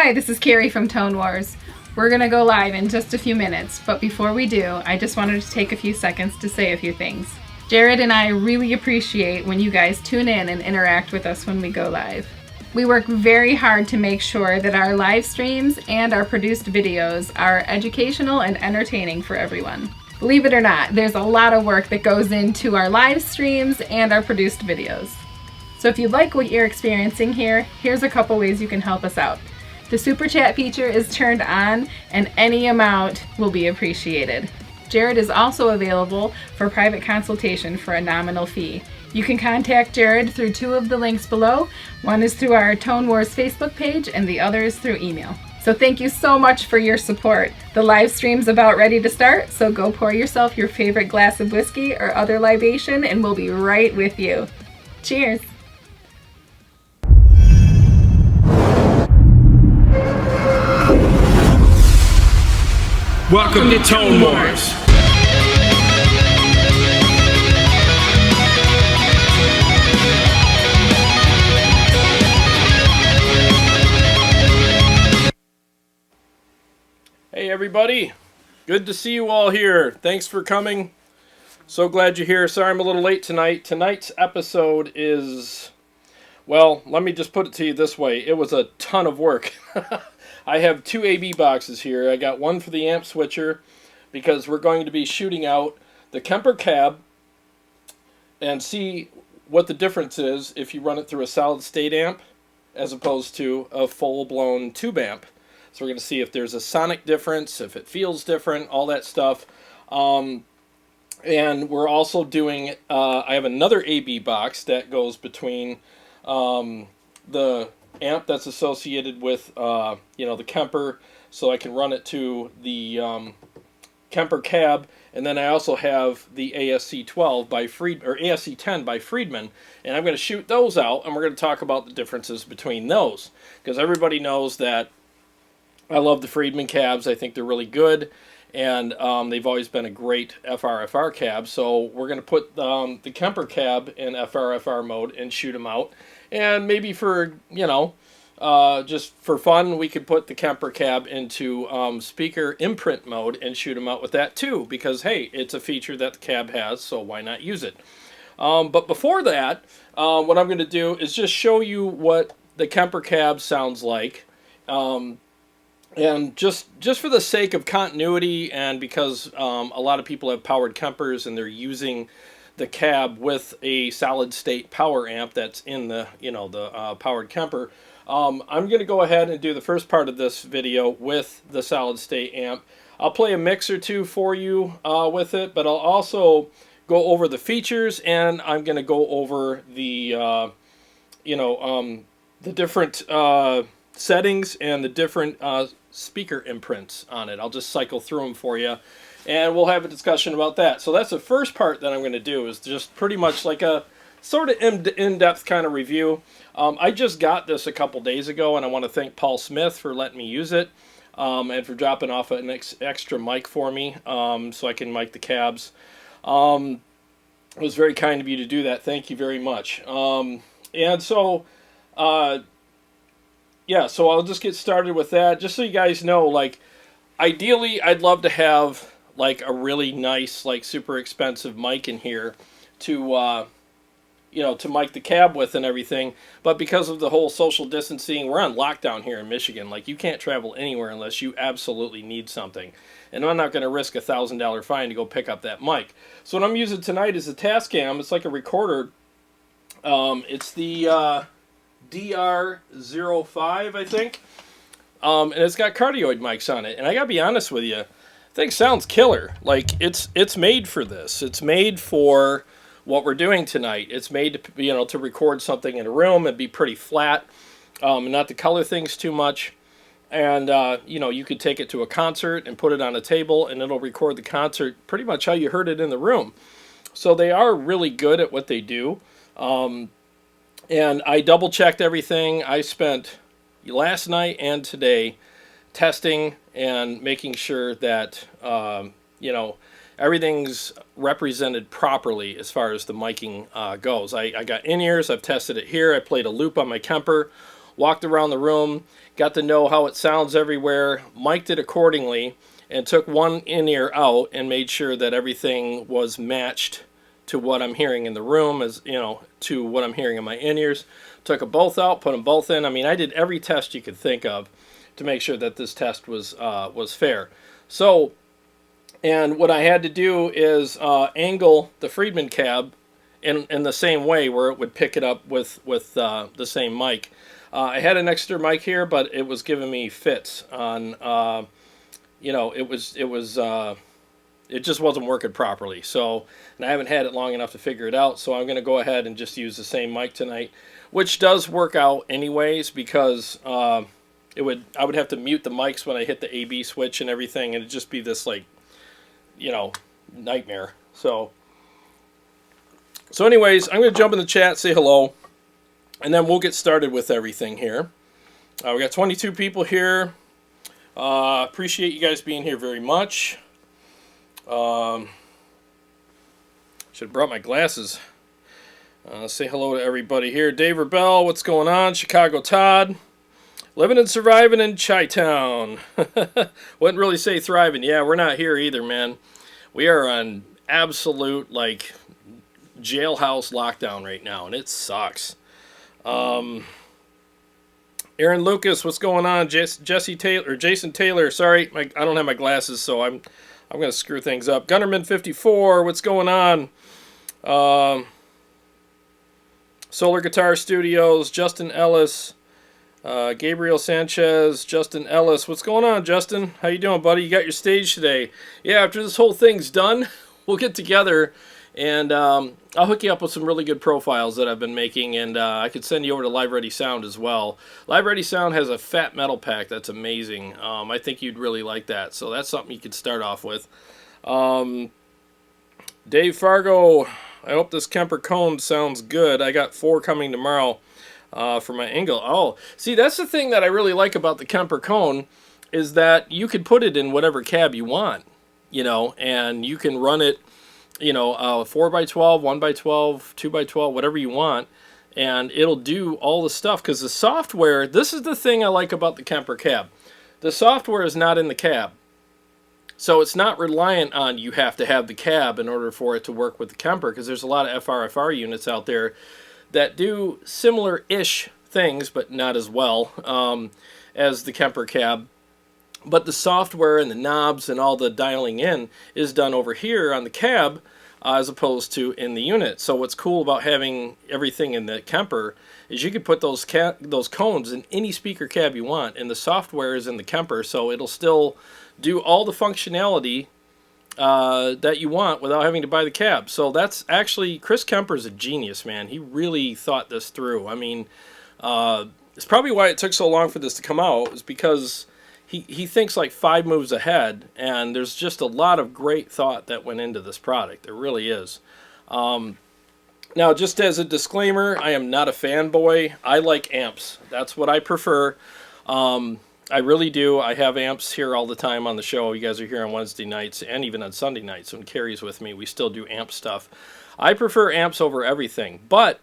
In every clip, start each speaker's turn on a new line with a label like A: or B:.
A: Hi, this is Carrie from Tone Wars. We're going to go live in just a few minutes, but before we do, I just wanted to take a few seconds to say a few things. Jared and I really appreciate when you guys tune in and interact with us when we go live. We work very hard to make sure that our live streams and our produced videos are educational and entertaining for everyone. Believe it or not, there's a lot of work that goes into our live streams and our produced videos. So if you like what you're experiencing here, here's a couple ways you can help us out. The Super Chat feature is turned on and any amount will be appreciated. Jared is also available for private consultation for a nominal fee. You can contact Jared through two of the links below. One is through our Tone Wars Facebook page and the other is through email. So thank you so much for your support. The live stream's about ready to start, so go pour yourself your favorite glass of whiskey or other libation and we'll be right with you. Cheers!
B: Welcome to Tone Wars. Hey everybody, good to see you all here. Thanks for coming. So glad you're here. Sorry I'm a little late tonight. Tonight's episode is, well, let me just put it to you this way. It was a ton of work. I have two AB boxes here. I got one for the amp switcher because we're going to be shooting out the Kemper Kab and see what the difference is if you run it through a solid state amp as opposed to a full-blown tube amp. So we're going to see if there's a sonic difference, if it feels different, all that stuff. And we're also doing, I have another AB box that goes between the amp that's associated with the Kemper, so I can run it to the Kemper Kab, and then I also have the ASC 12 by ASC 10 by Friedman, and I'm going to shoot those out, and we're going to talk about the differences between those, because everybody knows that I love the Friedman cabs. I think they're really good, and they've always been a great FRFR cab, so we're going to put the Kemper Kab in FRFR mode and shoot them out. And maybe for, just for fun, we could put the Kemper Kab into speaker imprint mode and shoot them out with that too. Because, hey, it's a feature that the cab has, so why not use it? But before that, what I'm going to do is just show you what the Kemper Kab sounds like. And just for the sake of continuity and because a lot of people have powered Kempers and they're using the cab with a solid state power amp that's in the powered Kemper. I'm going to go ahead and do the first part of this video with the solid state amp. I'll play a mix or two for you with it, but I'll also go over the features and I'm going to go over the different settings and the different speaker imprints on it. I'll just cycle through them for you. And we'll have a discussion about that. So that's the first part that I'm going to do, is just pretty much like a sort of in-depth kind of review. I just got this a couple days ago, and I want to thank Paul Smith for letting me use it and for dropping off an extra mic for me so I can mic the cabs. It was very kind of you to do that. Thank you very much. So I'll just get started with that. Just so you guys know, like, ideally, I'd love to have like a really nice, like super expensive mic in here to, to mic the cab with and everything. But because of the whole social distancing, we're on lockdown here in Michigan. Like, you can't travel anywhere unless you absolutely need something. And I'm not going to risk a $1,000 fine to go pick up that mic. So what I'm using tonight is a Tascam. It's like a recorder. It's the DR05, I think. And it's got cardioid mics on it. And I got to be honest with you, thing sounds killer. Like, it's made for this. It's made for what we're doing tonight. It's made to to record something in a room and be pretty flat, and not to color things too much. And you could take it to a concert and put it on a table, and it'll record the concert pretty much how you heard it in the room. So they are really good at what they do. And I double checked everything. I spent last night and today testing and making sure that everything's represented properly as far as the miking goes. I got in-ears. I've tested it here. I played a loop on my Kemper walked around the room, got to know how it sounds everywhere, mic'd it accordingly, and took one in-ear out and made sure that everything was matched to what I'm hearing in the room, as you know, to what I'm hearing in my in-ears. Took them both out, put them both in. I mean, I did every test you could think of to make sure that this test was fair. So, and what I had to do is angle the Friedman Kab in the same way where it would pick it up with the same mic. I had an extra mic here, but it was giving me fits on, it just wasn't working properly. So, and I haven't had it long enough to figure it out. So I'm going to go ahead and just use the same mic tonight, which does work out anyways because I would have to mute the mics when I hit the AB switch and everything, and it'd just be this nightmare. So anyways, I'm going to jump in the chat, say hello, and then we'll get started with everything here. We got 22 people here. Appreciate you guys being here very much. Should have brought my glasses. Say hello to everybody here. Dave Rebell, what's going on? Chicago Todd. Living and surviving in Chi-Town. Wouldn't really say thriving. Yeah, we're not here either, man. We are on absolute, jailhouse lockdown right now, and it sucks. Aaron Lucas, what's going on? Jason Taylor, sorry, I don't have my glasses, so I'm going to screw things up. Gunnerman 54, what's going on? Solar Guitar Studios, Justin Ellis, Gabriel Sanchez, Justin Ellis. What's going on, Justin? How you doing, buddy? You got your stage today. Yeah, after this whole thing's done, we'll get together, and I'll hook you up with some really good profiles that I've been making, and I could send you over to Live Ready Sound as well. Live Ready Sound has a fat metal pack that's amazing. I think you'd really like that, so that's something you could start off with. Dave Fargo, I hope this Kemper Kone sounds good. I got 4 coming tomorrow for my Engel. Oh, see, that's the thing that I really like about the Kemper Kone is that you could put it in whatever cab you want, and you can run it, 4x12, 1x12, 2x12, whatever you want, and it'll do all the stuff, because the software, this is the thing I like about the Kemper Kab. The software is not in the cab. So it's not reliant on you have to have the cab in order for it to work with the Kemper, because there's a lot of FRFR units out there that do similar-ish things, but not as well as the Kemper Kab. But the software and the knobs and all the dialing in is done over here on the cab as opposed to in the unit. So what's cool about having everything in the Kemper is you can put those cones in any speaker cab you want, and the software is in the Kemper, so it'll still do all the functionality that you want without having to buy the cab. So that's actually, Chris Kemper's a genius, man. He really thought this through. I mean, it's probably why it took so long for this to come out, is because he thinks like 5 moves ahead, and there's just a lot of great thought that went into this product. There really is. Now, just as a disclaimer, I am not a fanboy. I like amps. That's what I prefer. I really do. I have amps here all the time on the show. You guys are here on Wednesday nights and even on Sunday nights when Carrie's with me. We still do amp stuff. I prefer amps over everything. But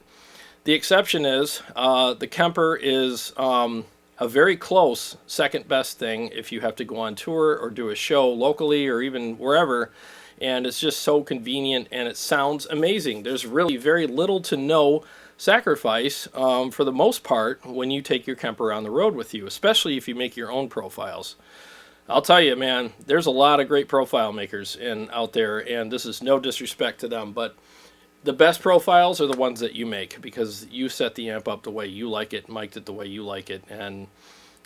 B: the exception is the Kemper is a very close second best thing if you have to go on tour or do a show locally or even wherever. And it's just so convenient and it sounds amazing. There's really very little to no sacrifice for the most part when you take your Kemper on the road with you, especially if you make your own profiles. I'll tell you, man, there's a lot of great profile makers out there, and this is no disrespect to them, but the best profiles are the ones that you make because you set the amp up the way you like it, mic'd it the way you like it, and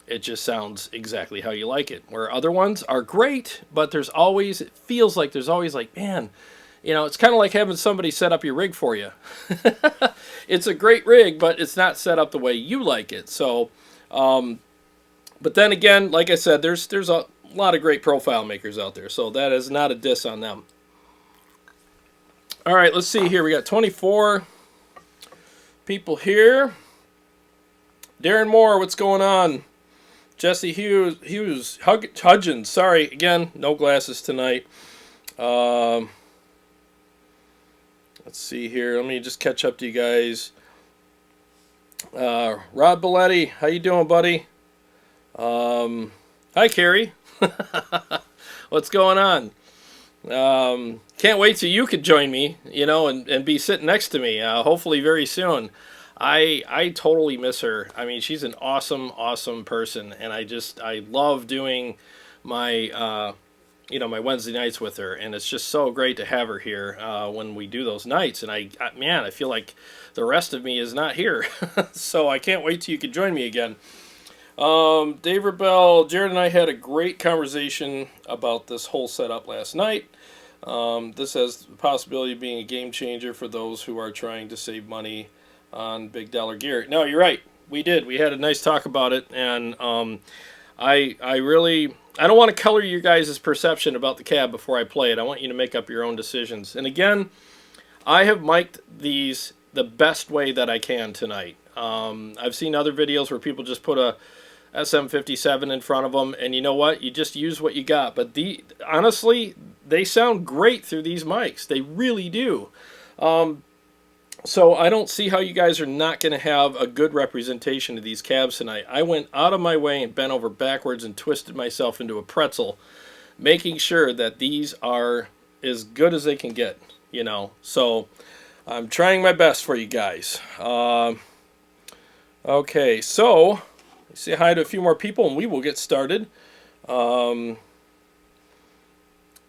B: it just sounds exactly how you like it. Where other ones are great, but it feels like there's always man, it's kind of like having somebody set up your rig for you. It's a great rig, but it's not set up the way you like it. So, but then again, like I said, there's a lot of great profile makers out there. So that is not a diss on them. All right, let's see here. We got 24 people here. Darren Moore, what's going on? Jesse Hudgens, sorry, again, no glasses tonight. Let's see here. Let me just catch up to you guys. Rod Belletti, how you doing, buddy? Hi, Carrie. What's going on? Can't wait till you could join me, and be sitting next to me, hopefully very soon. I totally miss her. I mean, she's an awesome person, and I love doing my, my Wednesday nights with her, and it's just so great to have her here when we do those nights. And man, I feel like the rest of me is not here, so I can't wait till you can join me again. Dave Rebell, Jared and I had a great conversation about this whole setup last night. This has the possibility of being a game changer for those who are trying to save money on big dollar gear. No, you're right. We did. We had a nice talk about it, and I don't want to color your guys' perception about the cab before I play it. I want you to make up your own decisions. And again, I have mic'd these the best way that I can tonight. I've seen other videos where people just put a SM57 in front of them, and you know what? You just use what you got. But honestly, they sound great through these mics. They really do. So I don't see how you guys are not going to have a good representation of these cabs tonight. I went out of my way and bent over backwards and twisted myself into a pretzel, making sure that these are as good as they can get, So I'm trying my best for you guys. Okay, so say hi to a few more people and we will get started.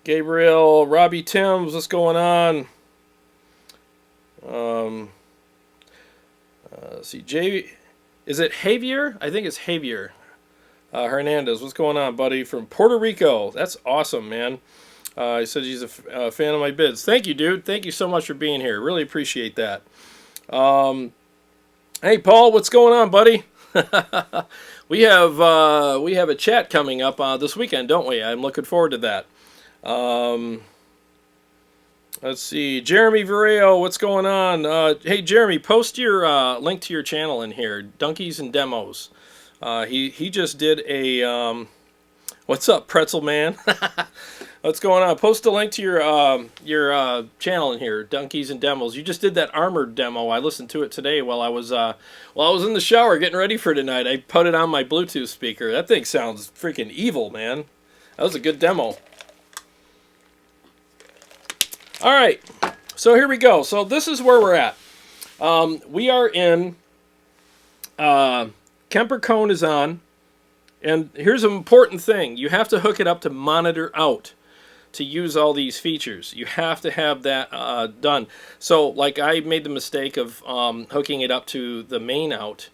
B: Gabriel, Robbie Timms, what's going on? Let's see, is it Javier? I think it's Javier Hernandez. What's going on, buddy? From Puerto Rico. That's awesome, man. He said he's a fan of my bids. Thank you, dude. Thank you so much for being here. Really appreciate that. Hey, Paul, what's going on, buddy? we have a chat coming up this weekend, don't we? I'm looking forward to that. Let's see, Jeremy Vareo, what's going on? Hey, Jeremy, post your link to your channel in here, Donkeys and Demos. He just did a what's up, Pretzel Man? What's going on? Post a link to your channel in here, Donkeys and Demos. You just did that armored demo. I listened to it today while I was in the shower getting ready for tonight. I put it on my Bluetooth speaker. That thing sounds freaking evil, man. That was a good demo. All right, so here we go. So this is where we're at. We are in Kemper Kone is on, and here's an important thing. You have to hook it up to monitor out to use all these features. You have to have that done. So like I made the mistake of hooking it up to the main out,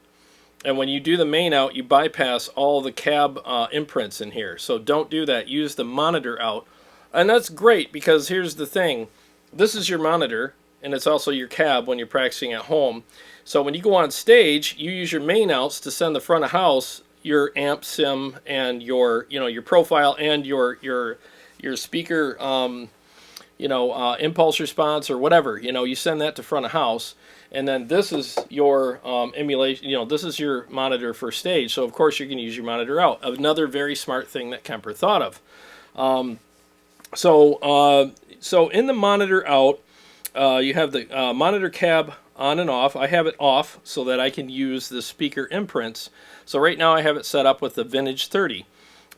B: and when you do the main out, you bypass all the cab imprints in here. So don't do that. Use the monitor out. And that's great because here's the thing. This is your monitor, and it's also your cab when you're practicing at home. So when you go on stage, you use your main outs to send the front of house your amp sim and your profile and your speaker impulse response or whatever. You send that to front of house, and then this is your emulation. This is your monitor for stage. So of course you're going to use your monitor out. Another very smart thing that Kemper thought of. So in the monitor out, you have the monitor cab on and off. I have it off so that I can use the speaker imprints. So right now I have it set up with the Vintage 30,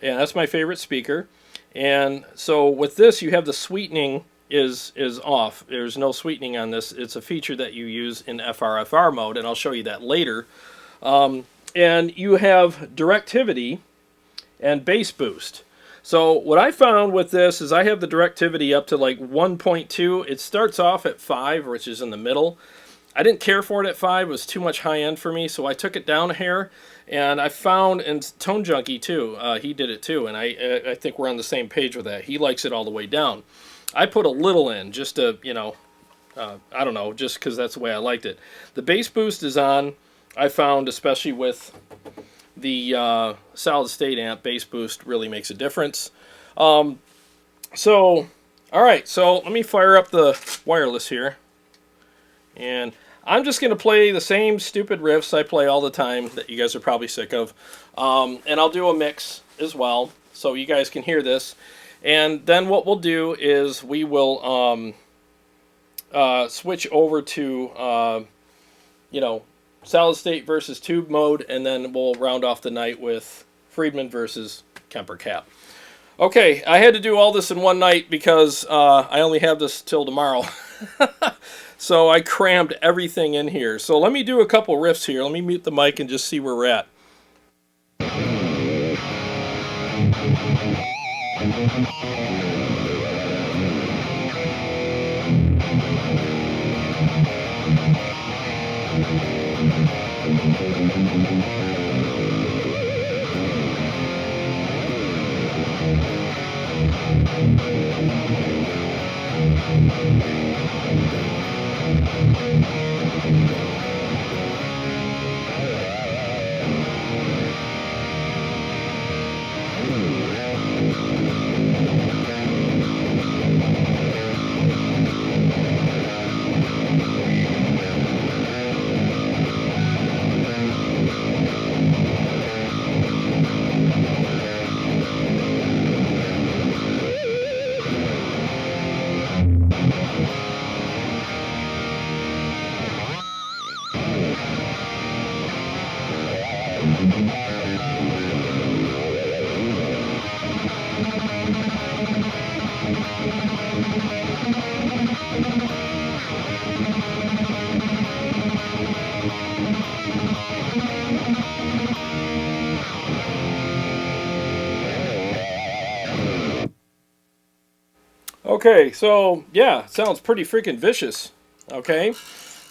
B: and that's my favorite speaker. And so with this, you have the sweetening is off. There's no sweetening on this. It's a feature that you use in FRFR mode, and I'll show you that later. And you have Directivity and Bass Boost. So what I found with this is I have the Directivity up to like 1.2. It starts off at 5, which is in the middle. I didn't care for it at 5. It was too much high end for me, so I took it down a hair. And I found, and Tone Junkie too, he did it too, and I think we're on the same page with that. He likes it all the way down. I put a little in just to, I don't know, just because that's the way I liked it. The Bass Boost is on, I found, especially with the solid state amp. Bass Boost really makes a difference. Alright, so let me fire up the wireless here. And I'm just going to play the same stupid riffs I play all the time that you guys are probably sick of. And I'll do a mix as well, so you guys can hear this. And then what we'll do is we will switch over to, solid state versus tube mode, and then we'll round off the night with Friedman versus Kemper Kab. Okay, I had to do all this in one night because I only have this till tomorrow. So I crammed everything in here. So let me do a couple riffs here. Let me mute the mic and just see where we're at. Okay, so yeah, sounds pretty freaking vicious. Okay,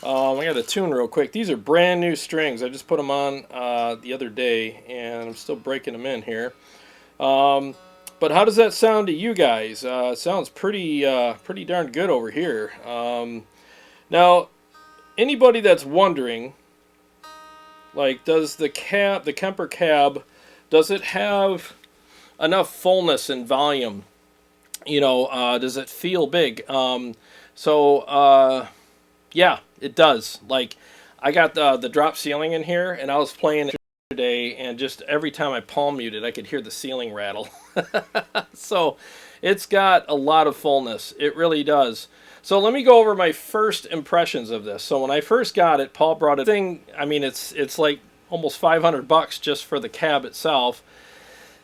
B: I got to tune real quick. These are brand new strings. I just put them on the other day, and I'm still breaking them in here. But how does that sound to you guys? It sounds pretty darn good over here. Now, anybody that's wondering, like, does the Kemper Kab, does it have enough fullness and volume? You know, does it feel big? Yeah, it does. Like, I got the drop ceiling in here, and I was playing it today, and just every time I palm muted, I could hear the ceiling rattle. So, it's got a lot of fullness. It really does. So let me go over my first impressions of this. So when I first got it, Paul brought it thing. I mean, it's like almost $500 just for the cab itself.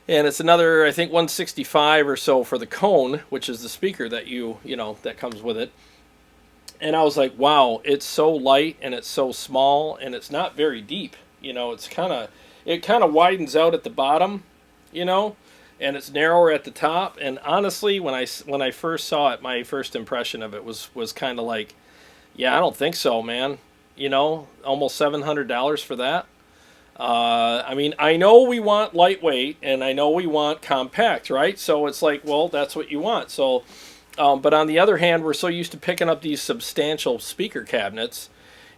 B: And it's another, I think, $165 or so for the Kone, which is the speaker that you know, that comes with it. And I was like, wow, it's so light and it's so small and it's not very deep. You know, it kind of widens out at the bottom, you know, and it's narrower at the top. And honestly, when I first saw it, my first impression of it was kind of like, yeah, I don't think so, man. You know, almost $700 for that. I mean, I know we want lightweight and I know we want compact, right? So it's like, well, that's what you want. So, but on the other hand, we're so used to picking up these substantial speaker cabinets,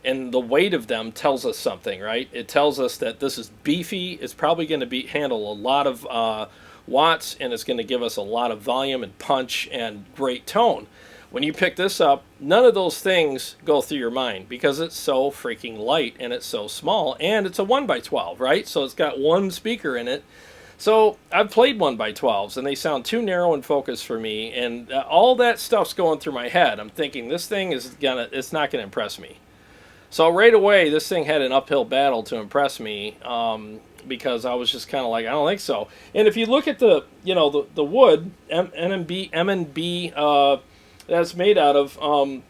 B: and the weight of them tells us something, right? It tells us that this is beefy. It's probably going to handle a lot of watts, and it's going to give us a lot of volume and punch and great tone. When you pick this up, none of those things go through your mind because it's so freaking light and it's so small, and it's a 1x12, right? So it's got one speaker in it. So I've played 1x12s and they sound too narrow in focus for me, and all that stuff's going through my head. I'm thinking this thing it's not gonna impress me. So right away, this thing had an uphill battle to impress me, because I was just kind of like, I don't think so. And if you look at the wood, M&B that's made out of,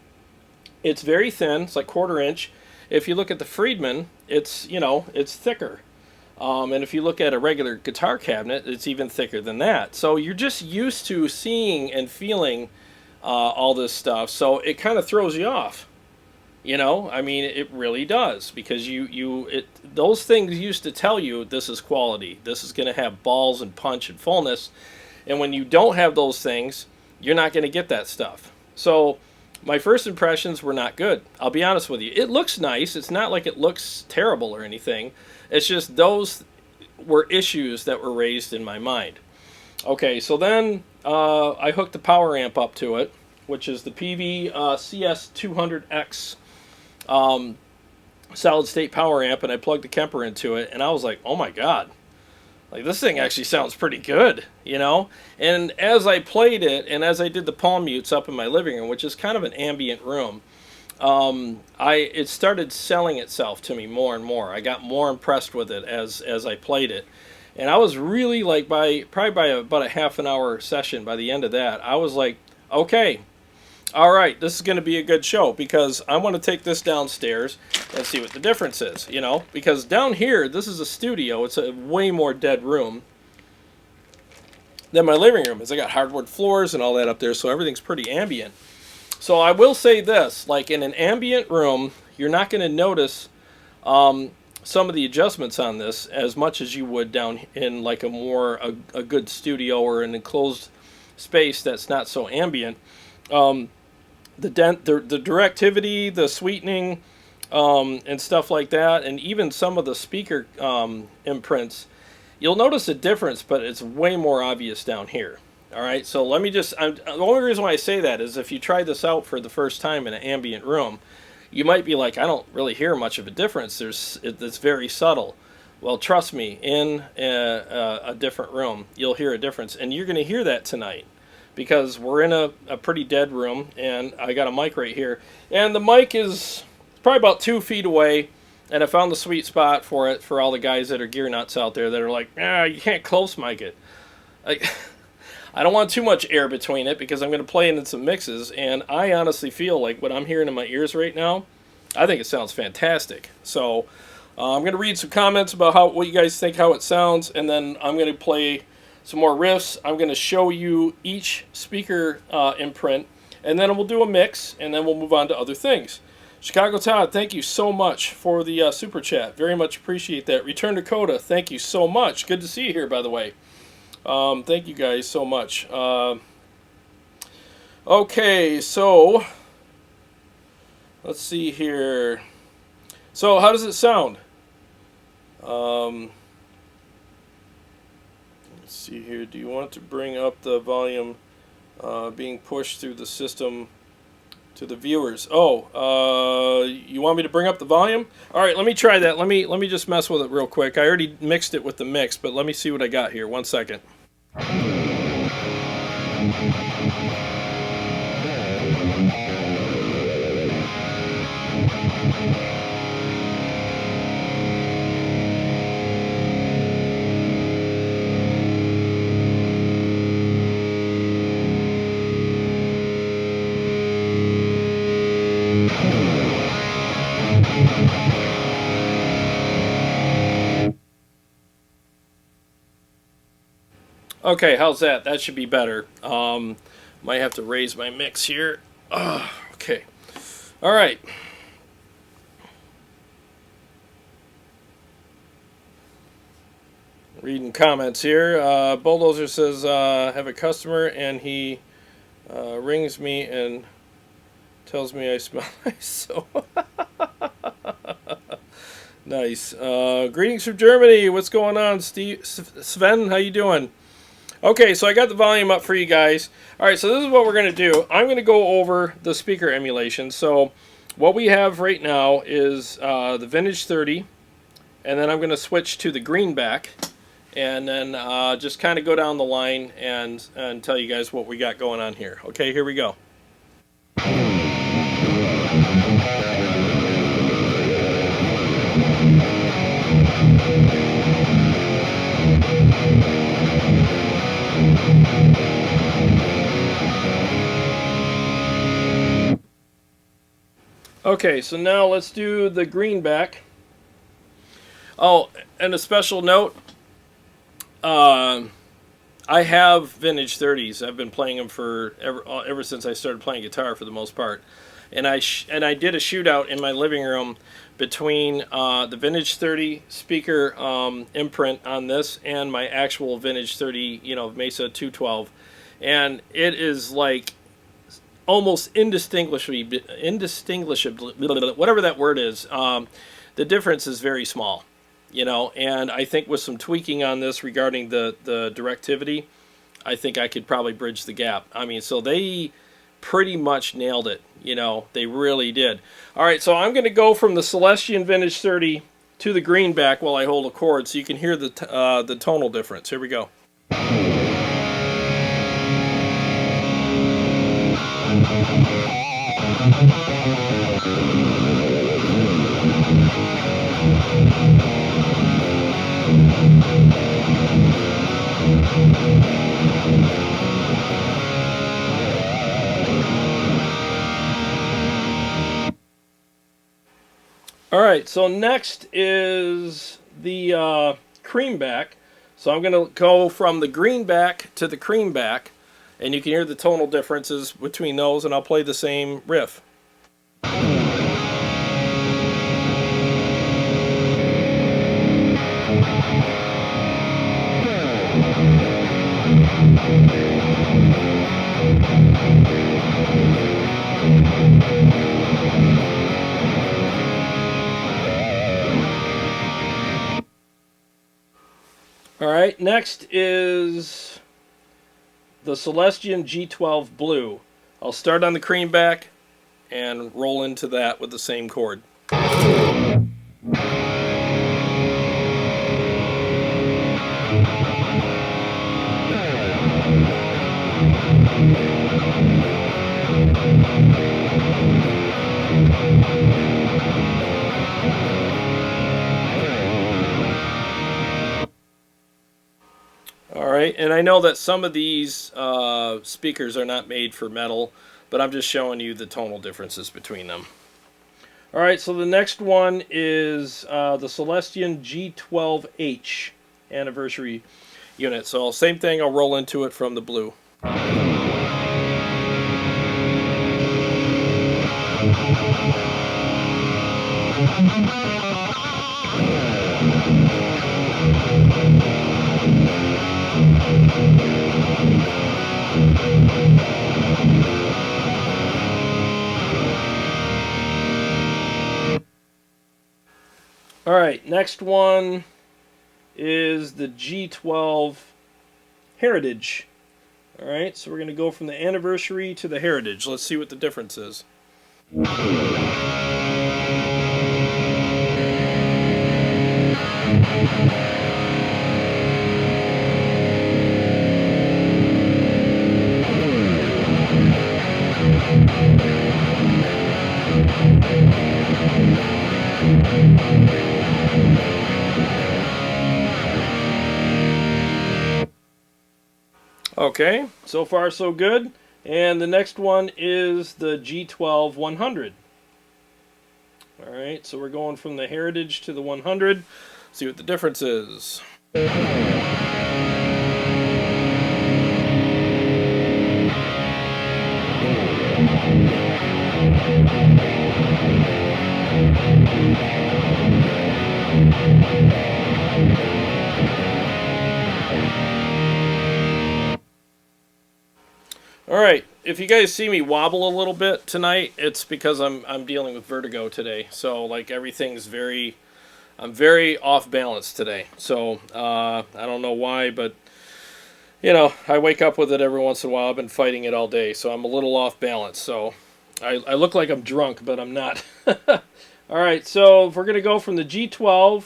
B: it's very thin. It's like 1/4 inch. If you look at the Friedman, it's thicker. And if you look at a regular guitar cabinet, it's even thicker than that. So you're just used to seeing and feeling all this stuff. So it kind of throws you off. You know, I mean, it really does, because those things used to tell you this is quality. This is going to have balls and punch and fullness. And when you don't have those things, you're not going to get that stuff. So my first impressions were not good. I'll be honest with you. It looks nice. It's not like it looks terrible or anything. It's just those were issues that were raised in my mind. Okay, so then I hooked the power amp up to it, which is the Peavey CS200X solid state power amp, and I plugged the Kemper into it, and I was like, oh my god. Like, this thing actually sounds pretty good, you know? And as I played it, and as I did the palm mutes up in my living room, which is kind of an ambient room, it started selling itself to me more and more. I got more impressed with it as I played it, and I was really like probably by about a half an hour session. By the end of that, I was like, okay, all right, this is going to be a good show, because I want to take this downstairs and see what the difference is, you know, because down here, this is a studio. It's a way more dead room than my living room is. I got hardwood floors and all that up there, so everything's pretty ambient. So I will say this, like in an ambient room, you're not going to notice some of the adjustments on this as much as you would down in like a good studio or an enclosed space that's not so ambient. The directivity, the sweetening, and stuff like that, and even some of the speaker imprints, you'll notice a difference, but it's way more obvious down here. All right, so let me just, the only reason why I say that is if you try this out for the first time in an ambient room, you might be like, I don't really hear much of a difference. It's very subtle. Well, trust me, in a different room, you'll hear a difference, and you're going to hear that tonight, because we're in a pretty dead room, and I got a mic right here, and the mic is probably about 2 feet away, and I found the sweet spot for it for all the guys that are gear nuts out there that are like, you can't close mic it. I don't want too much air between it, because I'm going to play in some mixes, and I honestly feel like what I'm hearing in my ears right now, I think it sounds fantastic. So I'm going to read some comments about what you guys think, how it sounds, and then I'm going to play some more riffs. I'm going to show you each speaker imprint, and then we'll do a mix, and then we'll move on to other things. Chicago Todd, thank you so much for the super chat. Very much appreciate that. Return to Coda, thank you so much. Good to see you here, by the way. Thank you guys so much. Okay, so let's see here. So how does it sound? Let's see here. Do you want to bring up the volume being pushed through the system to the viewers? Oh, you want me to bring up the volume? All right, let me try that. Let me just mess with it real quick. I already mixed it with the mix, but let me see what I got here. 1 second. Okay, how's that? That should be better. Might have to raise my mix here. Okay. All right. Reading comments here. Bulldozer says, have a customer and he rings me and tells me I smell nice. So nice. Greetings from Germany. What's going on, Sven? How you doing? Okay, so I got the volume up for you guys. All right, so this is what we're going to do. I'm going to go over the speaker emulation. So what we have right now is the Vintage 30, and then I'm going to switch to the greenback, and then just kind of go down the line and tell you guys what we got going on here. Okay, here we go. Okay, so now let's do the greenback. Oh, and a special note, I have vintage 30s. I've been playing them for ever since I started playing guitar for the most part. And I did a shootout in my living room between the vintage 30 speaker imprint on this and my actual vintage 30, Mesa 212. And it is like almost indistinguishable, whatever that word is. The difference is very small, and I think with some tweaking on this regarding the directivity, I think I could probably bridge the gap. I mean, so they pretty much nailed it, they really did. All right, so I'm going to go from the Celestian Vintage 30 to the greenback while I hold a chord so you can hear the tonal difference. Here we go. All right, so next is the creamback. So I'm going to go from the greenback to the creamback, and you can hear the tonal differences between those, and I'll play the same riff. All right, next is the Celestion G12 Blue. I'll start on the creamback and roll into that with the same chord. Alright, and I know that some of these speakers are not made for metal, but I'm just showing you the tonal differences between them. Alright, so the next one is the Celestion G12H anniversary unit. So same thing, I'll roll into it from the blue. Alright, next one is the G12 Heritage. Alright, so we're going to go from the anniversary to the Heritage. Let's see what the difference is. Okay, so far so good. And the next one is the G12 100. Alright, so we're going from the Heritage to the 100. See what the difference is. Alright, if you guys see me wobble a little bit tonight, it's because I'm dealing with vertigo today. So like everything's I'm very off balance today. So I don't know why, but you know, I wake up with it every once in a while. I've been fighting it all day, so I'm a little off balance. So I look like I'm drunk, but I'm not. Alright, so if we're going to go from the G12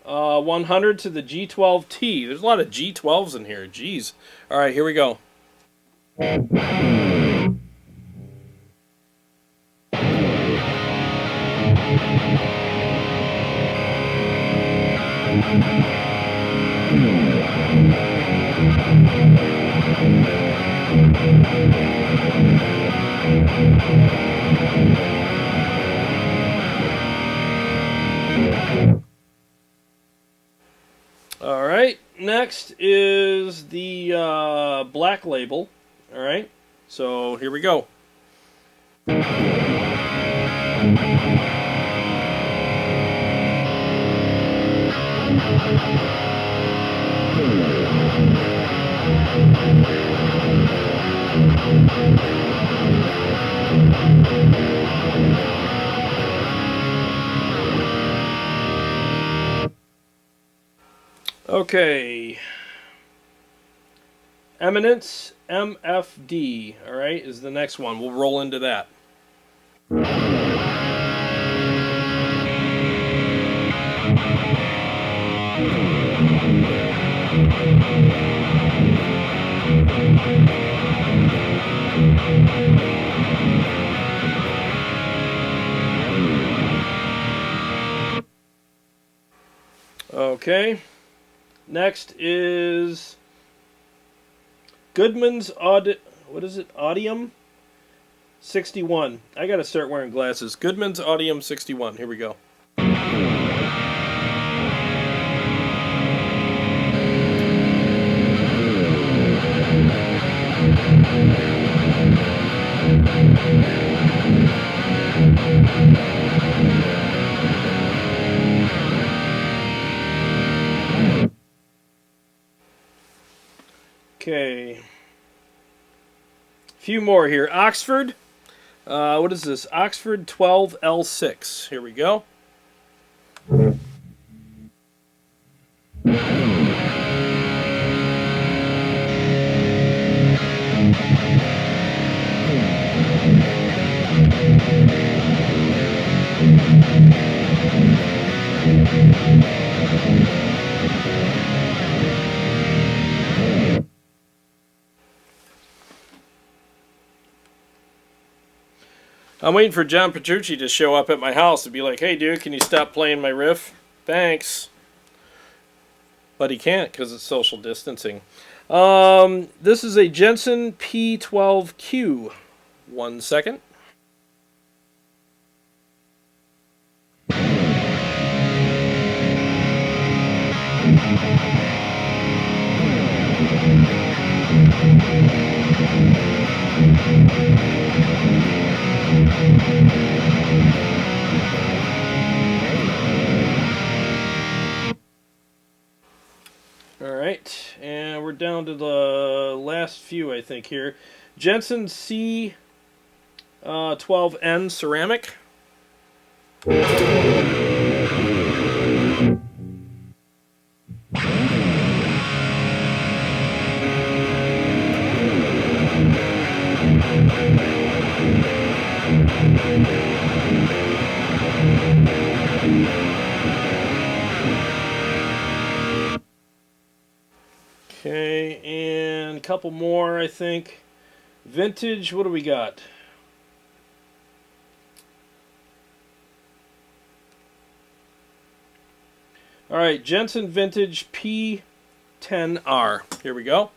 B: 100 to the G12T. There's a lot of G12s in here. Jeez. Alright, here we go. Alright, next is the black label. Alright, so here we go. Okay. Eminence MFD, alright, is the next one. We'll roll into that. Okay. Next is Goodman's Audium 61. I gotta start wearing glasses. Goodman's Audium 61. Here we go. Okay. A few more here. Oxford. What is this? Oxford 12L6. Here we go. I'm waiting for John Petrucci to show up at my house and be like, hey, dude, can you stop playing my riff? Thanks. But he can't because it's social distancing. This is a Jensen P12Q. 1 second. Alright, and we're down to the last few, I think, here. Jensen C12N ceramic. Okay, and a couple more, I think. Vintage, what do we got? Alright, Jensen Vintage P10R. Here we go.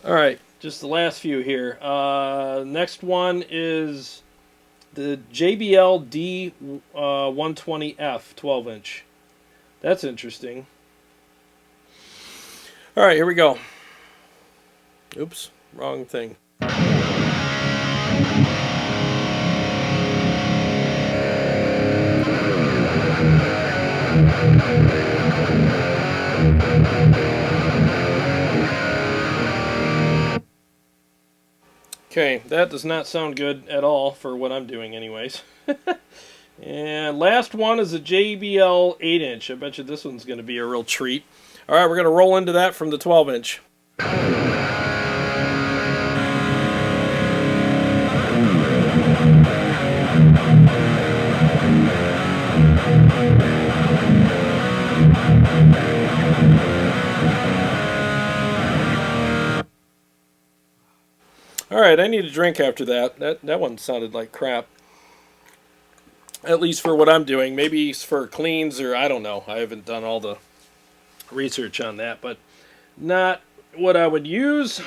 B: Alright, just the last few here. Next one is the JBL D120F 12-inch. That's interesting. Alright, here we go. Oops, wrong thing. Okay, that does not sound good at all for what I'm doing anyways. And last one is a JBL 8-inch. I bet you this one's going to be a real treat. Alright, we're going to roll into that from the 12-inch. Alright, I need a drink after that. That one sounded like crap. At least for what I'm doing. Maybe for cleans or I don't know. I haven't done all the research on that, but not what I would use.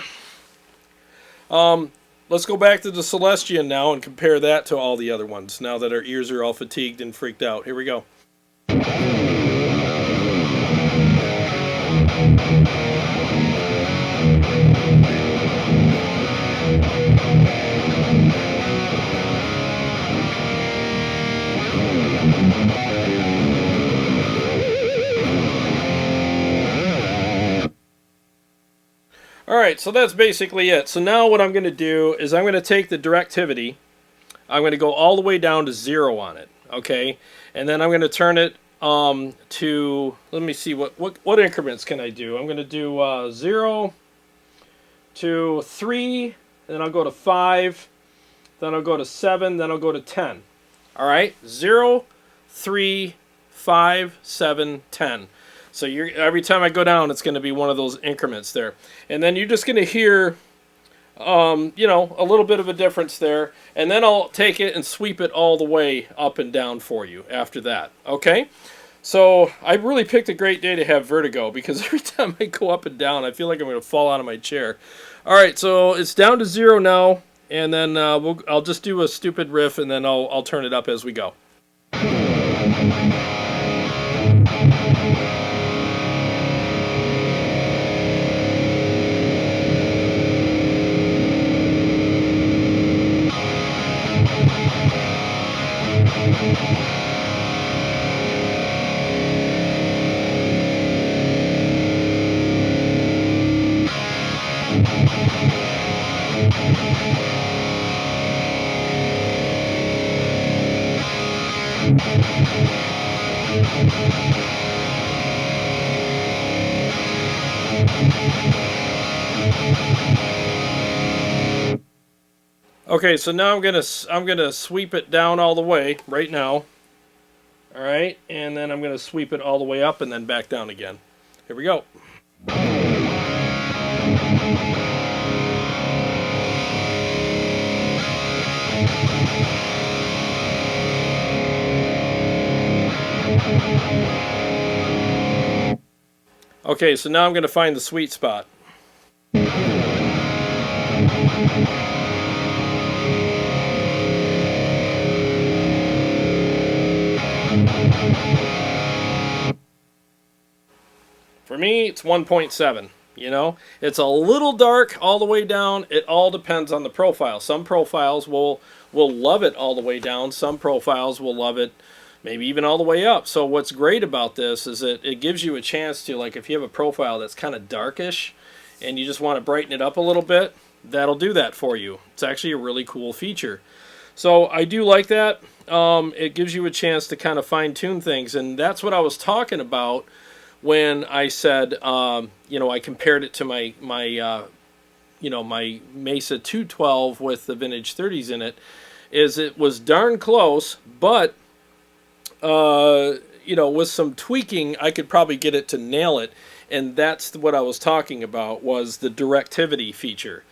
B: Let's go back to the Celestian now and compare that to all the other ones now that our ears are all fatigued and freaked out. Here we go. Alright, so that's basically it. So now what I'm going to do is I'm going to take the directivity, I'm going to go all the way down to 0 on it, okay? And then I'm going to turn it to, let me see, what increments can I do? I'm going to do 0 to 3, then I'll go to 5, then I'll go to 7, then I'll go to 10. Alright, 0, 3, 5, 7, 10. So every time I go down, it's going to be one of those increments there. And then you're just going to hear, you know, a little bit of a difference there. And then I'll take it and sweep it all the way up and down for you after that. Okay? So I really picked a great day to have vertigo because every time I go up and down, I feel like I'm going to fall out of my chair. All right, so it's down to 0 now, and then I'll just do a stupid riff, and then I'll turn it up as we go. Okay, so now I'm gonna sweep it down all the way right now. All right, and then I'm gonna sweep it all the way up and then back down again. Here we go. Okay, so now I'm gonna find the sweet spot. For me, it's 1.7. You know, it's a little dark all the way down. It all depends on the profile. Some profiles will love it all the way down. Some profiles will love it maybe even all the way up. So what's great about this is that it gives you a chance to, like, if you have a profile that's kind of darkish and you just want to brighten it up a little bit, that'll do that for you. It's actually a really cool feature. So I do like that. It gives you a chance to kind of fine-tune things, and that's what I was talking about when I said, you know, I compared it to my Mesa 212 with the vintage 30s in it, is it was darn close, but you know, with some tweaking, I could probably get it to nail it, and that's what I was talking about, was the directivity feature,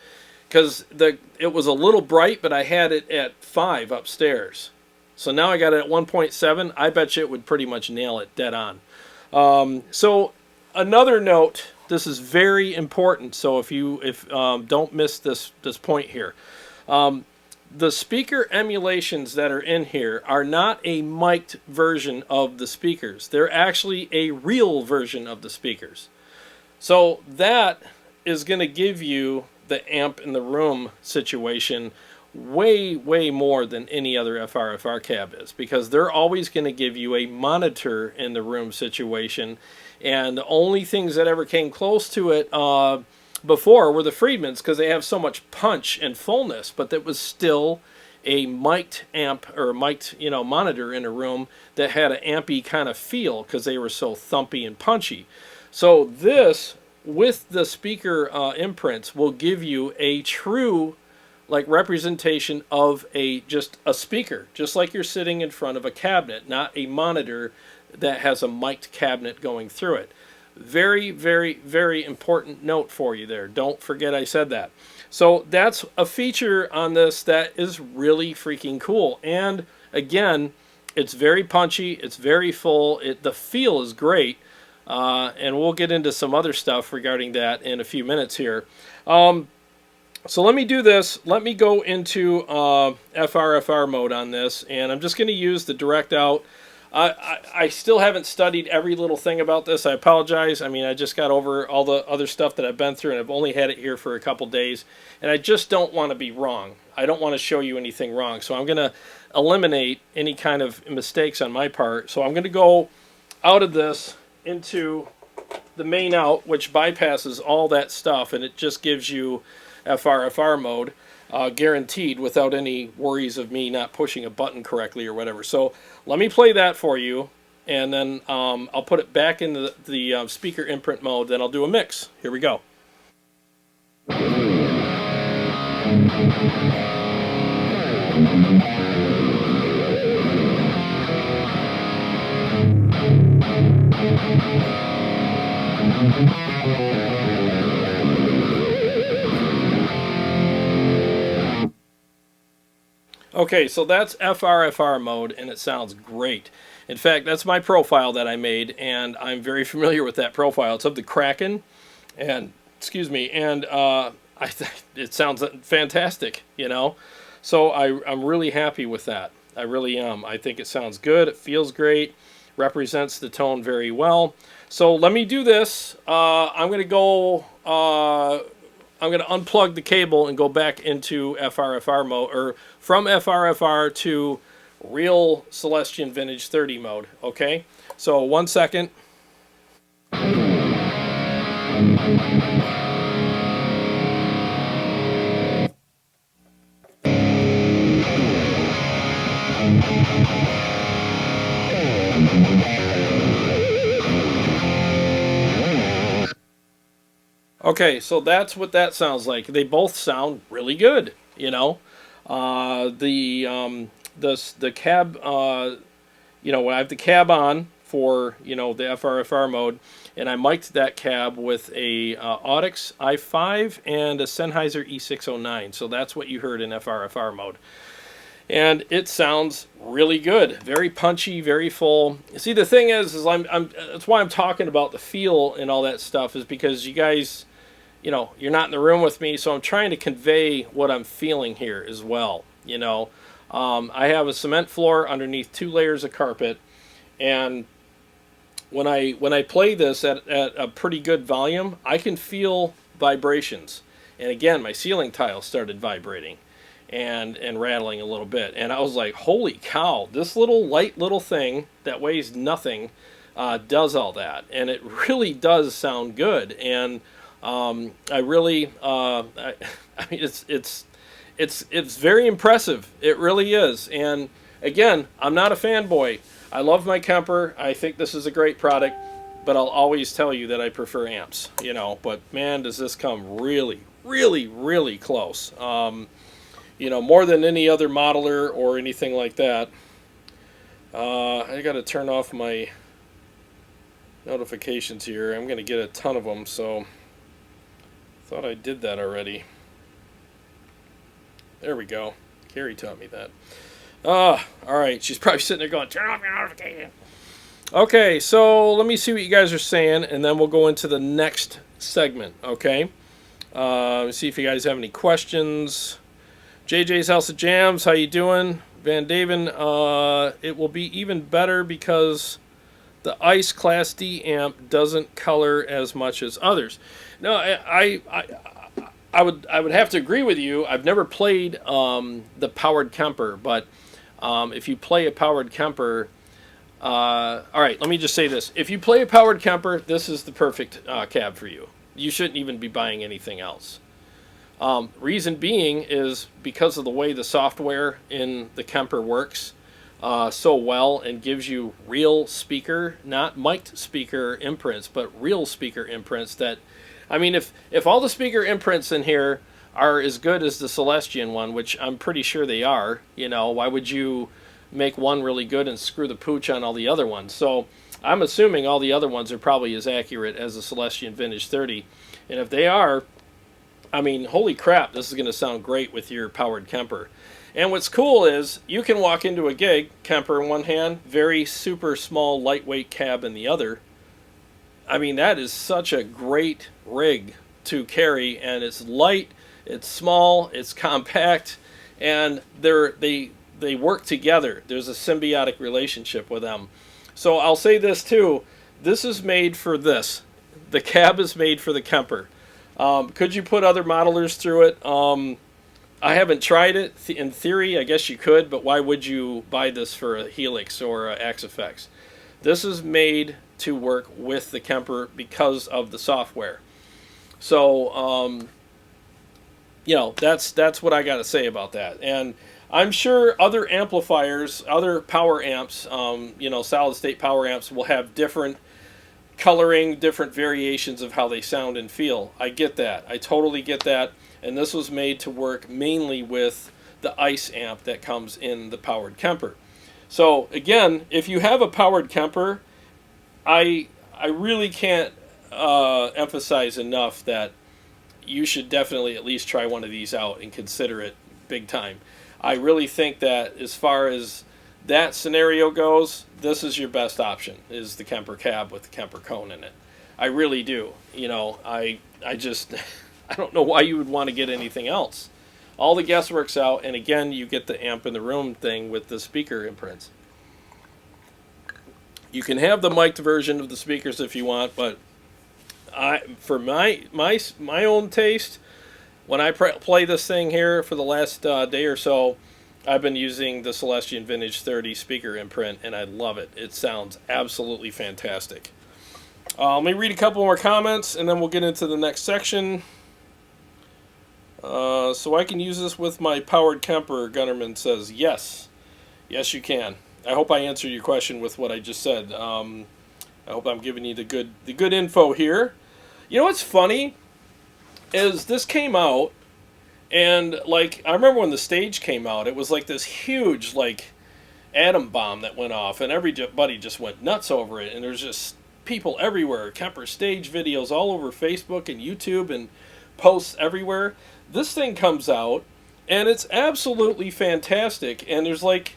B: because it was a little bright, but I had it at 5 upstairs, so now I got it at 1.7. I bet you it would pretty much nail it dead on. So another note, this is very important, so if don't miss this point here. The speaker emulations that are in here are not a mic'd version of the speakers. They're actually a real version of the speakers. So that is going to give you the amp in the room situation way, way more than any other FRFR cab is, because they're always going to give you a monitor in the room situation, and the only things that ever came close to it before were the Friedmans, because they have so much punch and fullness, but that was still a mic'd amp or mic'd, you know, monitor in a room that had an ampy kind of feel because they were so thumpy and punchy. So this, with the speaker imprints, will give you a true, like, representation of just a speaker, just like you're sitting in front of a cabinet, not a monitor that has a mic'd cabinet going through it. Very, very, very important note for you there. Don't forget I said that. So that's a feature on this that is really freaking cool. And again, it's very punchy. It's very full. The feel is great. And we'll get into some other stuff regarding that in a few minutes here. So let me do this. Let me go into FRFR mode on this. And I'm just going to use the direct out. I still haven't studied every little thing about this. I apologize. I mean, I just got over all the other stuff that I've been through, and I've only had it here for a couple days, and I just don't want to be wrong. I don't want to show you anything wrong, so I'm going to eliminate any kind of mistakes on my part. So I'm going to go out of this into the main out, which bypasses all that stuff, and it just gives you FRFR mode. Guaranteed, without any worries of me not pushing a button correctly or whatever. So let me play that for you, and then I'll put it back into the speaker imprint mode, then I'll do a mix. Here we go. Okay, so that's FRFR mode, and it sounds great. In fact, that's my profile that I made, and I'm very familiar with that profile. It's of the Kraken, and excuse me, and it sounds fantastic, you know. So I'm really happy with that. I really am. I think it sounds good. It feels great. Represents the tone very well. So let me do this. I'm going to go. I'm going to unplug the cable and go back into FRFR mode, or from FRFR to real Celestion Vintage 30 mode. Okay. So 1 second. Okay, so that's what that sounds like. They both sound really good, you know. The cab, you know, when I have the cab on for, you know, the FRFR mode, and I mic'd that cab with a Audix i5 and a Sennheiser E609. So that's what you heard in FRFR mode. And it sounds really good, very punchy, very full. See, the thing is that's why I'm talking about the feel and all that stuff, is because you guys, you know, you're not in the room with me, so I'm trying to convey what I'm feeling here as well. You know, I have a cement floor underneath 2 layers of carpet, and when I play this at a pretty good volume, I can feel vibrations. And again, my ceiling tile started vibrating and rattling a little bit, and I was like, holy cow, this light little thing that weighs nothing does all that, and it really does sound good. And I really I mean, it's very impressive. It really is. And again, I'm not a fanboy. I love my Kemper. I think this is a great product, but I'll always tell you that I prefer amps, you know. But man, does this come really, really, really close. You know, more than any other modeler or anything like that. I got to turn off my notifications here. I'm going to get a ton of them, so thought I did that already. There we go. Carrie taught me that. All right. She's probably sitting there going, turn off your notification. Okay, so let me see what you guys are saying, and then we'll go into the next segment, okay? See if you guys have any questions. JJ's House of Jams, how you doing? Van Daven, it will be even better because the ICE Class D amp doesn't color as much as others. No, I would have to agree with you. I've never played the powered Kemper, but if you play a powered Kemper, all right, let me just say this. If you play a powered Kemper, this is the perfect cab for you. You shouldn't even be buying anything else. Reason being is because of the way the software in the Kemper works so well and gives you real speaker, not mic'd speaker imprints, but real speaker imprints that, I mean, if all the speaker imprints in here are as good as the Celestion one, which I'm pretty sure they are, you know, why would you make one really good and screw the pooch on all the other ones? So I'm assuming all the other ones are probably as accurate as the Celestion Vintage 30. And if they are, I mean, holy crap, this is going to sound great with your powered Kemper. And what's cool is you can walk into a gig, Kemper in one hand, very super small, lightweight cab in the other. I mean, that is such a great rig to carry, and it's light, it's small, it's compact, and they work together. There's a symbiotic relationship with them. So I'll say this too, this is made for this. The cab is made for the Kemper. Could you put other modelers through it? I haven't tried it. In theory, I guess you could, but why would you buy this for a Helix or a Axifex? This is made to work with the Kemper because of the software. So, you know, that's what I got to say about that. And I'm sure other amplifiers, other power amps, you know, solid state power amps will have different coloring, different variations of how they sound and feel. I get that. I totally get that. And this was made to work mainly with the ICE amp that comes in the powered Kemper. So again, if you have a powered Kemper, I really can't emphasize enough that you should definitely at least try one of these out and consider it big time. I really think that as far as that scenario goes, this is your best option, is the Kemper Kab with the Kemper Kone in it. I really do. I just, I don't know why you would want to get anything else. All the guesswork's out, and again, you get the amp in the room thing with the speaker imprints. You can have the mic'd version of the speakers if you want, but for my own taste, when I play this thing here for the last day or so, I've been using the Celestion Vintage 30 speaker imprint, and I love it. It sounds absolutely fantastic. Let me read a couple more comments, and then we'll get into the next section. So I can use this with my powered Kemper, Gunnerman says. Yes. Yes, you can. I hope I answered your question with what I just said. I hope I'm giving you the good info here. You know what's funny is this came out, and like I remember when the stage came out, it was like this huge like atom bomb that went off, and everybody just went nuts over it, and there's just people everywhere. Kemper stage videos all over Facebook and YouTube and posts everywhere. This thing comes out, and it's absolutely fantastic. And there's like,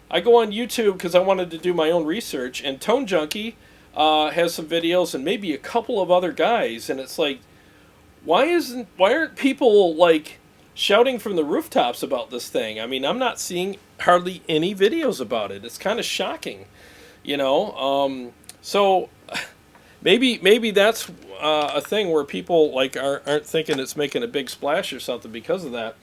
B: I go on YouTube because I wanted to do my own research, and Tone Junkie has some videos, and maybe a couple of other guys, and it's like, why aren't people like shouting from the rooftops about this thing? I mean, I'm not seeing hardly any videos about it. It's kind of shocking, so maybe that's a thing where people like aren't thinking it's making a big splash or something because of that.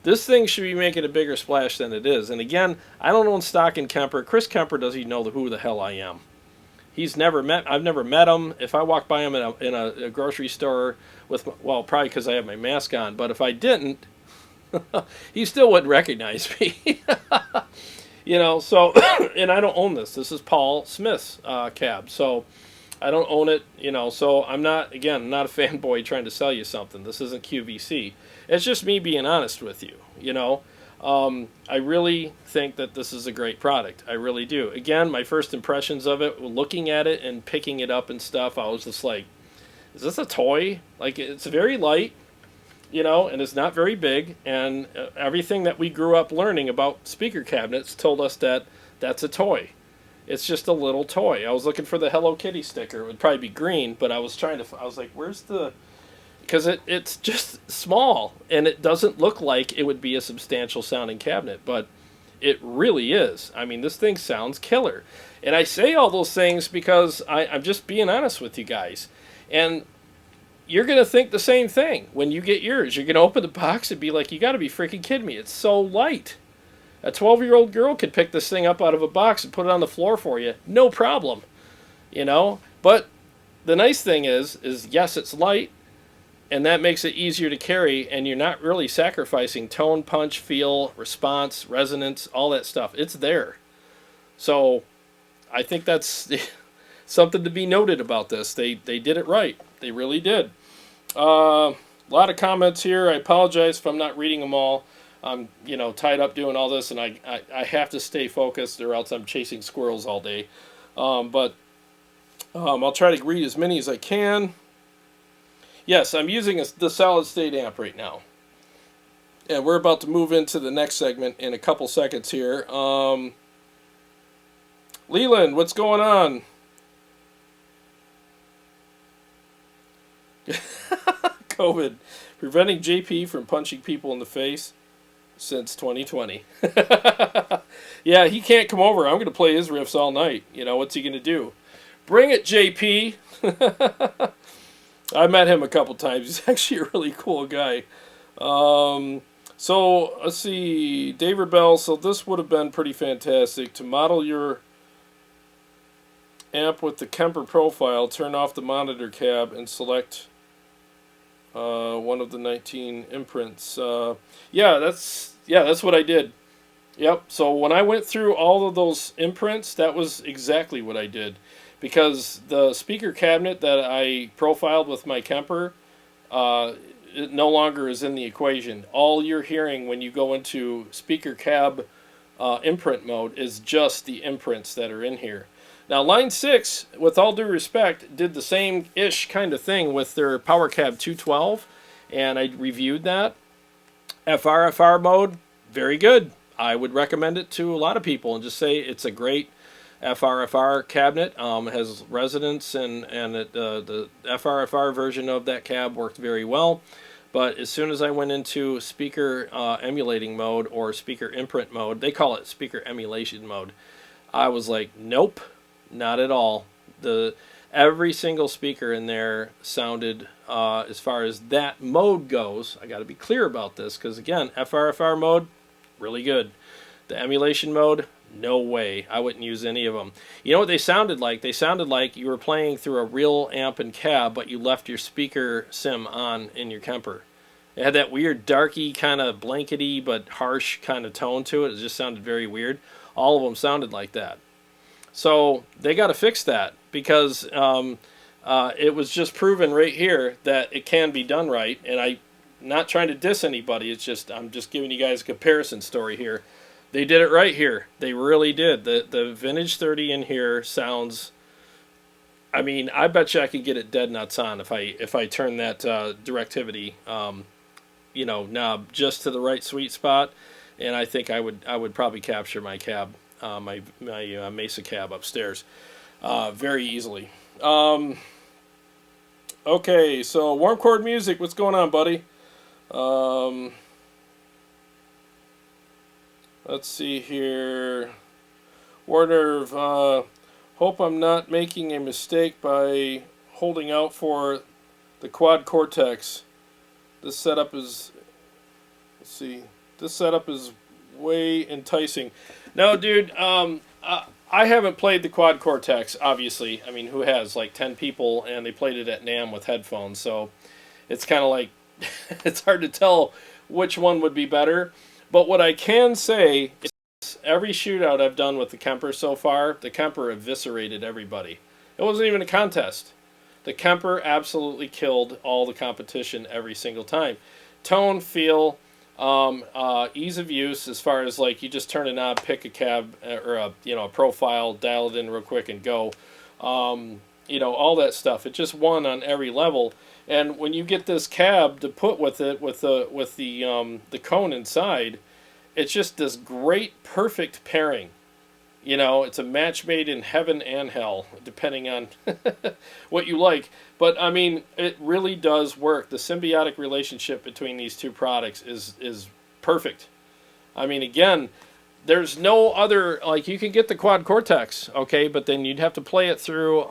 B: This thing should be making a bigger splash than it is. And again, I don't own stock in Kemper. Chris Kemper doesn't even know who the hell I am. I've never met him. If I walk by him in a grocery store well, probably because I have my mask on, but if I didn't, he still wouldn't recognize me. So, and I don't own this. This is Paul Smith's cab, so I don't own it, so I'm not a fanboy trying to sell you something. This isn't QVC. It's just me being honest with you, I really think that this is a great product. I really do. Again, my first impressions of it, looking at it and picking it up and stuff, I was just like, is this a toy? Like, it's very light, and it's not very big, and everything that we grew up learning about speaker cabinets told us that that's a toy. It's just a little toy. I was looking for the Hello Kitty sticker. It would probably be green, but I was like, where's the... Because it's just small, and it doesn't look like it would be a substantial sounding cabinet, but it really is. I mean, this thing sounds killer. And I say all those things because I'm just being honest with you guys. And you're going to think the same thing when you get yours. You're going to open the box and be like, you got to be freaking kidding me. It's so light. A 12-year-old girl could pick this thing up out of a box and put it on the floor for you. No problem. But the nice thing is yes, it's light, and that makes it easier to carry, and you're not really sacrificing tone, punch, feel, response, resonance, all that stuff. It's there. So I think that's something to be noted about this. They did it right. They really did. A lot of comments here. I apologize if I'm not reading them all. I'm, tied up doing all this, and I have to stay focused, or else I'm chasing squirrels all day. But I'll try to read as many as I can. Yes, I'm using the solid state amp right now. And we're about to move into the next segment in a couple seconds here. Leland, what's going on? COVID. Preventing JP from punching people in the face since 2020. Yeah, he can't come over. I'm going to play his riffs all night. What's he going to do? Bring it, JP. I met him a couple times. He's actually a really cool guy. So, let's see. Dave Rebell, so this would have been pretty fantastic. To model your amp with the Kemper profile, turn off the monitor cab and select one of the 19 imprints. Yeah, that's what I did. Yep, so when I went through all of those imprints, that was exactly what I did. Because the speaker cabinet that I profiled with my Kemper, it no longer is in the equation. All you're hearing when you go into speaker cab imprint mode is just the imprints that are in here. Now, Line 6, with all due respect, did the same-ish kind of thing with their Power Cab 212, and I reviewed that. FRFR mode, very good. I would recommend it to a lot of people and just say it's a great FRFR cabinet. It has resonance, and the FRFR version of that cab worked very well. But as soon as I went into speaker emulating mode or speaker imprint mode, they call it speaker emulation mode, I was like, nope, not at all. Every single speaker in there sounded, as far as that mode goes, I got to be clear about this, because again, FRFR mode, really good. The emulation mode, no way. I wouldn't use any of them. You know what they sounded like? They sounded like you were playing through a real amp and cab, but you left your speaker sim on in your Kemper. It had that weird darky kind of blankety but harsh kind of tone to it. It just sounded very weird. All of them sounded like that. So they got to fix that, because it was just proven right here that it can be done right. And I'm not trying to diss anybody. It's just, I'm just giving you guys a comparison story here. They did it right here. They really did. The Vintage 30 in here sounds, I mean, I bet you I could get it dead nuts on if I turn that Directivity knob just to the right sweet spot, and I think I would probably capture my cab, my Mesa cab upstairs very easily. Okay, so warm chord music, what's going on, buddy? Let's see here. Warner, hope I'm not making a mistake by holding out for the quad cortex. This setup is, let's see, this setup is way enticing. No, dude, I haven't played the quad cortex, obviously. I mean, who has? Like 10 people, and they played it at NAMM with headphones, so it's kind of like, it's hard to tell which one would be better. But what I can say is every shootout I've done with the Kemper so far, the Kemper eviscerated everybody. It wasn't even a contest. The Kemper absolutely killed all the competition every single time. Tone, feel, ease of use, as far as like you just turn a knob, pick a cab or a profile, dial it in real quick and go. All that stuff. It just won on every level. And when you get this cab to put with it, with the Kone inside, it's just this great, perfect pairing. It's a match made in heaven and hell, depending on what you like. But I mean, it really does work. The symbiotic relationship between these two products is perfect. I mean, again, there's no other, like, you can get the quad cortex, okay, but then you'd have to play it through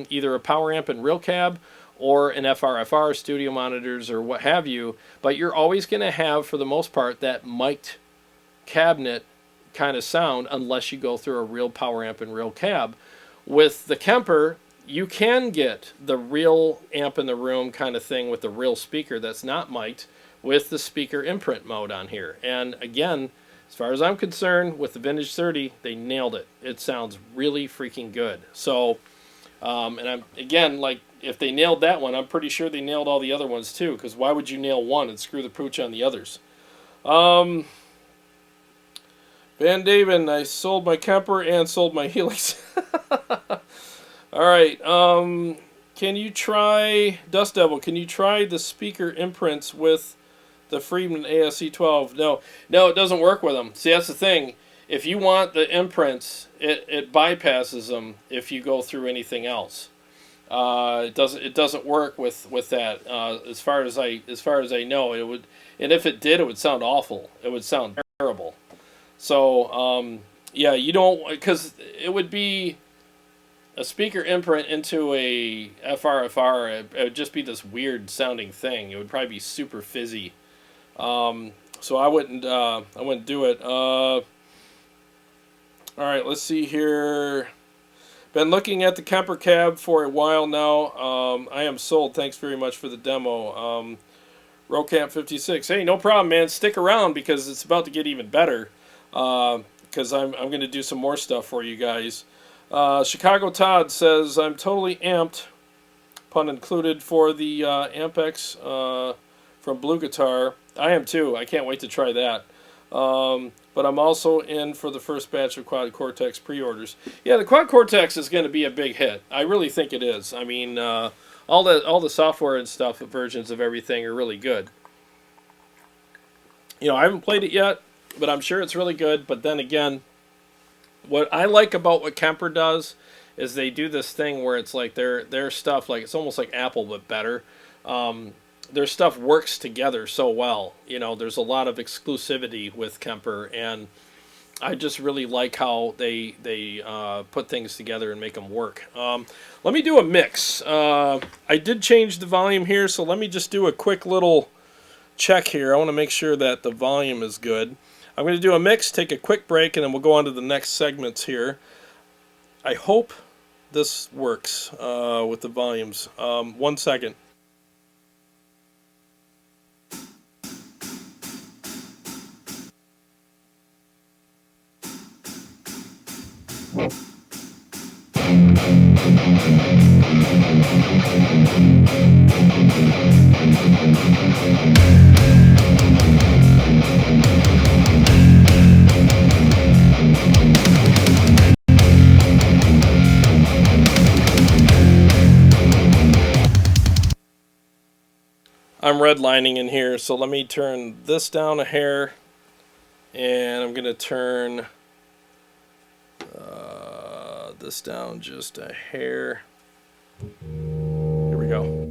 B: either a power amp and real cab or an FRFR, studio monitors, or what have you. But you're always going to have, for the most part, that mic'd cabinet kind of sound unless you go through a real power amp and real cab. With the Kemper, you can get the real amp in the room kind of thing with the real speaker that's not mic'd with the speaker imprint mode on here. And again, as far as I'm concerned, with the Vintage 30, they nailed it. It sounds really freaking good. So, and I'm, again, like, if they nailed that one, I'm pretty sure they nailed all the other ones too, because why would you nail one and screw the pooch on the others? Van Daven, I sold my Kemper and sold my Helix. Alright, can you try, Dust Devil, can you try the speaker imprints with the Friedman ASC 12? No, it doesn't work with them. See, that's the thing. If you want the imprints, it bypasses them if you go through anything else. It doesn't work with that. As far as I know, it would, and if it did, it would sound awful. It would sound terrible. So yeah, you don't, because it would be a speaker imprint into a FRFR. It would just be this weird sounding thing. It would probably be super fizzy. So I wouldn't do it. All right, let's see here. Been looking at the Kemper Kab for a while now. I am sold. Thanks very much for the demo. Rocamp 56. Hey, no problem, man. Stick around because it's about to get even better. Because I'm going to do some more stuff for you guys. Chicago Todd says, I'm totally amped, pun included, for the Ampex from Blue Guitar. I am too. I can't wait to try that. But I'm also in for the first batch of Quad Cortex pre-orders. Yeah, the Quad Cortex is going to be a big hit. I really think it is. I mean, all the software and stuff, versions of everything are really good. I haven't played it yet. but I'm sure it's really good. But then again, what I like about what Kemper does is they do this thing where it's like their stuff, like it's almost like Apple but better. Their stuff works together so well. You know, there's a lot of exclusivity with Kemper, and I just really like how they put things together and make them work. Let me do a mix. I did change the volume here, so let me just do a quick little check here. I want to make sure that the volume is good. I'm going to do a mix, take a quick break, and then we'll go on to the next segments here. I hope this works with the volumes. 1 second. I'm redlining in here, so let me turn this down a hair, and I'm going to turn this down just a hair. Here we go.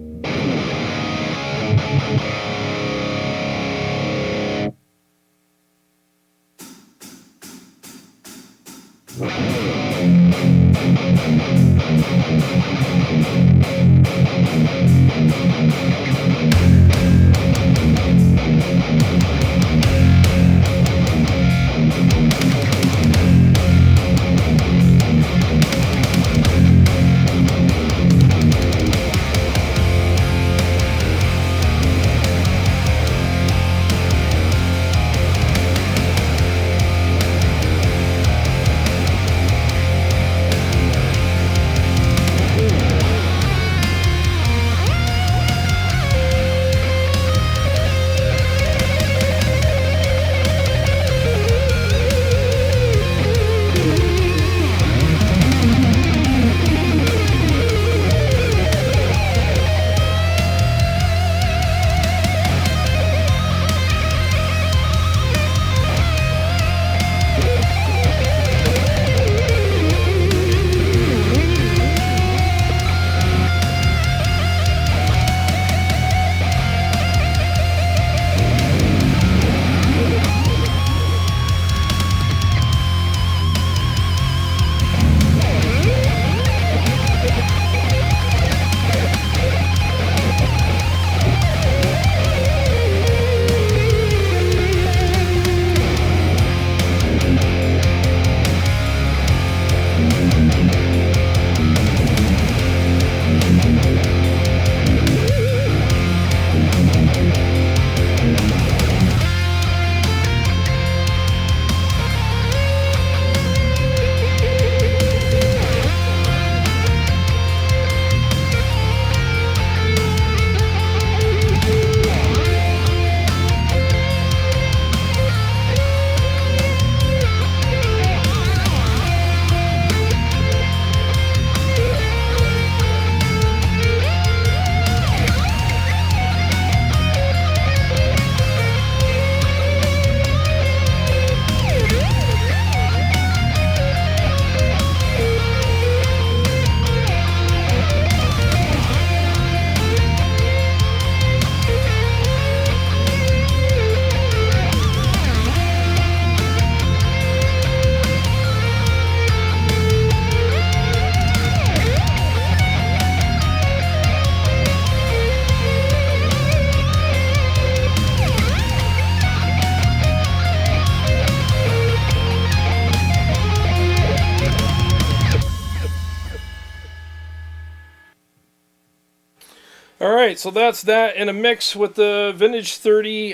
B: All right, so that's that in a mix with the Vintage 30,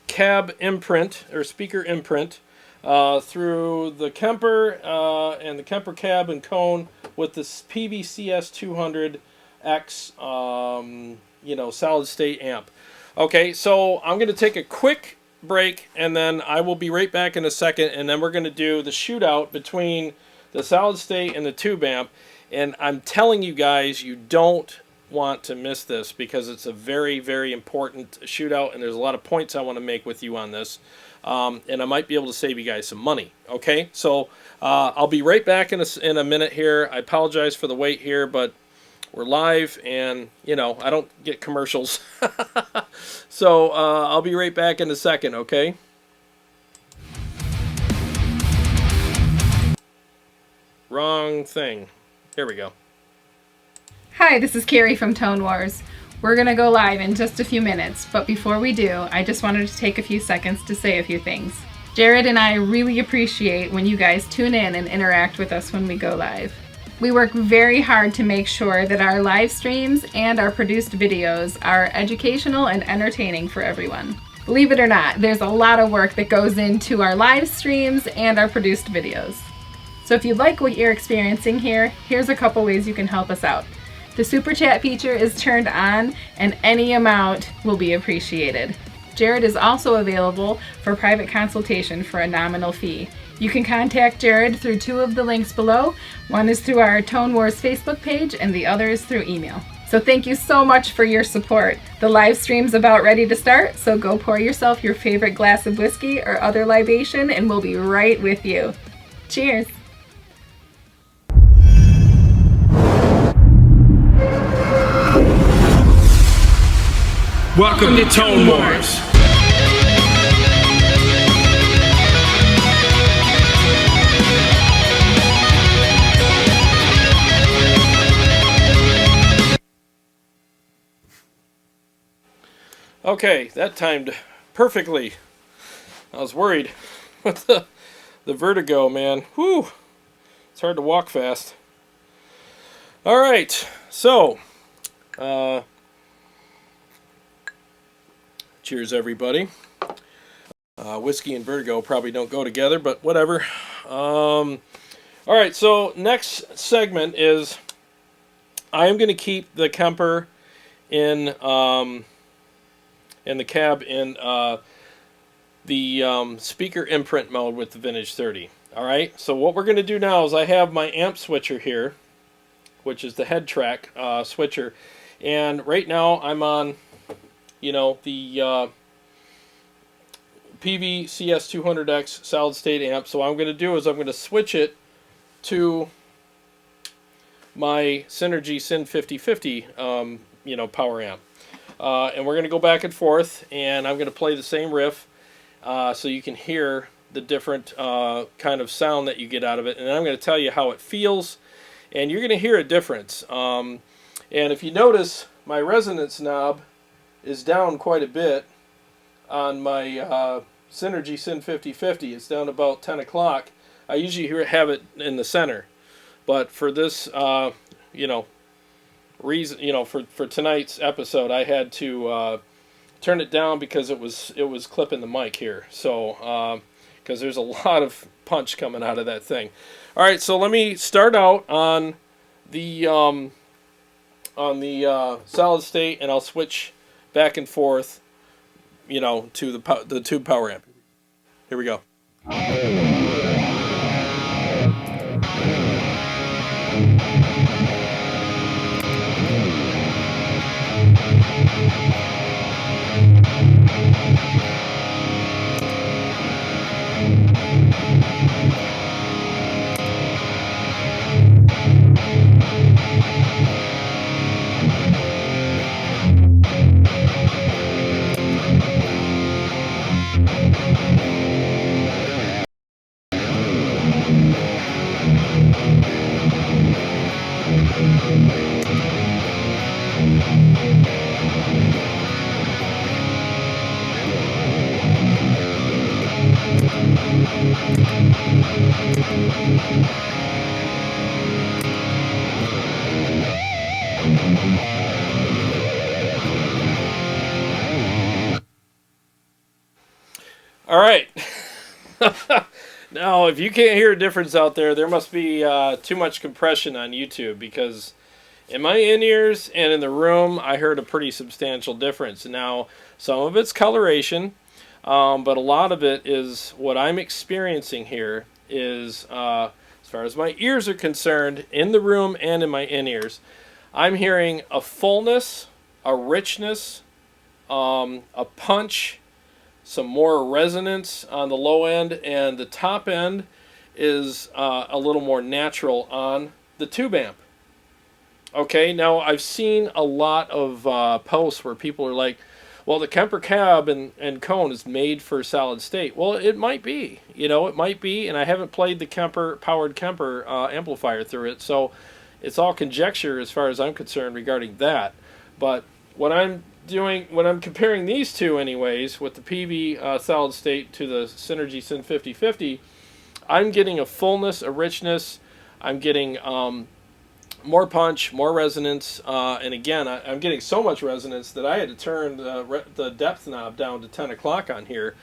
B: cab imprint or speaker imprint through the Kemper and the Kemper Kab and Kone with this Peavey CS200X, solid state amp. Okay, so I'm going to take a quick break, and then I will be right back in a second, and then we're going to do the shootout between the solid state and the tube amp. And I'm telling you guys, you don't want to miss this because it's a very, very important shootout, and there's a lot of points I want to make with you on this. And I might be able to save you guys some money. Okay, so I'll be right back in a minute here. I apologize for the wait here, but we're live, and you know I don't get commercials. So I'll be right back in a second. Okay. Wrong thing. Here we go.
A: Hi, this is Carrie from Tone Wars. We're going to go live in just a few minutes, but before we do, I just wanted to take a few seconds to say a few things. Jared and I really appreciate when you guys tune in and interact with us when we go live. We work very hard to make sure that our live streams and our produced videos are educational and entertaining for everyone. Believe it or not, there's a lot of work that goes into our live streams and our produced videos. So if you like what you're experiencing here, here's a couple ways you can help us out. The Super Chat feature is turned on, and any amount will be appreciated. Jared is also available for private consultation for a nominal fee. You can contact Jared through two of the links below. One is through our Tone Wars Facebook page, and the other is through email. So thank you so much for your support. The live stream's about ready to start, so go pour yourself your favorite glass of whiskey or other libation, and we'll be right with you. Cheers!
B: Welcome to Tone Wars. Okay, that timed perfectly. I was worried with the vertigo, man. Whew. It's hard to walk fast. All right, so cheers, everybody. Whiskey and vertigo probably don't go together, but whatever. All right, so next segment is I am going to keep the Kemper in the cab in the speaker imprint mode with the Vintage 30. All right, so what we're going to do now is I have my amp switcher here, which is the head track switcher, and right now I'm on, you know, the Peavey CS200X solid state amp. So what I'm going to do is I'm going to switch it to my Synergy Syn 5050 you know, power amp, and we're going to go back and forth, and I'm going to play the same riff so you can hear the different kind of sound that you get out of it, and then I'm going to tell you how it feels, and you're going to hear a difference. And if you notice, my resonance knob is down quite a bit on my Synergy Syn 5050. It's down about 10 o'clock. I usually have it in the center, but for this, you know, reason, you know, for tonight's episode, I had to turn it down because it was clipping the mic here. So because there's a lot of punch coming out of that thing. All right, so let me start out on the solid state, and I'll switch back and forth, you know, to the tube power amp. Here we go. All right. Now, if you can't hear a difference out there, there must be too much compression on YouTube, because in my in-ears and in the room, I heard a pretty substantial difference. Now, some of it's coloration, but a lot of it is what I'm experiencing here is, as far as my ears are concerned, in the room and in my in-ears, I'm hearing a fullness, a richness, a punch, some more resonance on the low end, and the top end is a little more natural on the tube amp. Okay, now I've seen a lot of posts where people are like, well, the Kemper Kab and Kone is made for solid state. Well, it might be, it might be, and I haven't played the powered Kemper amplifier through it, so it's all conjecture as far as I'm concerned regarding that. But what I'm doing, when I'm comparing these two anyways, with the Peavey solid state to the Synergy Syn 5050, I'm getting a fullness, a richness, I'm getting more punch, more resonance, and again, I'm getting so much resonance that I had to turn the depth knob down to 10 o'clock on here.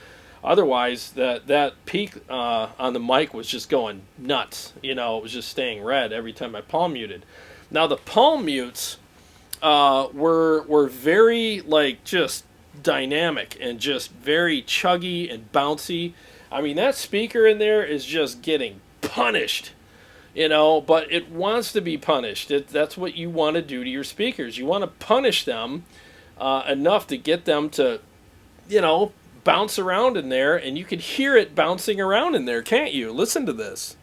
B: Otherwise, that peak on the mic was just going nuts. It was just staying red every time I palm muted. Now, the palm mutes were very, just dynamic and just very chuggy and bouncy. I mean, that speaker in there is just getting punished. But it wants to be punished. That's what you want to do to your speakers. You want to punish them enough to get them to, bounce around in there, and you can hear it bouncing around in there, can't you? Listen to this.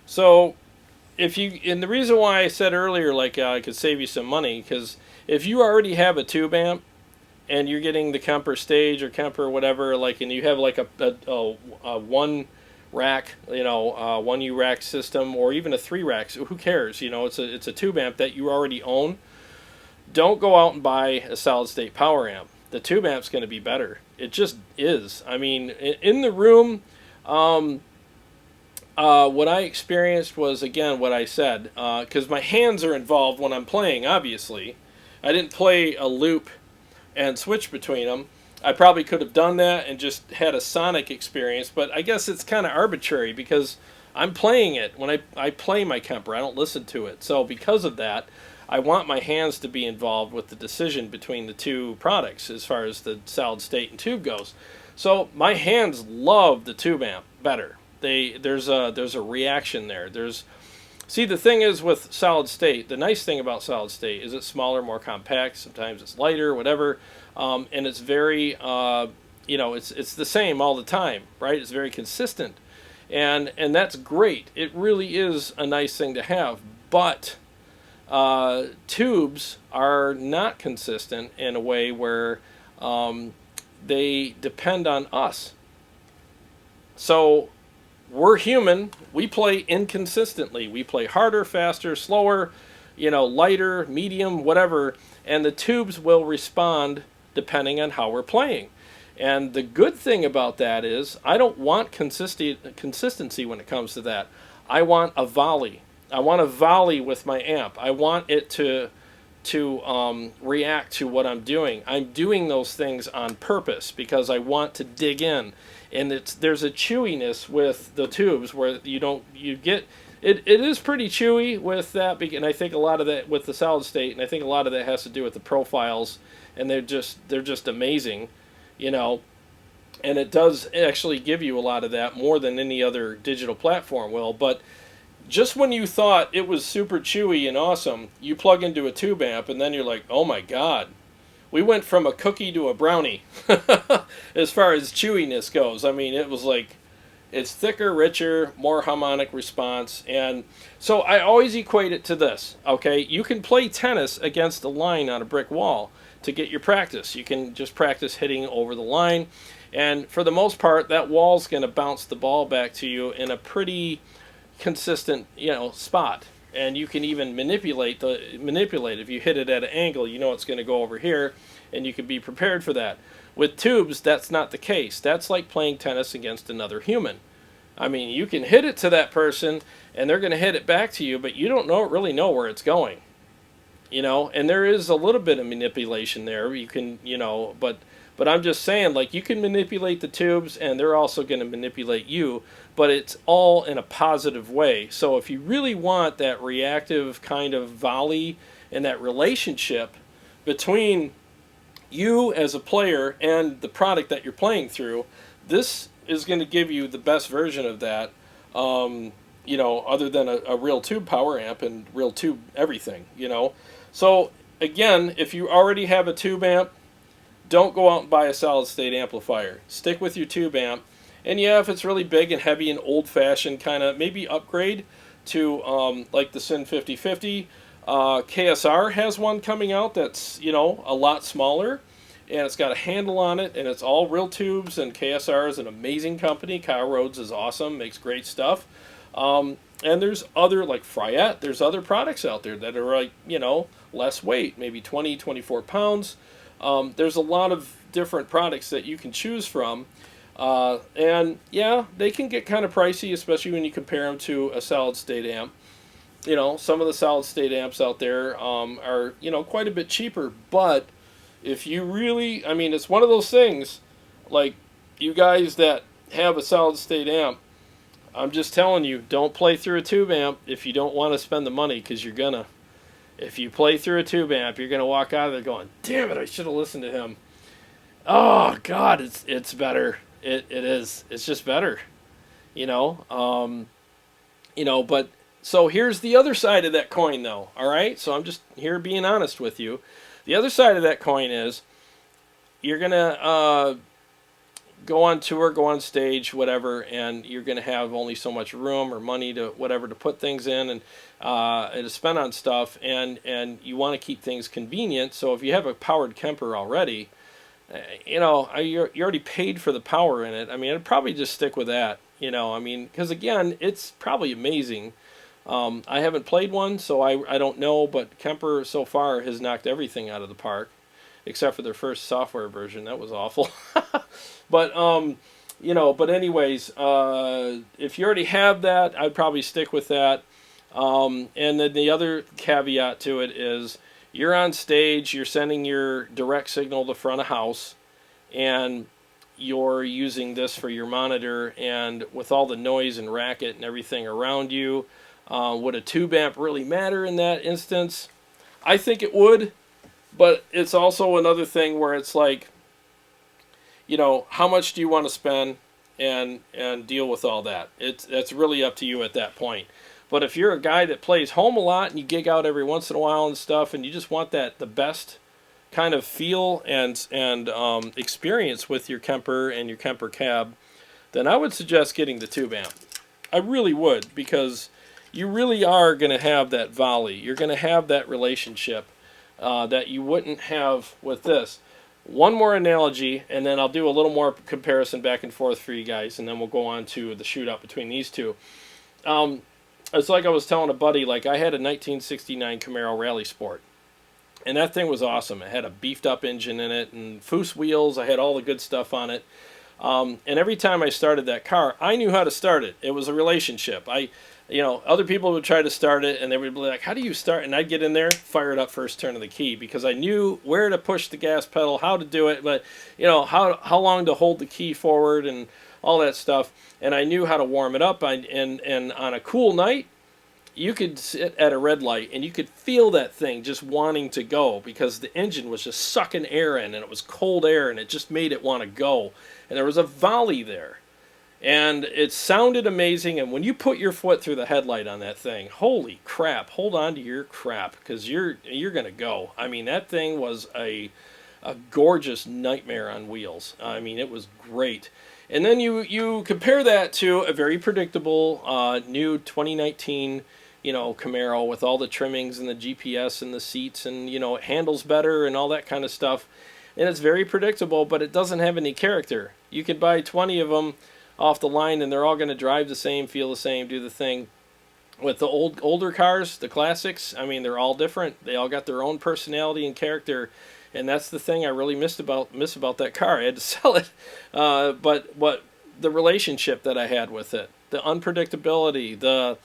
B: So, and the reason why I said earlier, I could save you some money, because if you already have a tube amp and you're getting the Kemper Stage or Kemper whatever, and you have a one rack, 1U rack system, or even a 3 racks, who cares? It's a tube amp that you already own. Don't go out and buy a solid state power amp. The tube amp's going to be better. It just is. I mean, in the room. What I experienced was, again, what I said, because my hands are involved when I'm playing, obviously. I didn't play a loop and switch between them. I probably could have done that and just had a sonic experience, but I guess it's kind of arbitrary because I'm playing it. When I play my Kemper, I don't listen to it. So because of that, I want my hands to be involved with the decision between the two products as far as the solid state and tube goes. So my hands love the tube amp better. There's a reaction there. See, the thing is with solid state, the nice thing about solid state is it's smaller, more compact. Sometimes it's lighter, whatever, and it's very, it's the same all the time, right? It's very consistent, and that's great. It really is a nice thing to have, but tubes are not consistent in a way where they depend on us. So we're human. We play inconsistently. We play harder, faster, slower, lighter, medium, whatever, and the tubes will respond depending on how we're playing. And the good thing about that is I don't want consistency when it comes to that. I want a volley. I want a volley with my amp. I want it to react to what I'm doing. I'm doing those things on purpose because I want to dig in. And there's a chewiness with the tubes where it is pretty chewy with that, and I think a lot of that with the solid state, and I think a lot of that has to do with the profiles, and they're just amazing, and it does actually give you a lot of that more than any other digital platform will. But just when you thought it was super chewy and awesome, you plug into a tube amp, and then you're like, oh my god. We went from a cookie to a brownie as far as chewiness goes. I mean, it was it's thicker, richer, more harmonic response. And so I always equate it to this, okay? You can play tennis against a line on a brick wall to get your practice. You can just practice hitting over the line. And for the most part, that wall's going to bounce the ball back to you in a pretty consistent, spot. And you can even manipulate. If you hit it at an angle, it's going to go over here, and you can be prepared for that. With tubes, that's not the case. That's like playing tennis against another human. I mean, you can hit it to that person, and they're going to hit it back to you, but you don't really know where it's going. And there is a little bit of manipulation there. You can, but But I'm just saying, like, you can manipulate the tubes, and they're also going to manipulate you, but it's all in a positive way. So if you really want that reactive kind of volley and that relationship between you as a player and the product that you're playing through, this is going to give you the best version of that. Other than a real tube power amp and real tube everything. So again, if you already have a tube amp, don't go out and buy a solid state amplifier. Stick with your tube amp. And yeah, if it's really big and heavy and old fashioned, kind of maybe upgrade to like the Syn 5050. KSR has one coming out that's a lot smaller, and it's got a handle on it, and it's all real tubes. And KSR is an amazing company. Kyle Rhodes is awesome, makes great stuff. And there's other, like Fryette, there's other products out there that are like less weight, maybe 20, 24 pounds. There's a lot of different products that you can choose from. And yeah, they can get kind of pricey, especially when you compare them to a solid state amp. Some of the solid state amps out there are quite a bit cheaper. But if you really, it's one of those things, like you guys that have a solid state amp, I'm just telling you, don't play through a tube amp if you don't want to spend the money, because you're gonna. If you play through a tube amp, you're gonna walk out of there going, "Damn it, I should have listened to him." Oh God, it's better. It is. It's just better. But so here's the other side of that coin, though. All right, so I'm just here being honest with you. The other side of that coin is you're gonna go on tour, go on stage, whatever, and you're going to have only so much room or money to whatever to put things in and to spend on stuff, and you want to keep things convenient. So if you have a powered Kemper already, you already paid for the power in it. I'd probably just stick with that, because again, it's probably amazing. I haven't played one, so I don't know, but Kemper so far has knocked everything out of the park, except for their first software version. That was awful. But anyways, if you already have that, I'd probably stick with that. And then the other caveat to it is you're on stage, you're sending your direct signal to front of house, and you're using this for your monitor, and with all the noise and racket and everything around you, would a tube amp really matter in that instance? I think it would, but it's also another thing where it's like, how much do you want to spend and deal with all that? That's really up to you at that point. But if you're a guy that plays home a lot and you gig out every once in a while and stuff, and you just want the best kind of feel and experience with your Kemper and your Kemper Kab, then I would suggest getting the tube amp. I really would, because you really are going to have that volley. You're going to have that relationship that you wouldn't have with this. One more analogy, and then I'll do a little more comparison back and forth for you guys, and then we'll go on to the shootout between these two. It's like I was telling a buddy, like I had a 1969 Camaro Rally Sport, and that thing was awesome. It had a beefed up engine in it and Foose wheels. I had all the good stuff on it. And every time I started that car, I knew how to start it. It was a relationship. Other people would try to start it, and they would be like, "How do you start?" And I'd get in there, fire it up first turn of the key, because I knew where to push the gas pedal, how to do it, but how long to hold the key forward and all that stuff. And I knew how to warm it up. And on a cool night, you could sit at a red light and you could feel that thing just wanting to go, because the engine was just sucking air in, and it was cold air, and it just made it want to go. And there was a volley there. And it sounded amazing, and when you put your foot through the headlight on that thing, holy crap, hold on to your crap, because you're going to go. That thing was a gorgeous nightmare on wheels. It was great. And then you compare that to a very predictable new 2019 Camaro with all the trimmings and the GPS and the seats, and it handles better and all that kind of stuff. And it's very predictable, but it doesn't have any character. You could buy 20 of them off the line, and they're all going to drive the same, feel the same, do the thing. With the older cars, the classics, they're all different. They all got their own personality and character, and that's the thing I really miss about that car. I had to sell it, but what the relationship that I had with it, the unpredictability,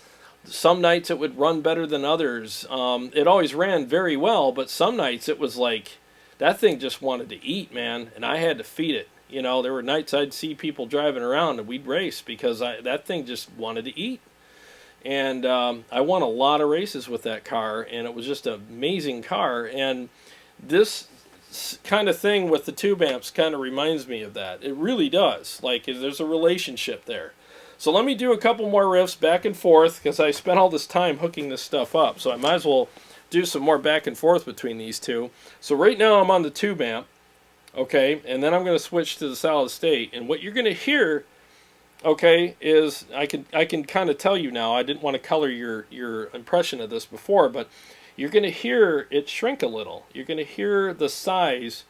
B: some nights it would run better than others. It always ran very well, but some nights it was like that thing just wanted to eat, man, and I had to feed it. You know, there were nights I'd see people driving around and we'd race because that thing just wanted to eat. And I won a lot of races with that car, and it was just an amazing car. And this kind of thing with the tube amps kind of reminds me of that. It really does. Like, there's a relationship there. So let me do a couple more riffs back and forth, because I spent all this time hooking this stuff up. So I might as well do some more back and forth between these two. So right now I'm on the tube amp, okay, and then I'm going to switch to the solid state. And what you're going to hear, okay, is I can kind of tell you now. I didn't want to color your impression of this before, but you're going to hear it shrink a little. You're going to hear the size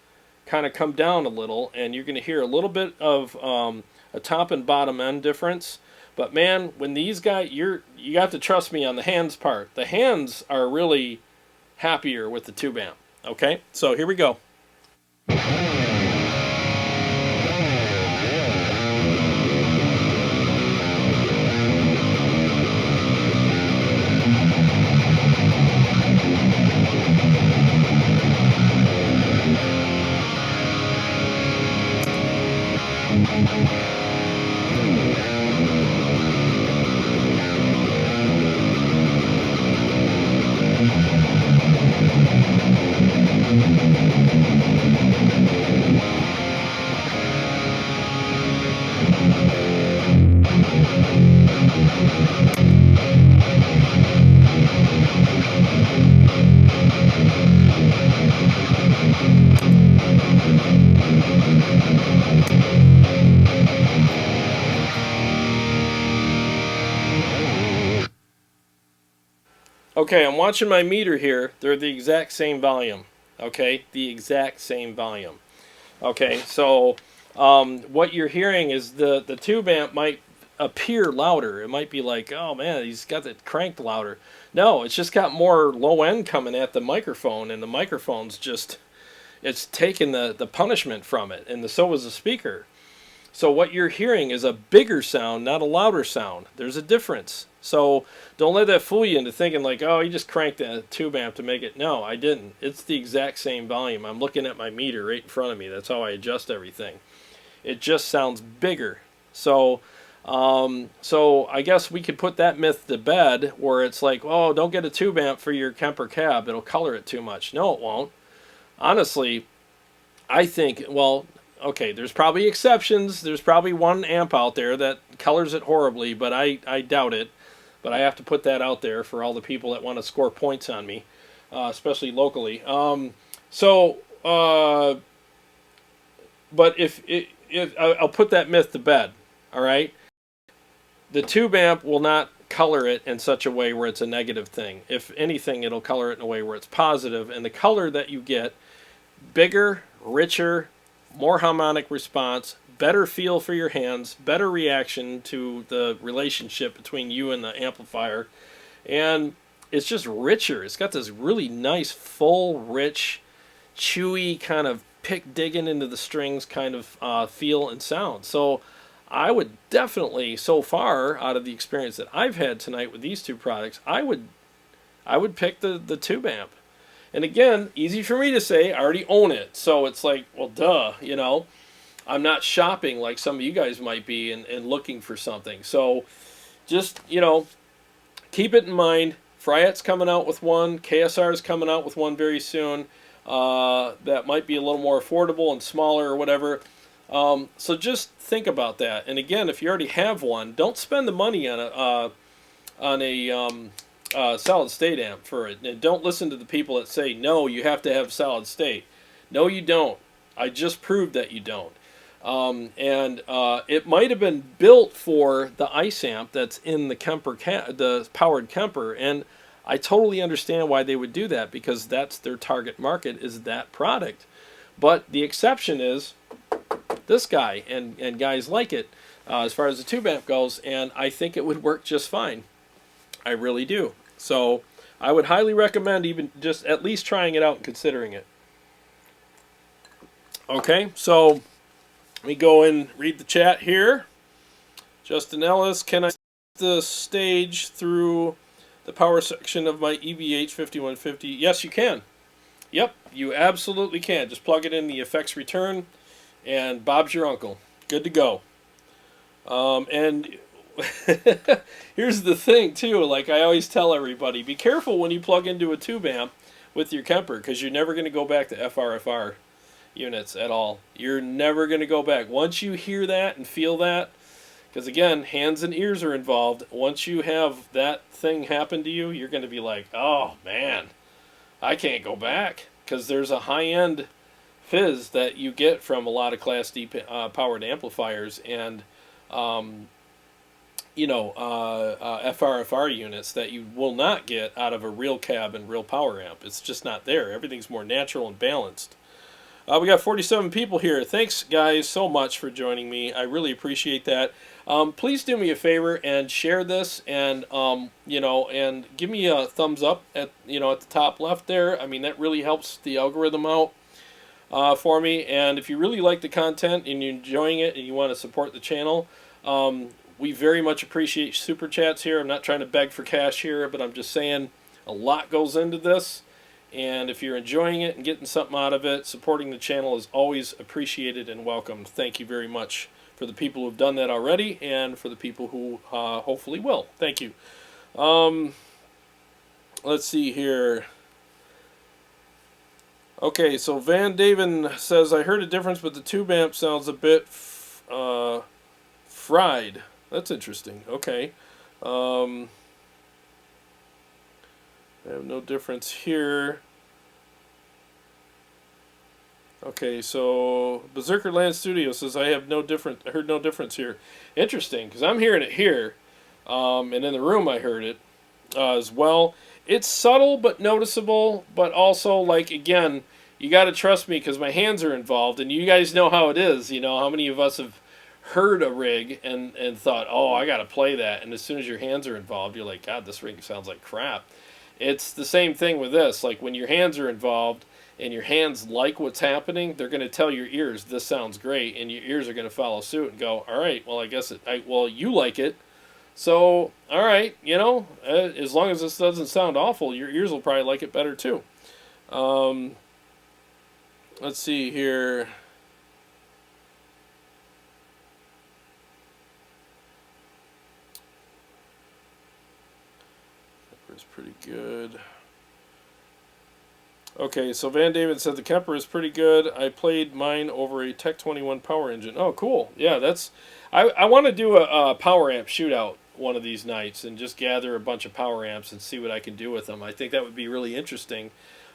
B: kind of come down a little, and you're going to hear a little bit of a top and bottom end difference. But man, when these guys, you have to trust me on the hands part. The hands are really happier with the tube amp. Okay, so here we go. Okay, I'm watching my meter here. They're the exact same volume. Okay, the exact same volume. Okay, so what you're hearing is the tube amp might appear louder. It might be like, oh man, he's got it cranked louder. No, it's just got more low end coming at the microphone, and the microphone's just, it's taking the punishment from it, and so is the speaker. So what you're hearing is a bigger sound, not a louder sound. There's a difference. So don't let that fool you into thinking like, oh, you just cranked the tube amp to make it. No, I didn't. It's the exact same volume. I'm looking at my meter right in front of me. That's how I adjust everything. It just sounds bigger. So I guess we could put that myth to bed, where it's like, oh, don't get a tube amp for your Kemper Kab. It'll color it too much. No, it won't. Honestly, I think, well, okay, there's probably exceptions. There's probably one amp out there that colors it horribly, but I doubt it. But I have to put that out there for all the people that want to score points on me, especially locally. But if I'll put that myth to bed, all right? The tube amp will not color it in such a way where it's a negative thing. If anything, it'll color it in a way where it's positive, and the color that you get, bigger, richer, more harmonic response, better feel for your hands, better reaction to the relationship between you and the amplifier, and it's just richer. It's got this really nice, full, rich, chewy kind of pick digging into the strings kind of feel and sound. So I would definitely, so far out of the experience that I've had tonight with these two products, I would pick the tube amp. And again, easy for me to say, I already own it. So it's like, well, duh, you know. I'm not shopping like some of you guys might be and looking for something. So just, you know, keep it in mind. Fryette's coming out with one. KSR's coming out with one very soon. That might be a little more affordable and smaller or whatever. So just think about that. And again, if you already have one, don't spend the money on a solid state amp for it. And don't listen to the people that say, no, you have to have solid state. No, you don't. I just proved that you don't. It might have been built for the ice amp that's in the the powered Kemper, and I totally understand why they would do that, because that's their target market, is that product. But the exception is this guy and guys like it as far as the tube amp goes, and I think it would work just fine. I really do. So I would highly recommend even just at least trying it out and considering it. Okay, so let me go and read the chat here. Justin Ellis, can I the stage through the power section of my EVH 5150? Yes, you can. Yep, you absolutely can. Just plug it in the effects return, and Bob's your uncle. Good to go. And here's the thing, too. Like I always tell everybody, be careful when you plug into a tube amp with your Kemper, because you're never going to go back to FRFR units at all. You're never going to go back. Once you hear that and feel that, because again, hands and ears are involved. Once you have that thing happen to you, you're going to be like, oh man, I can't go back. Because there's a high-end fizz that you get from a lot of Class D powered amplifiers and FRFR units that you will not get out of a real cab and real power amp. It's just not there. Everything's more natural and balanced. We got 47 people here. Thanks, guys, so much for joining me. I really appreciate that. Please do me a favor and share this, and and give me a thumbs up at the top left there. I mean, that really helps the algorithm out for me. And if you really like the content and you're enjoying it and you want to support the channel, we very much appreciate super chats here. I'm not trying to beg for cash here, but I'm just saying a lot goes into this. And if you're enjoying it and getting something out of it, supporting the channel is always appreciated and welcomed. Thank you very much for the people who've done that already, and for the people who hopefully will. Thank you. Let's see here. Okay, so Van Daven says, I heard a difference, but the tube amp sounds a bit fried. That's interesting. Okay. I have no difference here. Okay, so Berserker Land Studio says I heard no difference here. Interesting, because I'm hearing it here, and in the room I heard it as well. It's subtle but noticeable, but also, like, again, you got to trust me because my hands are involved, and you guys know how it is. You know, how many of us have heard a rig and thought, oh, I got to play that, and as soon as your hands are involved, you're like, God, this rig sounds like crap. It's the same thing with this. Like, when your hands are involved and your hands like what's happening, they're going to tell your ears, this sounds great, and your ears are going to follow suit and go, all right, well, I guess you like it, so, all right, as long as this doesn't sound awful, your ears will probably like it better too. Let's see here. Kemper's pretty good. Okay, so Van David said the Kemper is pretty good. I played mine over a Tech 21 power engine. Oh, cool. Yeah, that's... I want to do a power amp shootout one of these nights and just gather a bunch of power amps and see what I can do with them. I think that would be really interesting.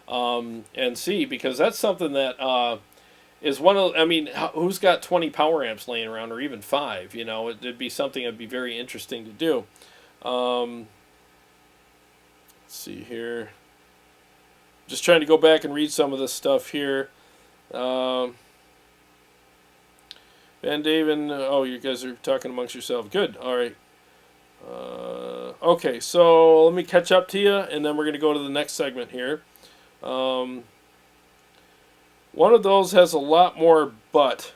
B: And see, because that's something that is one of... I mean, who's got 20 power amps laying around, or even 5? It'd be something that'd be very interesting to do. Let's see here. Just trying to go back and read some of this stuff here. Van Daven, oh, you guys are talking amongst yourselves. Good, all right. Okay, so let me catch up to you, and then we're going to go to the next segment here. One of those has a lot more butt.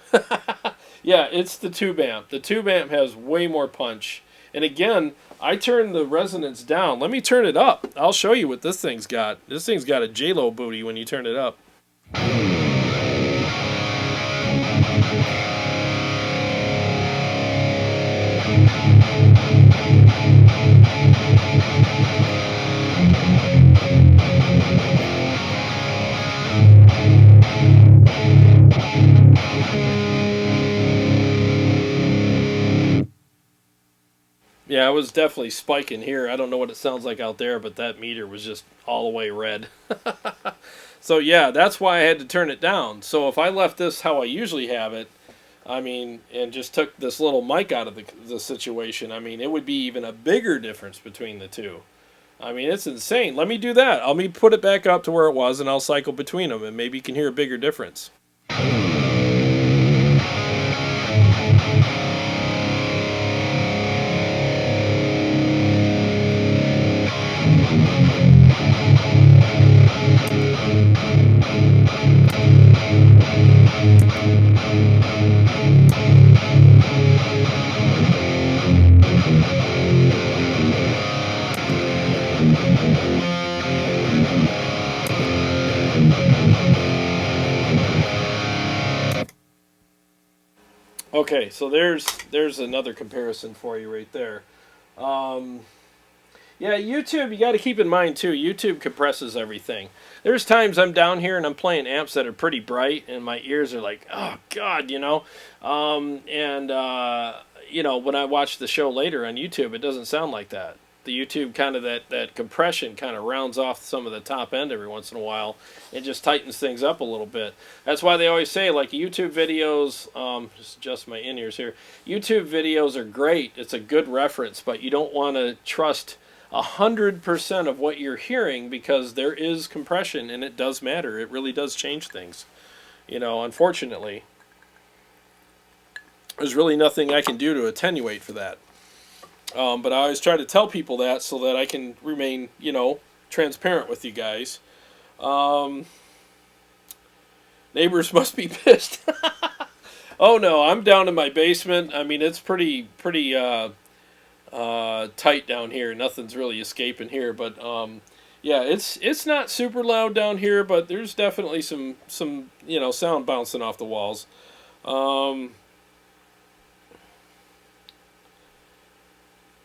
B: Yeah, it's the tube amp. The tube amp has way more punch. And again, I turned the resonance down. Let me turn it up. I'll show you what this thing's got. This thing's got a J-Lo booty when you turn it up. Yeah, I was definitely spiking here. I don't know what it sounds like out there, but that meter was just all the way red. So yeah, that's why I had to turn it down. So if I left this how I usually have it, I mean, and just took this little mic out of the situation, I mean, it would be even a bigger difference between the two. I mean, it's insane. Let me do that. Let me put it back up to where it was, and I'll cycle between them, and maybe you can hear a bigger difference. Okay, so there's another comparison for you right there. Yeah, YouTube, you got to keep in mind too, YouTube compresses everything. There's times I'm down here and I'm playing amps that are pretty bright and my ears are like, oh God, you know. You know, when I watch the show later on YouTube, it doesn't sound like that. The YouTube kind of that compression kind of rounds off some of the top end every once in a while and just tightens things up a little bit. That's why they always say, like, YouTube videos, just adjust my in-ears here, YouTube videos are great. It's a good reference, but you don't want to trust 100% of what you're hearing because there is compression and it does matter. It really does change things. You know, unfortunately, there's really nothing I can do to attenuate for that. But I always try to tell people that so that I can remain, you know, transparent with you guys. Neighbors must be pissed. Oh no, I'm down in my basement. I mean, it's pretty tight down here. Nothing's really escaping here, but yeah, it's not super loud down here, but there's definitely some you know, sound bouncing off the walls.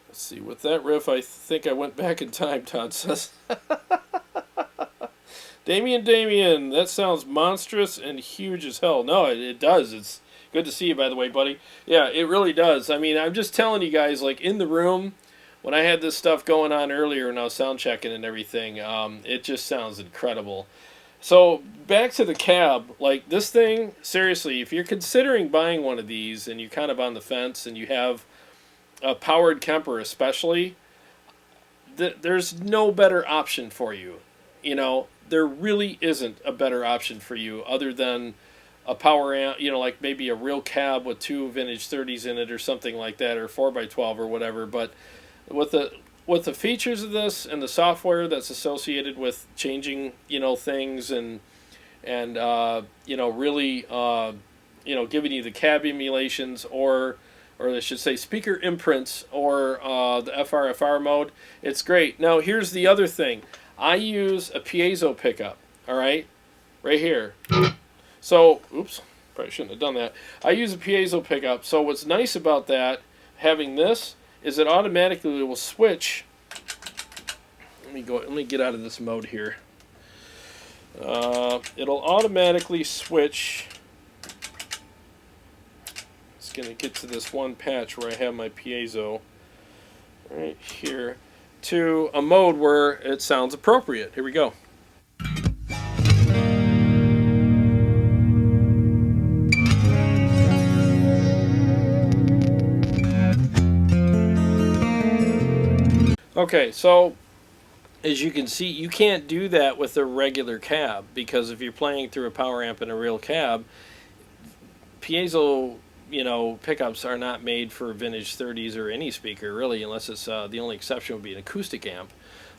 B: Let's see, with that riff, I think I went back in time, Todd says. Damien, that sounds monstrous and huge as hell. No, it does. It's good to see you, by the way, buddy. Yeah, it really does. I mean, I'm just telling you guys, like, in the room, when I had this stuff going on earlier and I was sound checking and everything, it just sounds incredible. So, back to the cab, like, this thing, seriously, if you're considering buying one of these and you're kind of on the fence and you have a powered Kemper especially, there's no better option for you. You know, there really isn't a better option for you other than a power amp, you know, like maybe a real cab with 2 vintage 30s in it or something like that, or 4x12 or whatever. But with the features of this and the software that's associated with changing, you know, things and you know, really, you know, giving you the cab emulations or I should say speaker imprints or the FRFR mode, it's great. Now, here's the other thing. I use a piezo pickup, all right, right here. So, oops, probably shouldn't have done that. I use a piezo pickup. So what's nice about that, having this, is it automatically will switch. Let me get out of this mode here. It'll automatically switch. Going to get to this one patch where I have my piezo right here to a mode where it sounds appropriate. Here we go. Okay, so as you can see, you can't do that with a regular cab because if you're playing through a power amp in a real cab, piezo, you know, pickups are not made for vintage 30s or any speaker really, unless it's the only exception would be an acoustic amp.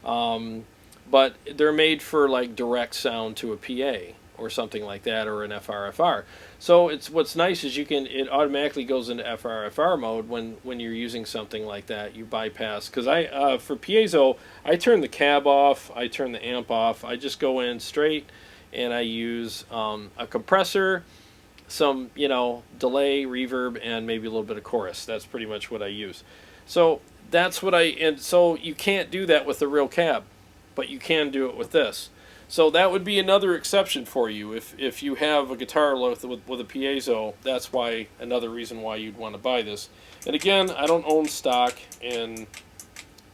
B: But they're made for like direct sound to a PA or something like that, or an FRFR. So it's what's nice is it automatically goes into FRFR mode when you're using something like that. You bypass, because for piezo I turn the cab off, I turn the amp off, I just go in straight and I use a compressor, some, you know, delay, reverb, and maybe a little bit of chorus. That's pretty much what I use. So that's what and so you can't do that with a real cab, but you can do it with this. So that would be another exception for you if you have a guitar with a piezo. That's why another reason why you'd want to buy this. And again, I don't own stock in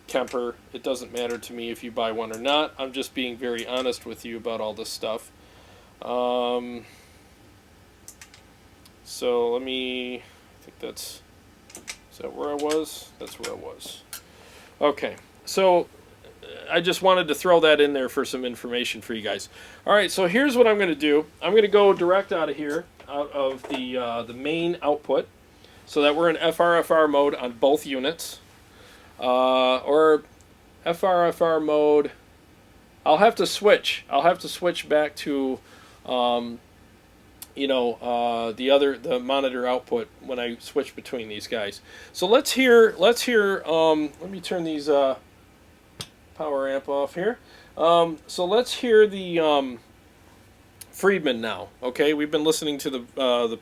B: Kemper. It doesn't matter to me if you buy one or not. I'm just being very honest with you about all this stuff. So let me, I think is that where I was? That's where I was. Okay, so I just wanted to throw that in there for some information for you guys. All right, so here's what I'm going to do. I'm going to go direct out of here, out of the main output, so that we're in FRFR mode on both units. Or FRFR mode, I'll have to switch. I'll have to switch back to you know, the monitor output when I switch between these guys. So let's hear, let me turn these power amp off here. So let's hear the Friedman now. Okay, we've been listening to the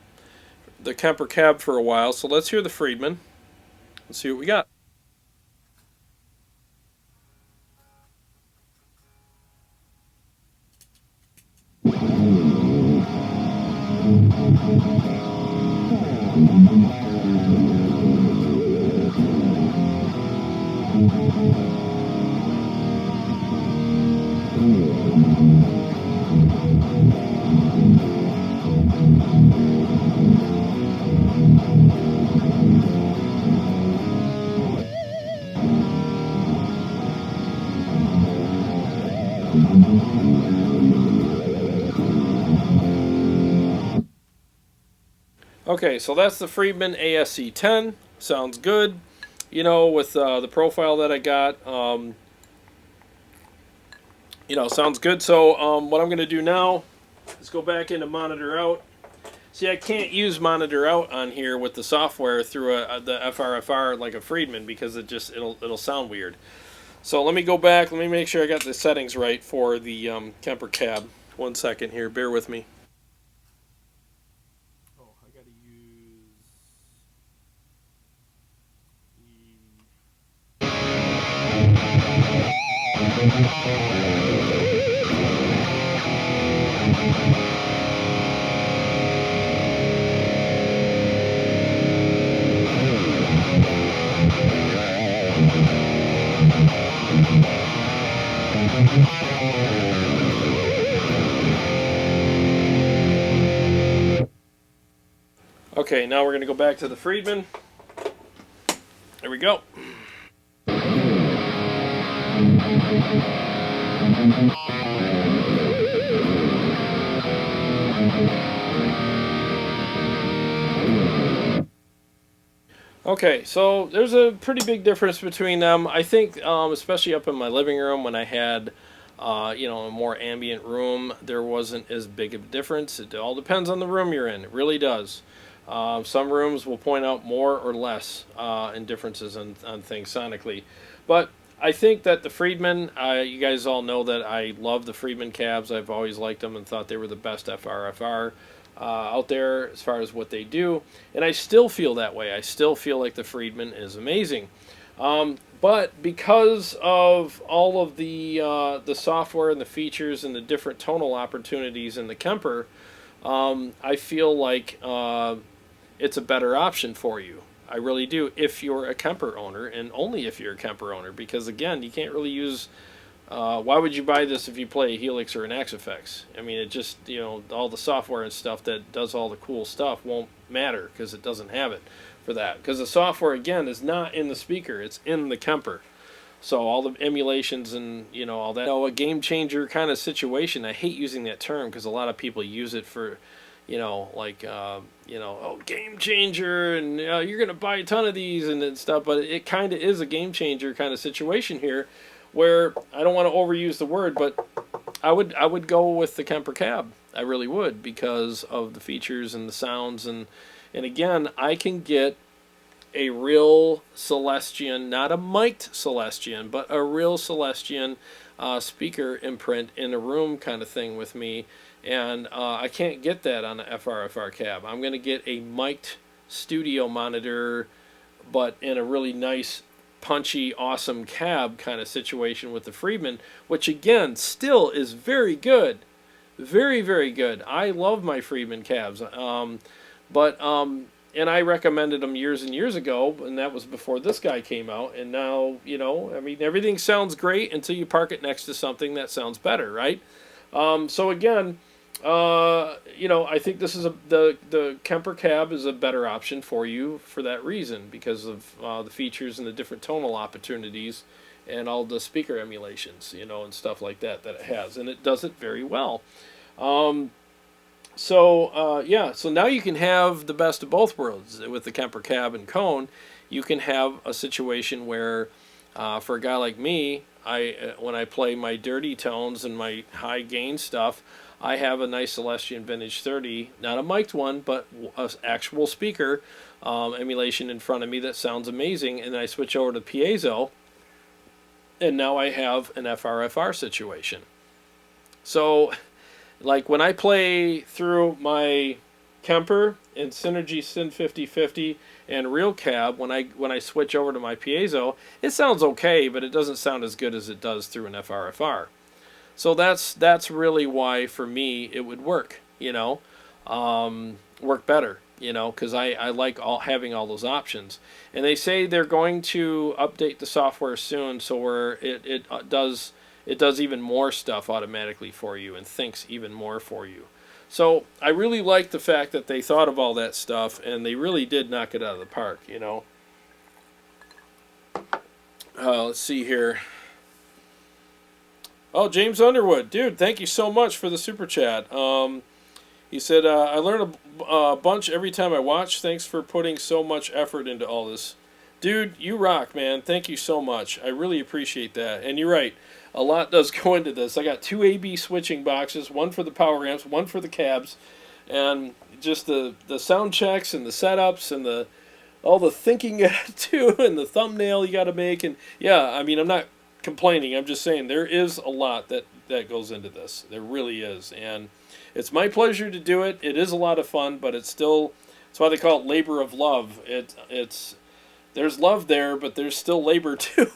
B: the Kemper Kab for a while, so let's hear the Friedman. Let's see what we got. Okay, so that's the Friedman ASC 10. Sounds good. You know, with the profile that I got, you know, sounds good. So what I'm going to do now is go back into monitor out. See, I can't use monitor out on here with the software through the FRFR like a Friedman because it'll sound weird. So let me go back. Let me make sure I got the settings right for the Kemper Kab. 1 second here. Bear with me. Oh, I got to use Okay, now we're going to go back to the Friedman. There we go. Okay, so there's a pretty big difference between them. I think, especially up in my living room when I had, you know, a more ambient room, there wasn't as big of a difference. It all depends on the room you're in. It really does. Some rooms will point out more or less in differences on things sonically. But I think that the Friedman, you guys all know that I love the Friedman cabs. I've always liked them and thought they were the best FRFR out there as far as what they do. And I still feel that way. I still feel like the Friedman is amazing. But because of all of the software and the features and the different tonal opportunities in the Kemper, I feel like it's a better option for you. I really do, if you're a Kemper owner, and only if you're a Kemper owner, because again, you can't really use. Why would you buy this if you play a Helix or an Axe-Fx? I mean, it just, you know, all the software and stuff that does all the cool stuff won't matter because it doesn't have it for that. Because the software, again, is not in the speaker, it's in the Kemper. So all the emulations and, you know, all that. You know, a game changer kind of situation. I hate using that term because a lot of people use it for, you know, like, you know, oh, game changer, and you're going to buy a ton of these and stuff. But it kind of is a game changer kind of situation here, where I don't want to overuse the word, but I would go with the Kemper Kab. I really would, because of the features and the sounds, and again, I can get a real Celestion, not a mic'd Celestion, but a real Celestion speaker imprint in a room kind of thing with me, and I can't get that on the FRFR cab. I'm going to get a mic'd studio monitor, but in a really nice, punchy, awesome cab kind of situation with the Friedman, which again still is very good, very, very good. I love my Friedman cabs, and I recommended them years and years ago, and that was before this guy came out. And now, you know, I mean, everything sounds great until you park it next to something that sounds better, right? So again, you know, I think this is the Kemper Kab is a better option for you for that reason, because of the features and the different tonal opportunities and all the speaker emulations, you know, and stuff like that it has, and it does it very well. Yeah, so now you can have the best of both worlds with the Kemper Kab and Kone. You can have a situation where, for a guy like me, when I play my dirty tones and my high gain stuff, I have a nice Celestion Vintage 30, not a mic'd one, but an actual speaker emulation in front of me that sounds amazing, and then I switch over to piezo, and now I have an FRFR situation. So, like when I play through my Kemper in Synergy Syn 5050 and Real Cab, when I switch over to my piezo, it sounds okay, but it doesn't sound as good as it does through an FRFR. So that's really why for me it would work, work better, because I like having all those options. And they say they're going to update the software soon, so where it does even more stuff automatically for you and thinks even more for you. So I really like the fact that they thought of all that stuff, and they really did knock it out of the park, Let's see here. Oh, James Underwood, dude, thank you so much for the super chat. He said, I learn a bunch every time I watch. Thanks for putting so much effort into all this. Dude, you rock, man. Thank you so much. I really appreciate that. And you're right, a lot does go into this. I got 2 AB switching boxes, one for the power amps, one for the cabs, and just the sound checks and the setups and all the thinking you got to do and the thumbnail you got to make. And yeah, I mean, I'm not complaining. I'm just saying there is a lot that goes into this. There really is. And it's my pleasure to do it. It is a lot of fun, but it's why they call it labor of love. There's love there, but there's still labor too.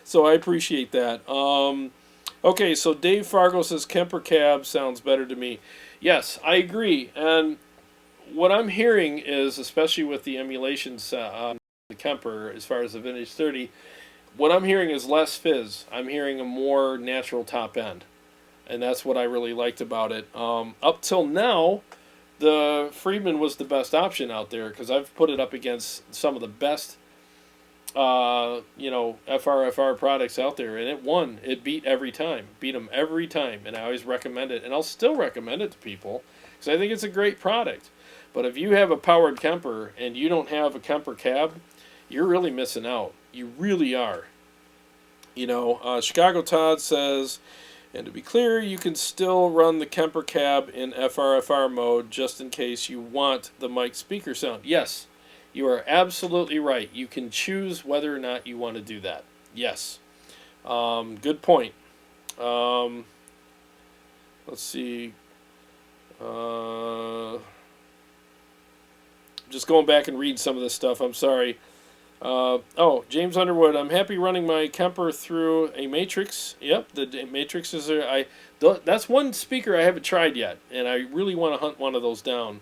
B: So I appreciate that. Okay, so Dave Fargo says Kemper Kab sounds better to me. Yes, I agree. And what I'm hearing is, especially with the emulations, the Kemper, as far as the Vintage 30, what I'm hearing is less fizz. I'm hearing a more natural top end. And that's what I really liked about it. Up till now, the Friedman was the best option out there, because I've put it up against some of the best, FRFR products out there, and it won. It beat every time. Beat them every time, and I always recommend it. And I'll still recommend it to people, because I think it's a great product. But if you have a powered Kemper and you don't have a Kemper Kab, you're really missing out. You really are. Chicago Todd says, and to be clear, you can still run the Kemper Kab in FRFR mode just in case you want the mic speaker sound. Yes, you are absolutely right. You can choose whether or not you want to do that. Yes. Good point. Let's see. Just going back and reading some of this stuff. I'm sorry. James Underwood, I'm happy running my Kemper through a Matrix. Yep, the Matrix is there. That's one speaker I haven't tried yet, and I really want to hunt one of those down.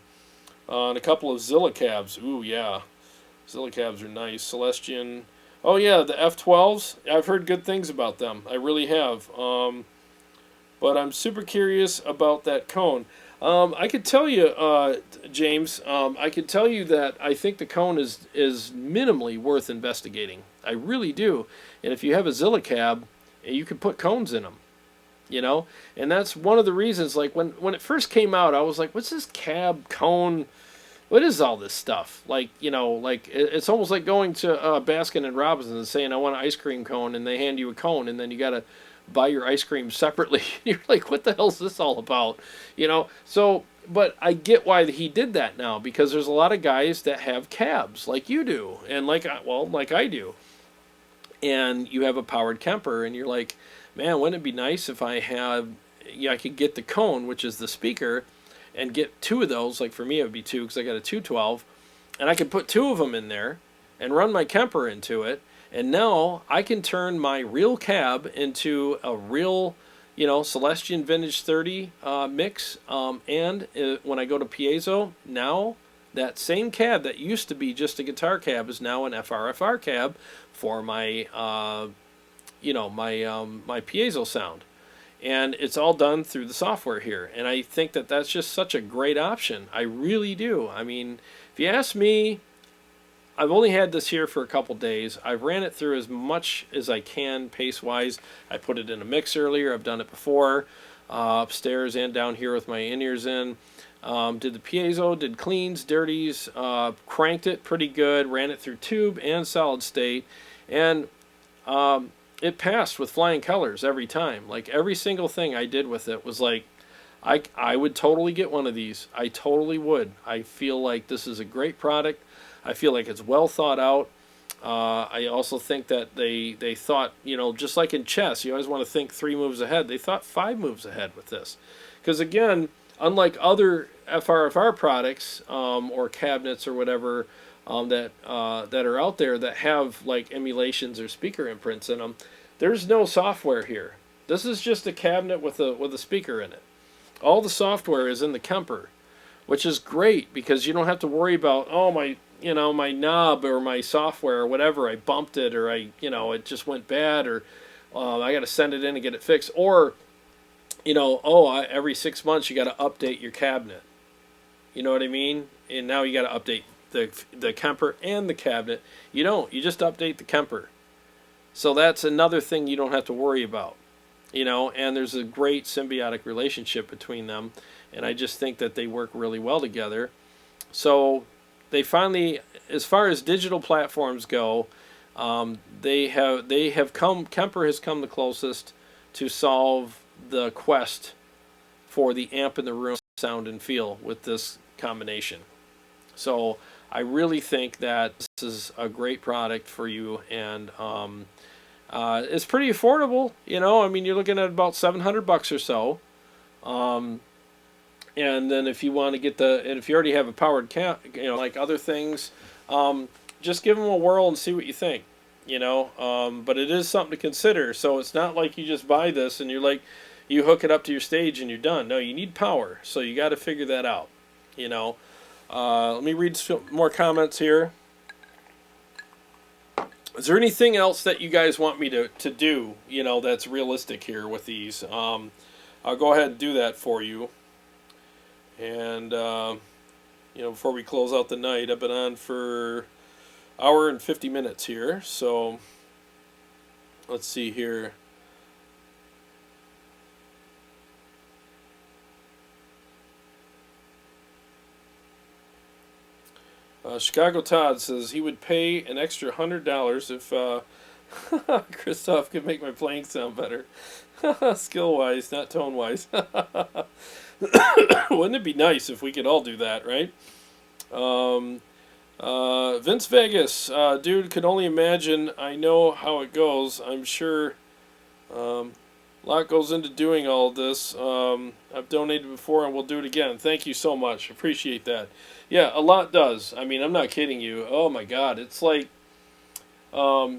B: And a couple of Zilla cabs. Ooh, yeah. Zilla cabs are nice. Celestian. Oh, yeah, the F12s. I've heard good things about them. I really have. But I'm super curious about that Kone. I could tell you, James, I could tell you that I think the Kone is minimally worth investigating. I really do. And if you have a Zilla cab, you can put Kones in them, And that's one of the reasons, like, when it first came out, I was like, what's this cab, Kone? What is all this stuff? Like, it's almost like going to Baskin and Robbins and saying, I want an ice cream cone, and they hand you a cone, and then you got to buy your ice cream separately. You're like, what the hell is this all about? So, but I get why he did that now, because there's a lot of guys that have cabs like you do, and like I do, and you have a powered Kemper, and you're like, man, wouldn't it be nice if I could get the Kone, which is the speaker, and get 2 of those. Like for me, it would be 2, because I got a 212, and I could put 2 of them in there and run my Kemper into it. And now I can turn my real cab into a real, Celestian Vintage 30 mix. And when I go to piezo, now that same cab that used to be just a guitar cab is now an FRFR cab for my, my piezo sound. And it's all done through the software here. And I think that that's just such a great option. I really do. I mean, if you ask me, I've only had this here for a couple days. I've ran it through as much as I can pace-wise. I put it in a mix earlier. I've done it before, upstairs and down here with my in-ears in. Did the piezo, did cleans, dirties, cranked it pretty good, ran it through tube and solid state, and it passed with flying colors every time. Like every single thing I did with it was like, I would totally get one of these. I totally would. I feel like this is a great product. I feel like it's well thought out. I also think that they thought, just like in chess, you always want to think 3 moves ahead. They thought 5 moves ahead with this. Because again, unlike other FRFR products or cabinets or whatever that are out there that have like emulations or speaker imprints in them, there's no software here. This is just a cabinet with a speaker in it. All the software is in the Kemper, which is great because you don't have to worry about, oh, my knob or my software or whatever, I bumped it, or it just went bad, or I got to send it in and get it fixed, or every 6 months you got to update your cabinet. You know what I mean? And now you got to update the Kemper and the cabinet. You don't. You just update the Kemper. So that's another thing you don't have to worry about. And there's a great symbiotic relationship between them, and I just think that they work really well together. So they finally, as far as digital platforms go, Kemper has come the closest to solve the quest for the amp in the room sound and feel with this combination. So I really think that this is a great product for you, and it's pretty affordable. I mean, you're looking at about $700 or so. And then if you want to get and if you already have a powered like other things, just give them a whirl and see what you think. But it is something to consider. So it's not like you just buy this and you hook it up to your stage and you're done. No, you need power. So you got to figure that out. Let me read some more comments here. Is there anything else that you guys want me to do, that's realistic here with these? I'll go ahead and do that for you. And, before we close out the night, I've been on for an hour and 50 minutes here. So, let's see here. Chicago Todd says he would pay an extra $100 if Christoph could make my playing sound better. Skill-wise, not tone-wise. Wouldn't it be nice if we could all do that, right? Vince Vegas, dude, could only imagine. I know how it goes. I'm sure a lot goes into doing all of this. I've donated before and will do it again. Thank you so much. Appreciate that. Yeah, a lot does. I mean, I'm not kidding you. Oh my God, it's like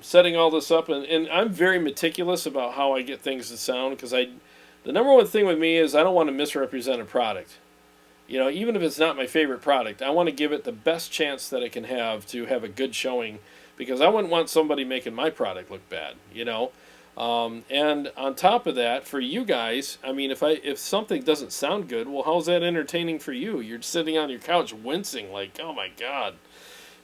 B: setting all this up, and I'm very meticulous about how I get things to sound, because the number one thing with me is I don't want to misrepresent a product. Even if it's not my favorite product, I want to give it the best chance that it can have to have a good showing, because I wouldn't want somebody making my product look bad. And on top of that, for you guys, I mean, if something doesn't sound good, well, how's that entertaining for you? You're sitting on your couch wincing like, oh my God.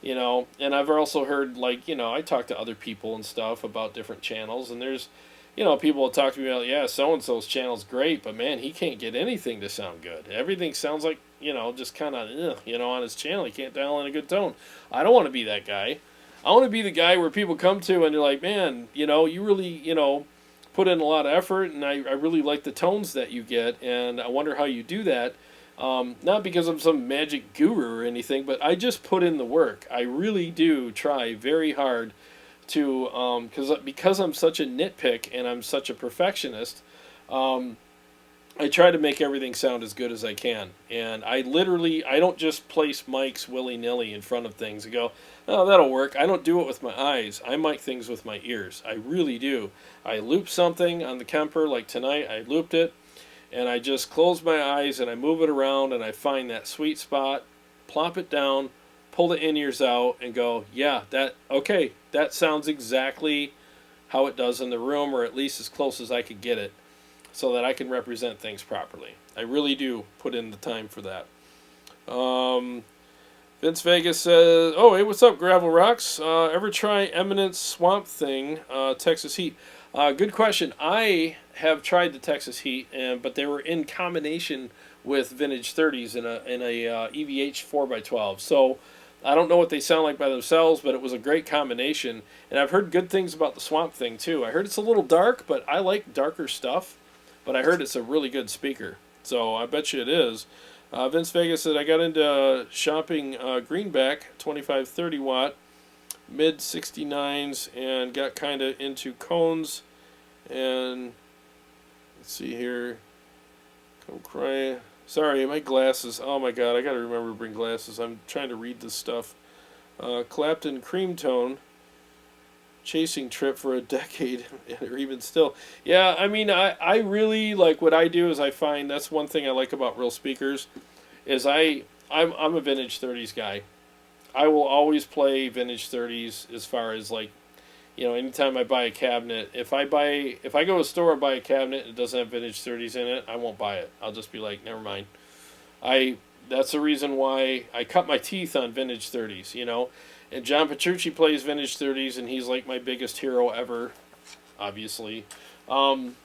B: And I've also heard, I talk to other people and stuff about different channels, and there's, people will talk to me about, yeah, so-and-so's channel's great, but man, he can't get anything to sound good. Everything sounds like, just kind of, on his channel. He can't dial in a good tone. I don't want to be that guy. I want to be the guy where people come to and they're like, man, you really, put in a lot of effort, and I really like the tones that you get, and I wonder how you do that. Not because I'm some magic guru or anything, but I just put in the work. I really do try very hard to, because I'm such a nitpick and I'm such a perfectionist, I try to make everything sound as good as I can. And I don't just place mics willy-nilly in front of things and go, oh, that'll work. I don't do it with my eyes. I mic things with my ears. I really do. I loop something on the Kemper, like tonight, I looped it, and I just close my eyes and I move it around and I find that sweet spot, plop it down, pull the in-ears out, and go, yeah, that sounds exactly how it does in the room, or at least as close as I could get it, so that I can represent things properly. I really do put in the time for that. Vince Vegas says, oh, hey, what's up, Gravel Rocks? Ever try Eminence Swamp Thing, Texas Heat? Good question. I have tried the Texas Heat, but they were in combination with Vintage 30s in a EVH 4x12. So I don't know what they sound like by themselves, but it was a great combination. And I've heard good things about the Swamp Thing, too. I heard it's a little dark, but I like darker stuff. But I heard it's a really good speaker, so I bet you it is. Vince Vegas said, I got into shopping Greenback 2530 watt mid 69s and got kind of into cones. And let's see here, come cry. Sorry, my glasses. Oh my god, I gotta remember to bring glasses. I'm trying to read this stuff. Clapton Cream Tone. Chasing trip for a decade, or even still. Yeah, I mean, I really like what I do is I find that's one thing I like about real speakers is I'm a vintage 30s guy. I will always play vintage 30s as far as like, anytime I buy a cabinet, if I go to a store and buy a cabinet and it doesn't have vintage 30s in it, I won't buy it. I'll just be like, never mind. That's the reason why I cut my teeth on vintage 30s. And John Petrucci plays vintage 30s, and he's like my biggest hero ever, obviously. And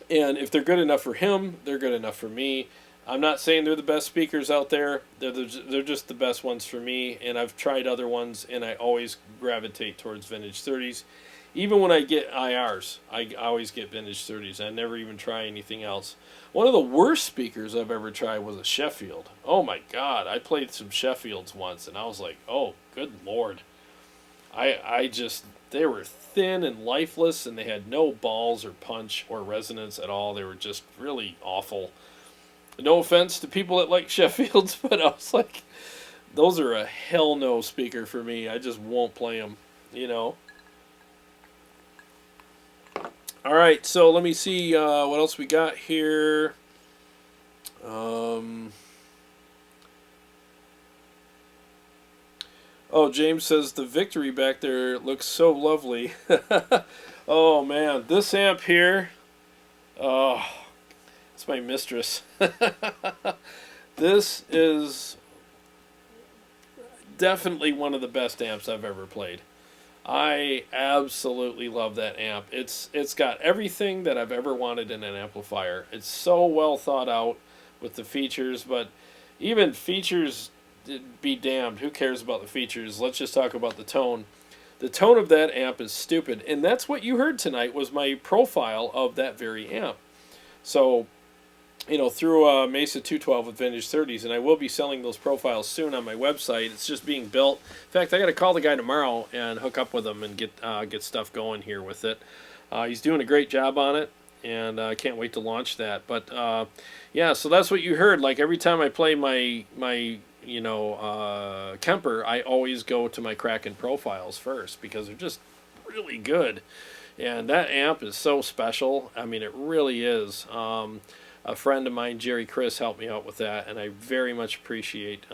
B: if they're good enough for him, they're good enough for me. I'm not saying they're the best speakers out there. They're just the best ones for me, and I've tried other ones, and I always gravitate towards vintage 30s. Even when I get IRs, I always get vintage 30s. I never even try anything else. One of the worst speakers I've ever tried was a Sheffield. Oh my god, I played some Sheffields once, and I was like, oh, good lord. They were thin and lifeless, and they had no balls or punch or resonance at all. They were just really awful. No offense to people that like Sheffields, but I was like, those are a hell no speaker for me. I just won't play them. All right, so let me see what else we got here. James says the Victory back there looks so lovely. Oh, man, this amp here, it's my mistress. This is definitely one of the best amps I've ever played. I absolutely love that amp. It's got everything that I've ever wanted in an amplifier. It's so well thought out with the features, but even features be damned. Who cares about the features? Let's just talk about the tone. The tone of that amp is stupid, and that's what you heard tonight was my profile of that very amp. So, through Mesa 212 with vintage 30s, and I will be selling those profiles soon on my website. It's just being built. In fact, I got to call the guy tomorrow and hook up with him and get stuff going here with it. He's doing a great job on it, and I can't wait to launch that. But yeah, so that's what you heard. Like every time I play my Kemper, I always go to my Kraken profiles first because they're just really good. And that amp is so special. I mean, it really is. A friend of mine, Jerry Chris, helped me out with that, and I very much appreciate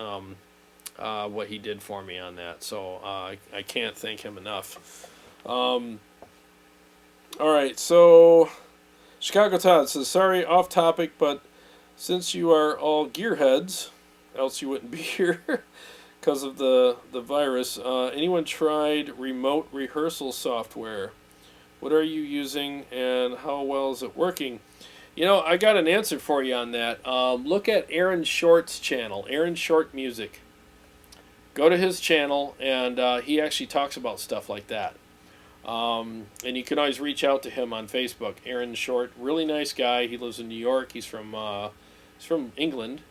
B: what he did for me on that. So I can't thank him enough. All right, so Chicago Todd says, sorry, off topic, but since you are all gearheads, else you wouldn't be here because of the virus, anyone tried remote rehearsal software? What are you using, and how well is it working? I got an answer for you on that. Look at Aaron Short's channel, Aaron Short Music. Go to his channel, and he actually talks about stuff like that. And you can always reach out to him on Facebook. Aaron Short, really nice guy. He lives in New York. He's from England,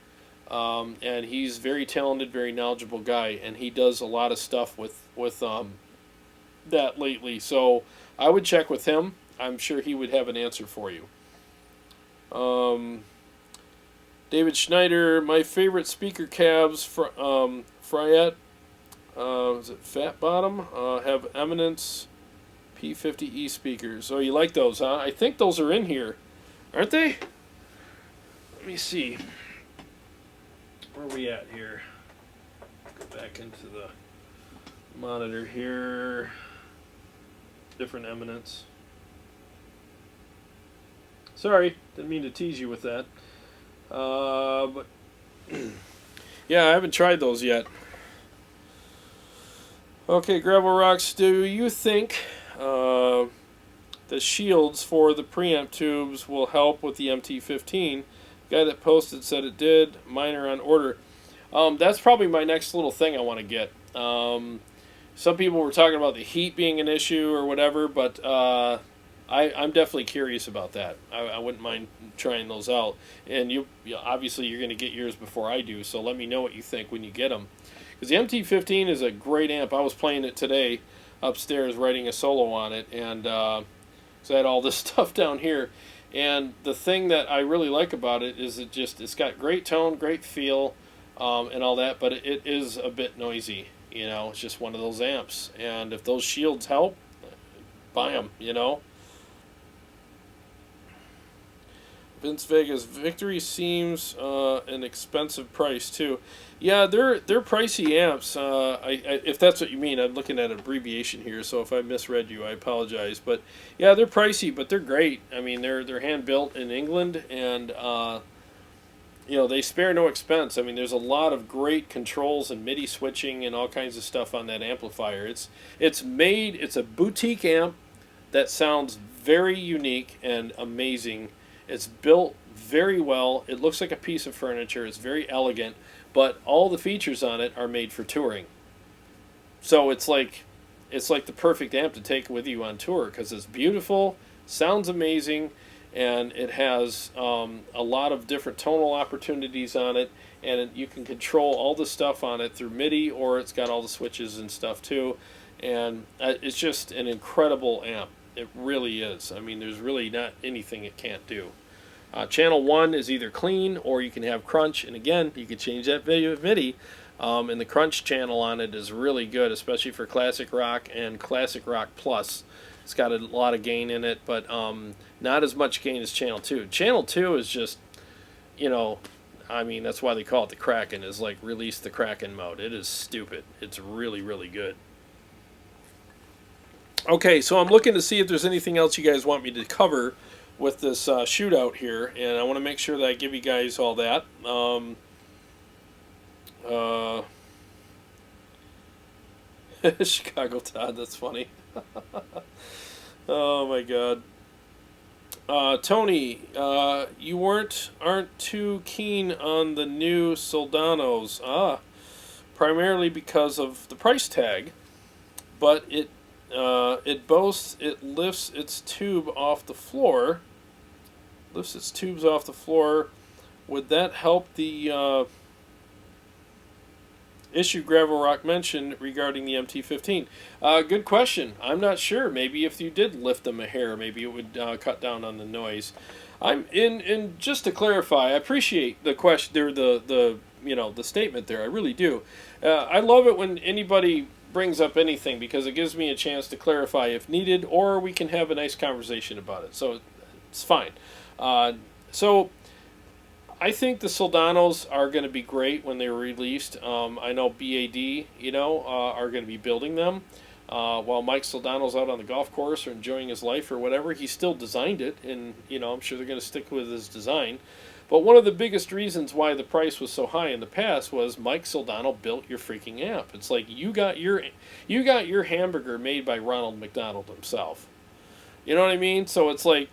B: and he's very talented, very knowledgeable guy. And he does a lot of stuff with that lately. So I would check with him. I'm sure he would have an answer for you. David Schneider, my favorite speaker cabs Friet, is it Fat Bottom, have Eminence P50E speakers. Oh, you like those, huh? I think those are in here, aren't they? Let me see. Where are we at here? Go back into the monitor here. Different Eminence. Sorry, didn't mean to tease you with that. But yeah, I haven't tried those yet. Okay, Gravel Rocks, do you think the shields for the preamp tubes will help with the MT15? The guy that posted said it did. Mine are on order. That's probably my next little thing I want to get. Some people were talking about the heat being an issue or whatever, but I'm definitely curious about that. I wouldn't mind trying those out. And you obviously you're going to get yours before I do, so let me know what you think when you get them. Because the MT15 is a great amp. I was playing it today upstairs, writing a solo on it, and so I had all this stuff down here. And the thing that I really like about it is it's got great tone, great feel, and all that, but it is a bit noisy. It's just one of those amps. And if those shields help, buy them. Vince Vegas, Victory seems an expensive price too. Yeah, they're pricey amps. If that's what you mean, I'm looking at an abbreviation here, so if I misread you, I apologize. But yeah, they're pricey, but they're great. I mean, they're hand built in England, and they spare no expense. I mean, there's a lot of great controls and MIDI switching and all kinds of stuff on that amplifier. It's a boutique amp that sounds very unique and amazing. It's built very well. It looks like a piece of furniture. It's very elegant, but all the features on it are made for touring. So it's like the perfect amp to take with you on tour because it's beautiful, sounds amazing, and it has a lot of different tonal opportunities on it, and you can control all the stuff on it through MIDI, or it's got all the switches and stuff too, and it's just an incredible amp. It really is. I mean, there's really not anything it can't do. Channel 1 is either clean or you can have crunch, and again, you can change that MIDI, and the crunch channel on it is really good, especially for classic rock and classic rock plus. It's got a lot of gain in it, but not as much gain as Channel 2. Channel 2 is just, I mean, that's why they call it the Kraken, is like release the Kraken mode. It is stupid. It's really, really good. Okay, so I'm looking to see if there's anything else you guys want me to cover with this shootout here, and I want to make sure that I give you guys all that. Chicago Todd, that's funny. Oh my God. Tony, you aren't too keen on the new Soldanos. Primarily because of the price tag, but it boasts it lifts its tubes off the floor. Would that help the issue Gravel Rock mentioned regarding the MT-15? Good question. I'm not sure. Maybe if you did lift them a hair, maybe it would cut down on the noise. I'm in just to clarify. I appreciate the question there, the statement there. I really do. I love it when anybody brings up anything because it gives me a chance to clarify if needed, or we can have a nice conversation about it. So it's fine. So I think the Soldanos are going to be great when they're released. I know BAD, are going to be building them. While Mike Soldano's out on the golf course or enjoying his life or whatever, he still designed it, and I'm sure they're going to stick with his design. But one of the biggest reasons why the price was so high in the past was Mike Soldano built your freaking amp. It's like you got your hamburger made by Ronald McDonald himself. You know what I mean? So it's like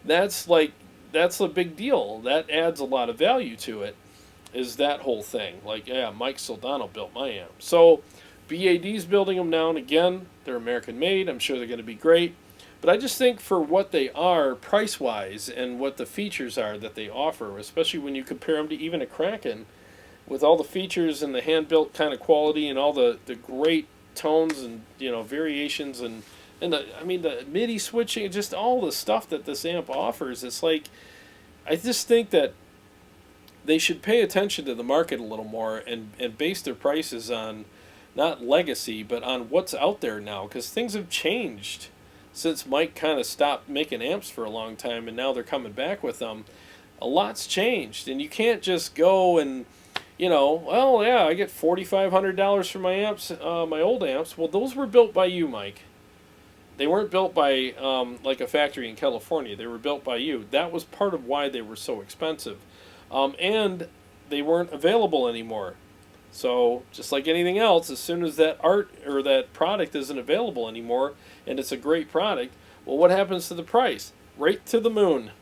B: that's a big deal. That adds a lot of value to it. Is that whole thing? Like, yeah, Mike Soldano built my amp. So BAD's building them now, and again, they're American made. I'm sure they're going to be great. But I just think for what they are price-wise and what the features are that they offer, especially when you compare them to even a Kraken, with all the features and the hand-built kind of quality and all the great tones and variations and the MIDI switching, just all the stuff that this amp offers, it's like I just think that they should pay attention to the market a little more and base their prices on not legacy but on what's out there now, because things have changed since Mike kind of stopped making amps for a long time, and now they're coming back with them. A lot's changed, and you can't just go and, well, yeah, I get $4,500 for my amps, my old amps. Well, those were built by you, Mike. They weren't built by like a factory in California. They were built by you. That was part of why they were so expensive, and they weren't available anymore. So just like anything else, as soon as that art or that product isn't available anymore, and it's a great product, well, what happens to the price? Right to the moon,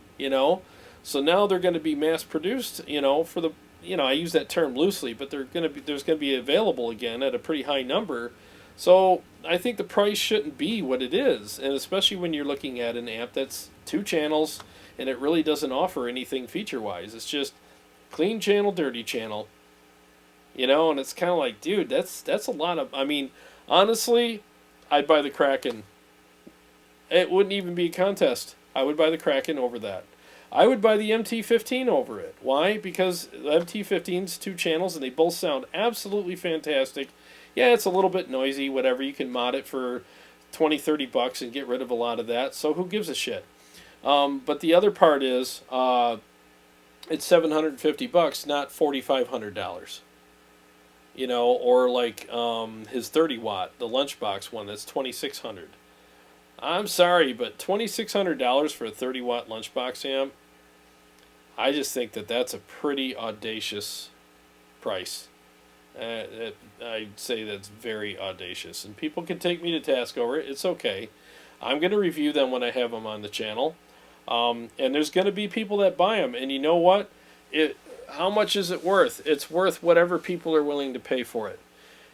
B: So now they're going to be mass produced, for the, I use that term loosely, but there's going to be available again at a pretty high number. So I think the price shouldn't be what it is, and especially when you're looking at an amp that's 2 channels and it really doesn't offer anything feature-wise. It's just clean channel, dirty channel. And it's kind of like, dude, that's a lot of, honestly, I'd buy the Kraken. It wouldn't even be a contest. I would buy the Kraken over that. I would buy the MT-15 over it. Why? Because the MT-15's 2 channels and they both sound absolutely fantastic. Yeah, it's a little bit noisy, whatever. You can mod it for $20-$30 and get rid of a lot of that. So who gives a shit? But the other part is it's $750, not $4,500. You know, or like his 30-watt, the lunchbox one, that's $2,600. I'm sorry, but $2,600 for a 30-watt lunchbox amp, I just think that that's a pretty audacious price. I'd say that's very audacious. And people can take me to task over it. It's okay. I'm going to review them when I have them on the channel. And there's going to be people that buy them. And you know what? How much is it worth? It's worth whatever people are willing to pay for it.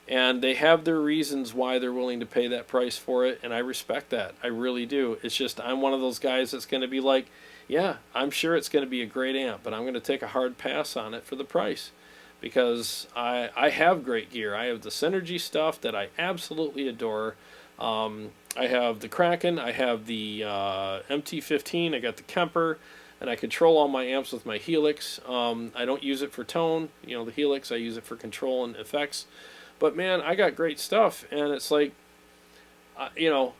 B: And they have their reasons why they're willing to pay that price for it, and I respect that. I really do. It's just I'm one of those guys that's going to be like, yeah, I'm sure it's going to be a great amp, but I'm going to take a hard pass on it for the price. Because I have great gear. I have the Synergy stuff that I absolutely adore. I have the Kraken, I have the MT-15, I got the Kemper, and I control all my amps with my Helix. I don't use it for tone, you know, the Helix, I use it for control and effects. But man, I got great stuff, and it's like, you know,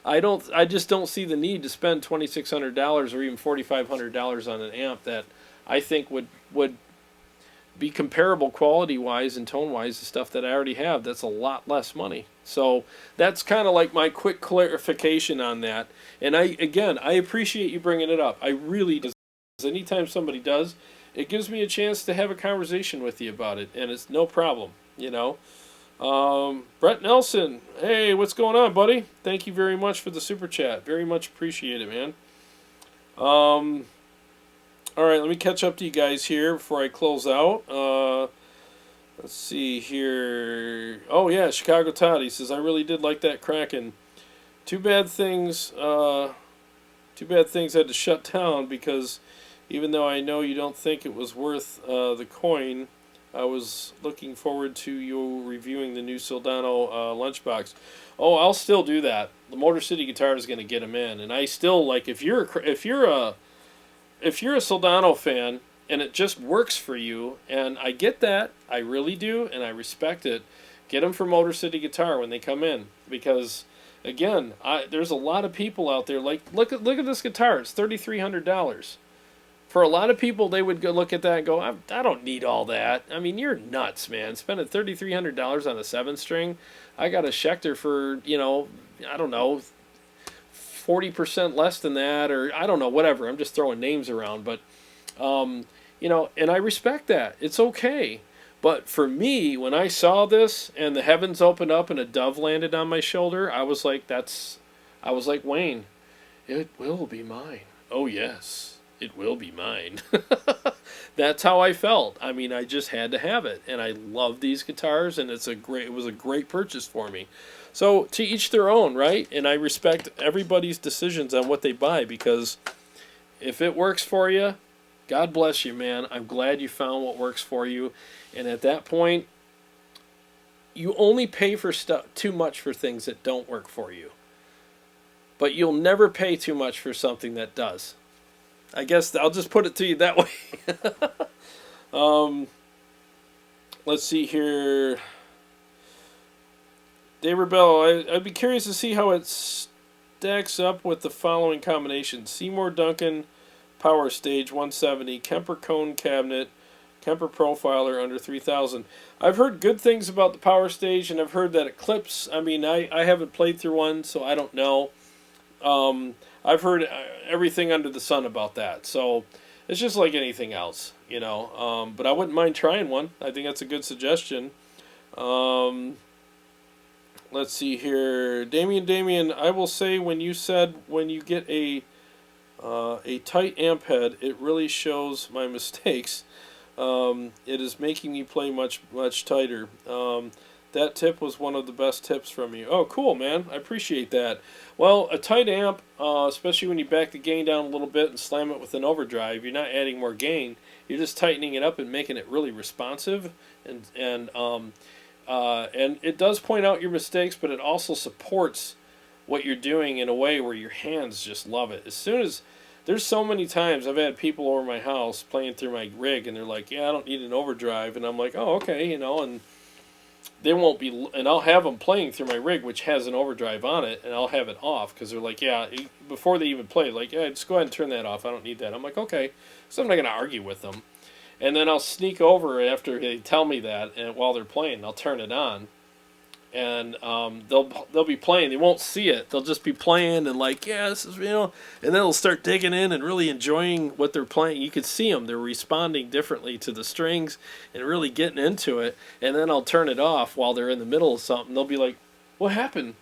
B: I just don't see the need to spend $2,600 or even $4,500 on an amp that I think would be comparable quality-wise and tone-wise to stuff that I already have. That's a lot less money. So that's kind of like my quick clarification on that. And I appreciate you bringing it up. I really do. Anytime somebody does, it gives me a chance to have a conversation with you about it, and it's no problem. You know, Brett Nelson, hey, what's going on, buddy? Thank you very much for the super chat. Very much appreciate it, man. All right, let me catch up to you guys here before I close out. Let's see here. Oh yeah, Chicago Todd. He says I really did like that Kraken. Too bad things had to shut down because even though I know you don't think it was worth the coin. I was looking forward to you reviewing the new Soldano lunchbox. Oh, I'll still do that. The Motor City guitar is going to get them in, and I still like if you're a Soldano fan and it just works for you, and I get that, I really do, and I respect it. Get them for Motor City Guitar when they come in, because again, there's a lot of people out there like look at this guitar. It's $3,300. For a lot of people, they would go look at that and go, I don't need all that. I mean, you're nuts, man. Spending $3,300 on a 7-string. I got a Schecter for, you know, I don't know, 40% less than that, or I don't know, whatever. I'm just throwing names around. But, you know, and I respect that. It's okay. But for me, when I saw this and the heavens opened up and a dove landed on my shoulder, I was like, Wayne, it will be mine. Oh, yes. It will be mine. That's how I felt. I mean, I just had to have it, and I love these guitars, and it was a great purchase for me. So to each their own, right? And I respect everybody's decisions on what they buy, because if it works for you, God bless you, man. I'm glad you found what works for you, and at that point, you only pay for too much for things that don't work for you, but you'll never pay too much for something that does. I guess I'll just put it to you that way. Let's see here. Dave Rebello, I'd be curious to see how it stacks up with the following combinations. Seymour Duncan Power Stage 170, Kemper Kone Cabinet, Kemper Profiler under 3,000. I've heard good things about the Power Stage, and I've heard that it clips. I mean, I haven't played through one, so I don't know. I've heard everything under the sun about that. So it's just like anything else, you know. But I wouldn't mind trying one. I think that's a good suggestion. Let's see here. Damien, I will say when you said when you get a tight amp head, it really shows my mistakes. It is making me play much tighter. That tip was one of the best tips from you. Oh, cool, man. I appreciate that. Well, a tight amp, especially when you back the gain down a little bit and slam it with an overdrive, you're not adding more gain. You're just tightening it up and making it really responsive. And it does point out your mistakes, but it also supports what you're doing in a way where your hands just love it. As soon as there's so many times I've had people over my house playing through my rig, and they're like, "Yeah, I don't need an overdrive," and I'm like, "Oh, okay," and they won't be, and I'll have them playing through my rig, which has an overdrive on it, and I'll have it off because they're like, "Yeah," before they even play, like, "Yeah, just go ahead and turn that off. I don't need that." I'm like, "Okay," so I'm not gonna argue with them, and then I'll sneak over after they tell me that, and while they're playing, I'll turn it on. And they'll be playing. They won't see it. They'll just be playing and like, yeah, this is and then they'll start digging in and really enjoying what they're playing. You could see them; they're responding differently to the strings and really getting into it. And then I'll turn it off while they're in the middle of something. They'll be like, "What happened?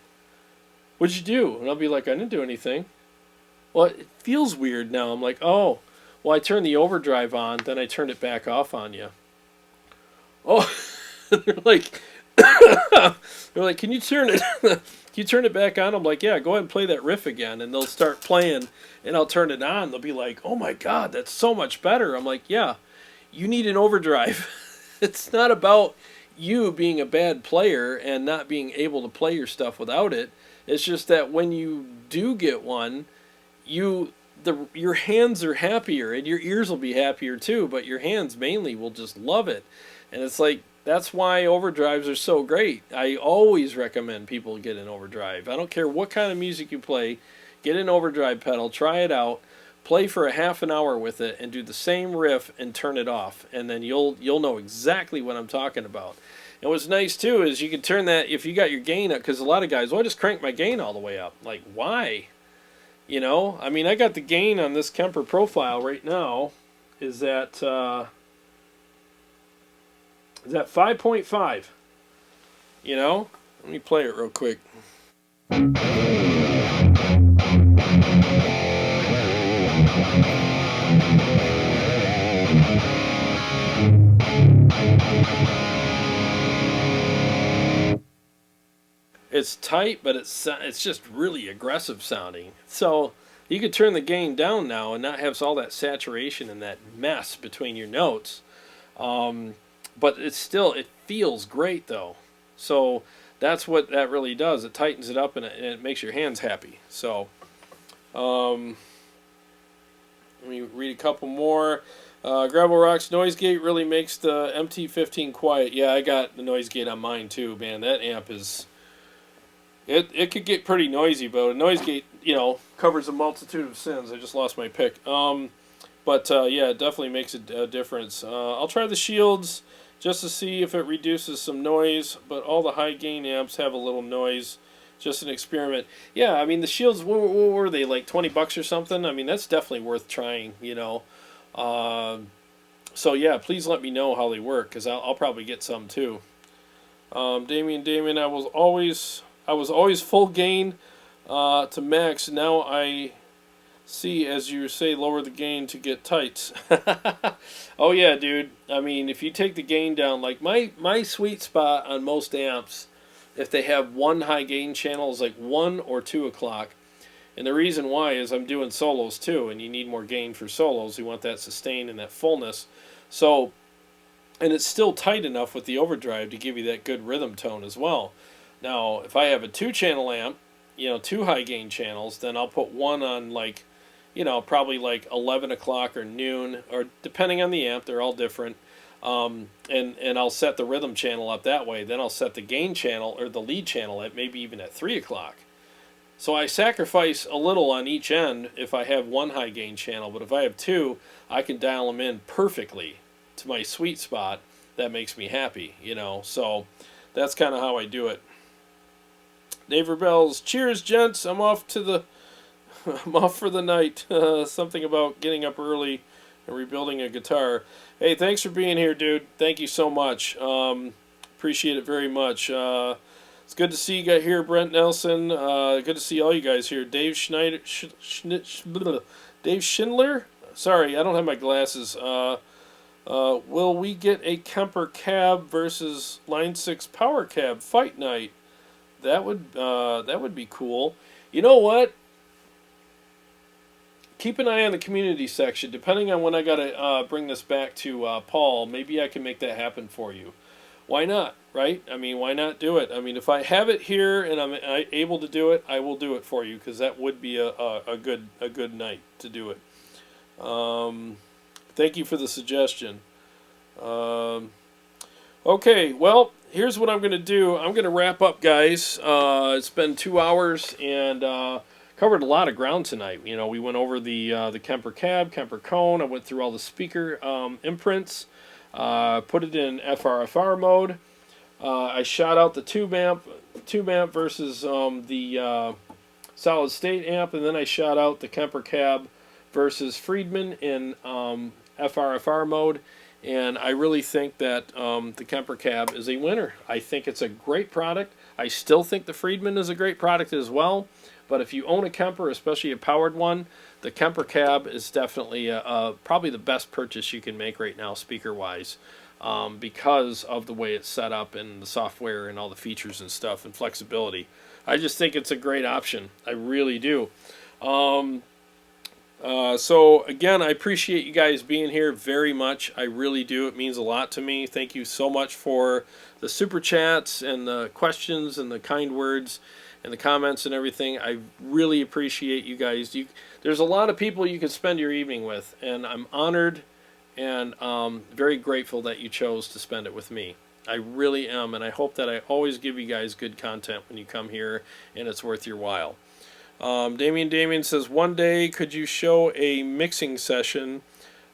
B: What'd you do?" And I'll be like, "I didn't do anything." Well, it feels weird now. I'm like, "Oh, well, I turned the overdrive on, then I turned it back off on you." Oh, they're like. They're like, "Can you turn it? Can you turn it back on?" I'm like, "Yeah, go ahead and play that riff again." And they'll start playing, and I'll turn it on. They'll be like, "Oh my God, that's so much better." I'm like, "Yeah, you need an overdrive." It's not about you being a bad player and not being able to play your stuff without it. It's just that when you do get one, your hands are happier, and your ears will be happier too. But your hands mainly will just love it, and it's like. That's why overdrives are so great. I always recommend people get an overdrive. I don't care what kind of music you play, get an overdrive pedal, try it out, play for a half an hour with it, and do the same riff and turn it off, and then you'll know exactly what I'm talking about. And what's nice too is you can turn that if you got your gain up, because a lot of guys, well, I just crank my gain all the way up. Like, why? I mean, I got the gain on this Kemper profile right now is at 5.5? Let me play it real quick. It's tight, but it's just really aggressive sounding. So you could turn the gain down now and not have all that saturation and that mess between your notes. But it feels great though. So that's what that really does. It tightens it up and it makes your hands happy. So let me read a couple more. Gravel Rock's noise gate really makes the MT-15 quiet. Yeah, I got the noise gate on mine too, man. That amp is... It could get pretty noisy, but a noise gate, covers a multitude of sins. I just lost my pick. But yeah, it definitely makes a difference. I'll try the shields just to see if it reduces some noise, but all the high gain amps have a little noise. Just an experiment. Yeah, I mean, the shields, what were they, like $20 or something? I mean, that's definitely worth trying, So yeah, please let me know how they work, because I'll probably get some too. Damien, I was always full gain to max. Now I see, as you say, lower the gain to get tights. Oh yeah, dude. I mean, if you take the gain down, like my sweet spot on most amps, if they have one high gain channel, is like 1 or 2 o'clock. And the reason why is I'm doing solos too, and you need more gain for solos. You want that sustain and that fullness. So, and it's still tight enough with the overdrive to give you that good rhythm tone as well. Now, if I have a 2-channel amp, 2 high gain channels, then I'll put one on like, probably like 11 o'clock or noon, or depending on the amp, they're all different. And I'll set the rhythm channel up that way. Then I'll set the gain channel or the lead channel at maybe even at 3 o'clock. So I sacrifice a little on each end if I have one high gain channel, but if I have 2, I can dial them in perfectly to my sweet spot. That makes me happy, So that's kind of how I do it. Dave Rebels, cheers, gents. I'm off for the night. Something about getting up early and rebuilding a guitar. Hey, thanks for being here, dude. Thank you so much. Appreciate it very much. It's good to see you guys here, Brent Nelson. Good to see all you guys here. Dave Schindler. Sorry, I don't have my glasses. Will we get a Kemper Kab versus Line 6 Power Cab fight night? That would be cool. You know what? Keep an eye on the community section. Depending on when I gotta bring this back to Paul, maybe I can make that happen for you. why not, right? I mean, why not do it? I mean, if I have it here and I'm able to do it, I will do it for you, because that would be a good night to do it. Thank you for the suggestion. Okay, well, here's what I'm going to do. I'm going to wrap up, guys. It's been 2 hours and covered a lot of ground tonight. You know, we went over the Kemper Kab, Kemper Kone. I went through all the speaker imprints, put it in FRFR mode. I shot out the tube amp versus the solid state amp, and then I shot out the Kemper Kab versus Friedman in FRFR mode. And I really think that the Kemper Kab is a winner. I think it's a great product. I still think the Friedman is a great product as well. But if you own a Kemper, especially a powered one, the Kemper Kab is definitely probably the best purchase you can make right now, speaker-wise, because of the way it's set up and the software and all the features and stuff and flexibility. I just think it's a great option. I really do. So again, I appreciate you guys being here very much. I really do. It means a lot to me. Thank you so much for the super chats and the questions and the kind words and the comments and everything. I really appreciate you guys. There's a lot of people you could spend your evening with, and I'm honored and very grateful that you chose to spend it with me. I really am, and I hope that I always give you guys good content when you come here, and it's worth your while. Damien says, one day could you show a mixing session?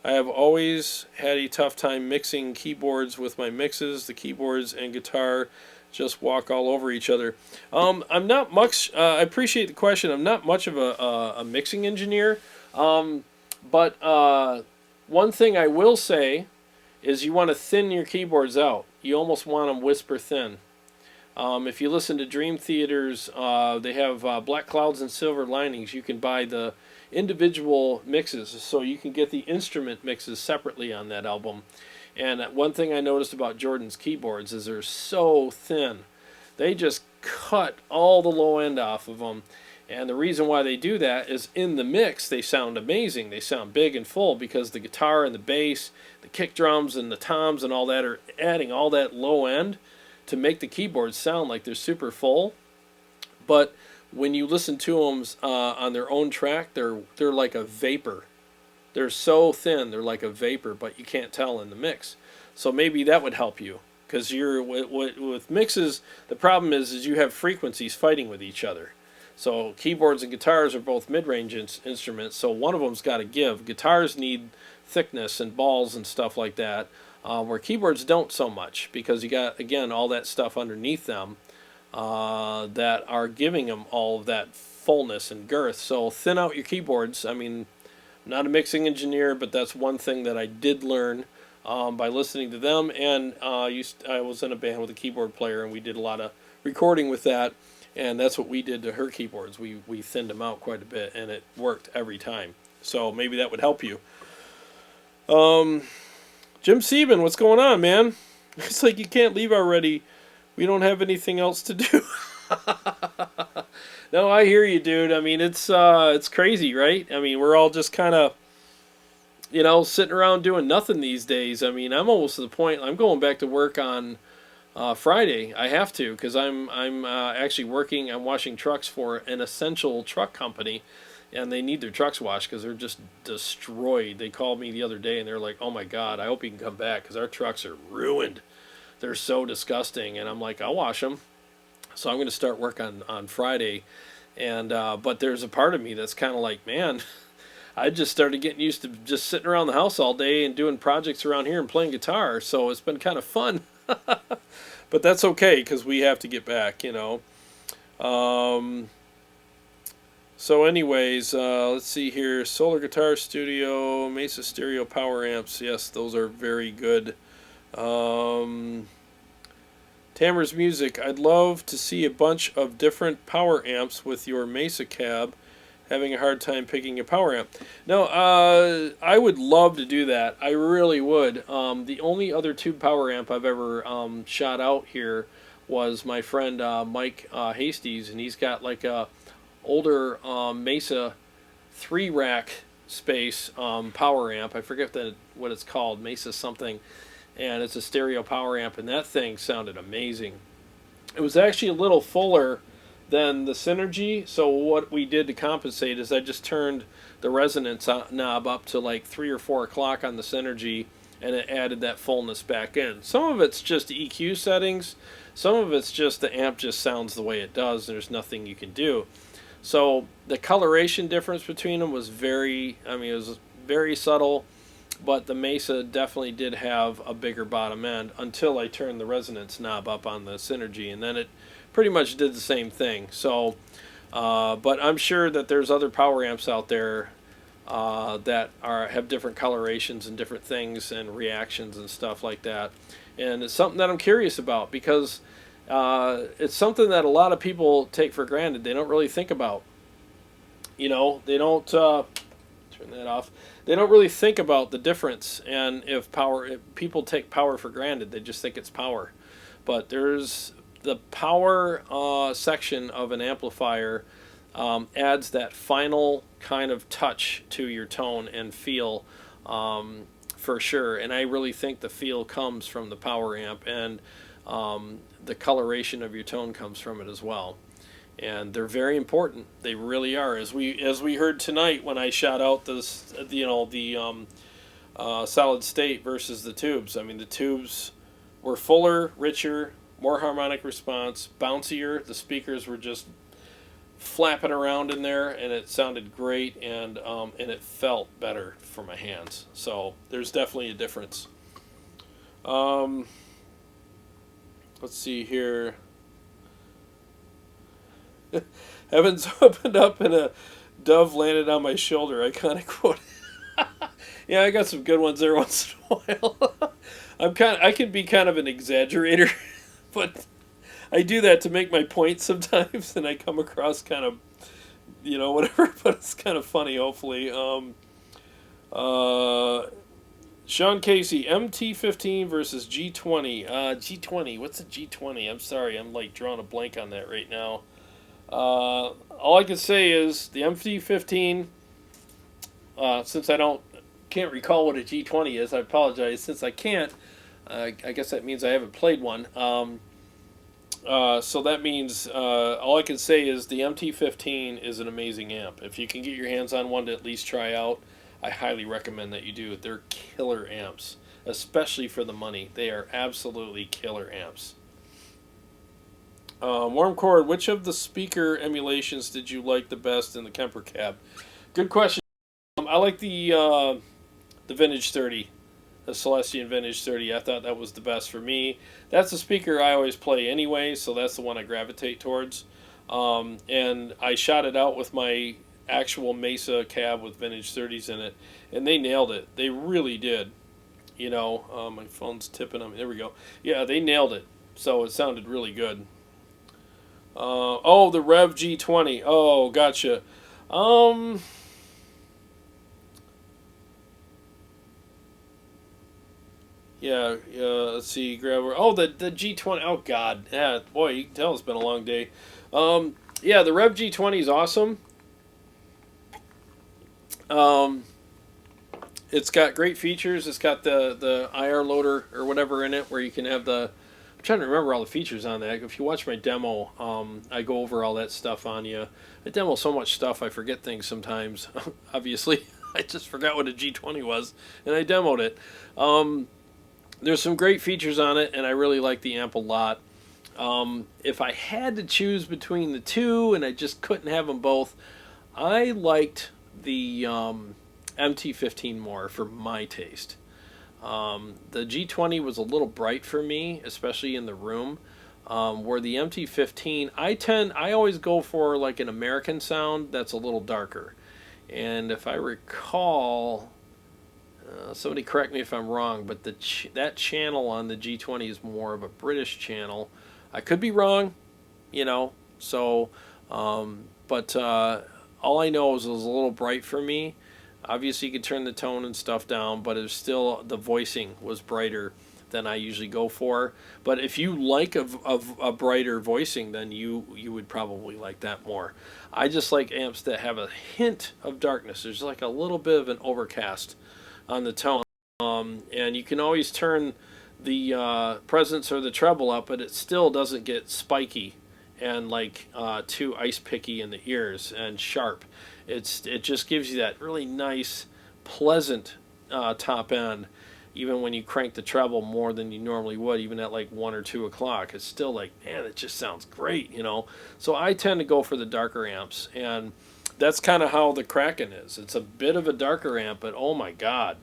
B: I have always had a tough time mixing keyboards with my mixes. The keyboards and guitar just walk all over each other. I'm not much, I appreciate the question. I'm not much of a mixing engineer. But one thing I will say is you want to thin your keyboards out. You almost want them whisper thin. If you listen to Dream Theater's, they have Black Clouds and Silver Linings. You can buy the individual mixes, so you can get the instrument mixes separately on that album. And one thing I noticed about Jordan's keyboards is they're so thin. They just cut all the low end off of them. And the reason why they do that is in the mix, they sound amazing. They sound big and full because the guitar and the bass, the kick drums and the toms and all that are adding all that low end to make the keyboards sound like they're super full. But when you listen to them on their own track, they're like a vapor. They're so thin, they're like a vapor, but you can't tell in the mix. So maybe that would help you, because you're with mixes, the problem is you have frequencies fighting with each other. So keyboards and guitars are both mid-range instruments, so one of them's got to give. Guitars need thickness and balls and stuff like that, where keyboards don't so much, because you got, again, all that stuff underneath them that are giving them all of that fullness and girth. So thin out your keyboards. I mean, I'm not a mixing engineer, but that's one thing that I did learn by listening to them. And I was in a band with a keyboard player, and we did a lot of recording with that. And that's what we did to her keyboards. We thinned them out quite a bit, and it worked every time. So maybe that would help you. Jim Sieben, what's going on, man? It's like you can't leave already. We don't have anything else to do. No, I hear you, dude. I mean, it's crazy, right? I mean, we're all just kind of, sitting around doing nothing these days. I mean, I'm almost to the point, I'm going back to work on Friday. I have to, because I'm actually working, I'm washing trucks for an essential truck company, and they need their trucks washed because they're just destroyed. They called me the other day, and they're like, oh my God, I hope you can come back, because our trucks are ruined. They're so disgusting. And I'm like, I'll wash them. So I'm going to start work on Friday. And but there's a part of me that's kind of like, man, I just started getting used to just sitting around the house all day and doing projects around here and playing guitar. So it's been kind of fun. But that's okay, because we have to get back, So anyways, let's see here. Solar Guitar Studio, Mesa Stereo Power Amps. Yes, those are very good. Tamara's Music. I'd love to see a bunch of different power amps with your Mesa Cab. Having a hard time picking a power amp. No, I would love to do that. I really would. The only other tube power amp I've ever shot out here was my friend Mike Hasties, and he's got like a older Mesa 3-rack space power amp. I forget what it's called, Mesa something. and it's a stereo power amp, and that thing sounded amazing. It was actually a little fuller than the Synergy, so what we did to compensate is I just turned the resonance knob up to like 3 or 4 o'clock on the Synergy, and it added that fullness back in. Some of it's just EQ settings, some of it's just the amp just sounds the way it does, there's nothing you can do. So the coloration difference between them was it was very subtle, but the Mesa definitely did have a bigger bottom end until I turned the resonance knob up on the Synergy, and then it pretty much did the same thing. So, but I'm sure that there's other power amps out there that have different colorations and different things and reactions and stuff like that. And it's something that I'm curious about because it's something that a lot of people take for granted. They don't really think about. You know, they don't turn that off. They don't really think about the difference. And if people take power for granted, they just think it's power. But there's the power section of an amplifier adds that final kind of touch to your tone and feel for sure. And I really think the feel comes from the power amp, and the coloration of your tone comes from it as well. And they're very important. They really are. As we heard tonight when I shot out this, the solid state versus the tubes. I mean, the tubes were fuller, richer, more harmonic response, bouncier. The speakers were just flapping around in there, and it sounded great, and it felt better for my hands. So there's definitely a difference. Let's see here. Heavens opened up and a dove landed on my shoulder. I kind of quote. Yeah, I got some good ones there once in a while. I can be kind of an exaggerator, but I do that to make my point sometimes, and I come across kind of, whatever. But it's kind of funny, hopefully. Sean Casey, MT15 versus G20. G20. What's a G20? I'm sorry, I'm like drawing a blank on that right now. All I can say is the MT15. Since I can't recall what a G20 is, I apologize. Since I can't, I guess that means I haven't played one. So that means all I can say is the MT15 is an amazing amp. If you can get your hands on one to at least try out, I highly recommend that you do. They're killer amps, especially for the money. They are absolutely killer amps. Warm Chord, which of the speaker emulations did you like the best in the Kemper Kab? Good question. I like the Vintage 30, the Celestion Vintage 30. I thought that was the best for me. That's the speaker I always play anyway, so that's the one I gravitate towards. And I shot it out with my actual Mesa cab with Vintage 30s in it, and they nailed it. They really did. My phone's tipping on me. There we go. Yeah, they nailed it. So it sounded really good. The Rev G20. Oh, gotcha. Yeah, let's see, grab the G20. Oh God, yeah, boy, you can tell it's been a long day. Yeah, the Rev G20 is awesome. It's got great features. It's got the IR loader or whatever in it, where you can have the. I'm trying to remember all the features on that. If you watch my demo, I go over all that stuff on you. I demo so much stuff, I forget things sometimes. Obviously, I just forgot what a G20 was, and I demoed it. There's some great features on it, and I really like the amp a lot. If I had to choose between the two, and I just couldn't have them both, I liked the MT15 more for my taste. The G20 was a little bright for me, especially in the room. Where the MT15, I always go for like an American sound that's a little darker. And if I recall, somebody correct me if I'm wrong, but that channel on the G20 is more of a British channel. I could be wrong, so, but all I know is it was a little bright for me. Obviously, you could turn the tone and stuff down, but it's still, the voicing was brighter than I usually go for. But if you like a brighter voicing, then you would probably like that more. I just like amps that have a hint of darkness. There's like a little bit of an overcast on the tone. And you can always turn the presence or the treble up, but it still doesn't get spiky and like too ice picky in the ears and sharp. It just gives you that really nice, pleasant top end, even when you crank the treble more than you normally would, even at like 1 or 2 o'clock. It's still like, man, it just sounds great, you know. So I tend to go for the darker amps, and that's kind of how the Kraken is. It's a bit of a darker amp, but oh my God,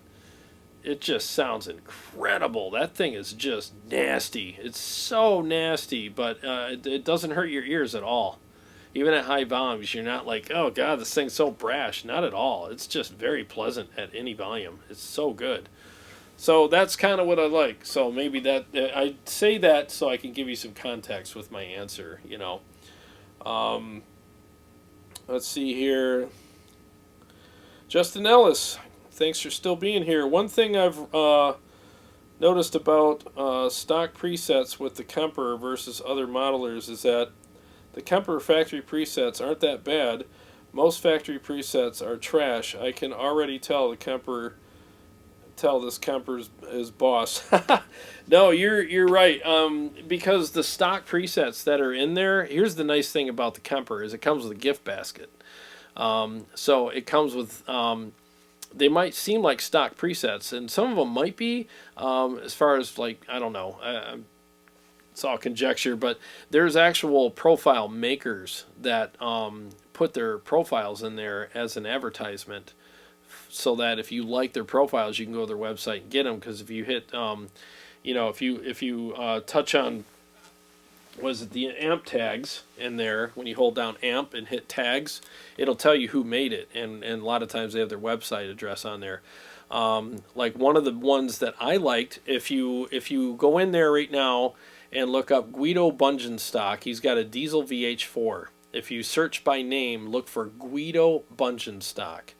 B: it just sounds incredible. That thing is just nasty. It's so nasty, but it doesn't hurt your ears at all. Even at high volumes, you're not like, oh God, this thing's so brash. Not at all. It's just very pleasant at any volume. It's so good. So that's kind of what I like. So maybe that, I say that so I can give you some context with my answer, you know. Let's see here. Justin Ellis, thanks for still being here. One thing I've noticed about stock presets with the Kemper versus other modelers is that the Kemper factory presets aren't that bad. Most factory presets are trash. I can already tell this Kemper's is boss. No, you're right. Because the stock presets that are in there, here's the nice thing about the Kemper is it comes with a gift basket. So it comes with they might seem like stock presets, and some of them might be, as far as like, I don't know, it's all conjecture, but there's actual profile makers that put their profiles in there as an advertisement, so that if you like their profiles, you can go to their website and get them. Because if you hit, you know, if you touch on, was it the amp tags in there, when you hold down amp and hit tags, it'll tell you who made it, and a lot of times they have their website address on there. Like one of the ones that I liked, if you go in there right now and look up Guido Bungenstock, he's got a diesel VH4. If you search by name, look for Guido Bungenstock.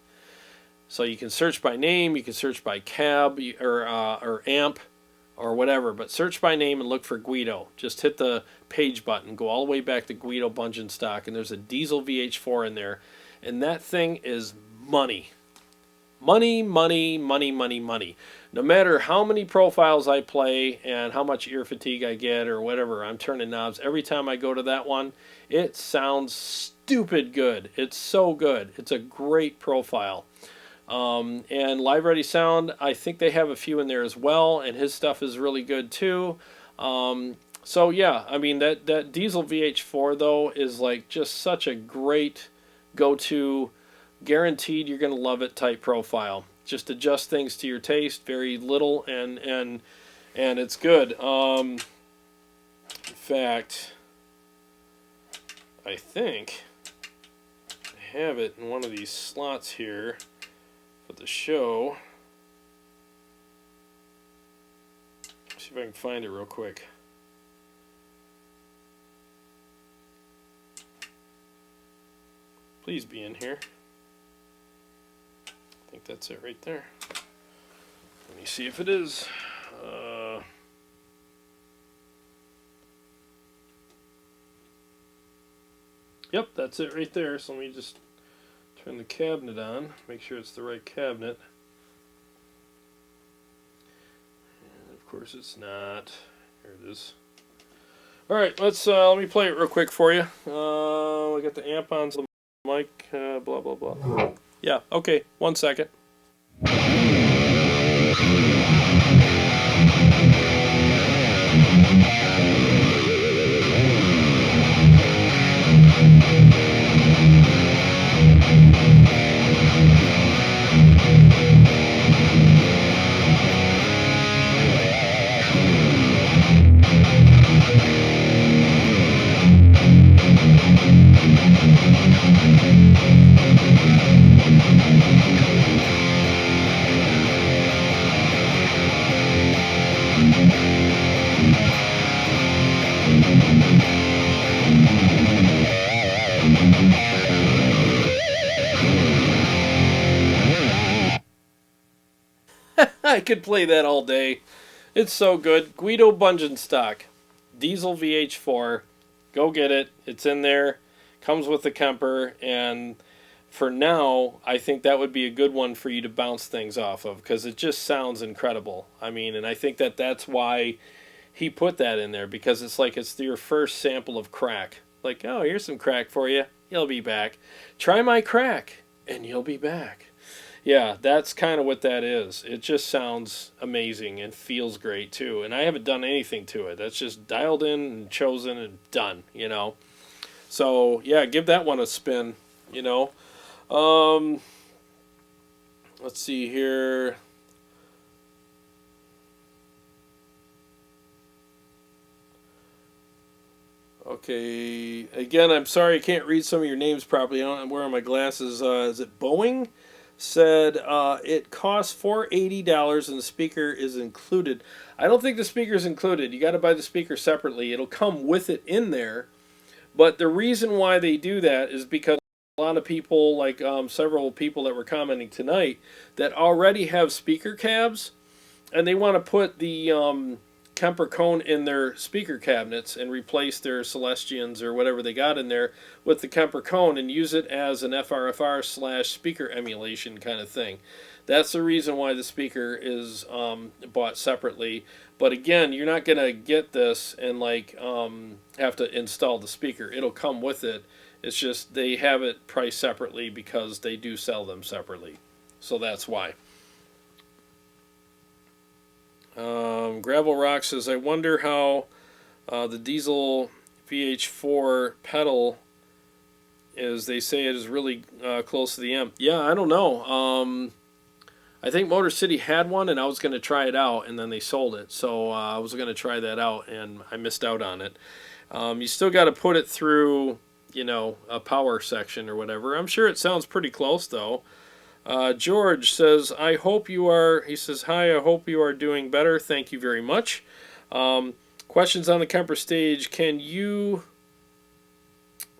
B: So you can search by name, you can search by cab or amp or whatever, but search by name and look for Guido. Just hit the page button, go all the way back to Guido Bungenstock, and there's a diesel VH4 in there, and that thing is money. Money, money, money, money, money. No matter how many profiles I play and how much ear fatigue I get or whatever, I'm turning knobs. Every time I go to that one, it sounds stupid good. It's so good. It's a great profile. And Live Ready Sound, I think they have a few in there as well, and his stuff is really good too. So yeah, I mean that diesel VH4 though is like just such a great go-to, guaranteed you're gonna love it type profile. Just adjust things to your taste, very little, and it's good. In fact, I think I have it in one of these slots here for the show. See if I can find it real quick. Please be in here. I think that's it right there. Let me see if it is. Yep, that's it right there. So let me just turn the cabinet on, make sure it's the right cabinet. And of course it's not. Here it is. All right, let me play it real quick for you. We got the amp on, so the mic, blah blah blah. Yeah, okay, 1 second. I could play that all day. It's so good. Guido Bungenstock, diesel VH4. Go get it. It's in there. Comes with the Kemper, and for now, I think that would be a good one for you to bounce things off of, because it just sounds incredible. I mean, and I think that that's why he put that in there, because it's like it's your first sample of crack. Like, oh, here's some crack for you. You'll be back. Try my crack, and you'll be back. Yeah, that's kind of what that is. It just sounds amazing and feels great, too. And I haven't done anything to it. That's just dialed in and chosen and done, you know. So, yeah, give that one a spin, you know. Let's see here. Okay, again, I'm sorry I can't read some of your names properly. I'm wearing my glasses. Is it Boeing? Said it costs $480 and the speaker is included. I don't think the speaker is included. You got to buy the speaker separately. It'll come with it in there. But the reason why they do that is because a lot of people, like several people that were commenting tonight, that already have speaker cabs, and they want to put the Kemper Kone in their speaker cabinets and replace their Celestians or whatever they got in there with the Kemper Kone and use it as an FRFR / speaker emulation kind of thing. That's the reason why the speaker is bought separately. But again, you're not going to get this and like have to install the speaker. It'll come with it. It's just they have it priced separately because they do sell them separately. So that's why. Gravel Rock says, I wonder how the diesel VH4 pedal is. They say it is really close to the amp. Yeah, I don't know. I think Motor City had one, and I was going to try it out, and then they sold it. So I was going to try that out, and I missed out on it. You still got to put it through, you know, a power section or whatever. I'm sure it sounds pretty close, though. George says, I hope you are, he says, hi, I hope you are doing better. Thank you very much. Questions on the Kemper stage. Can you,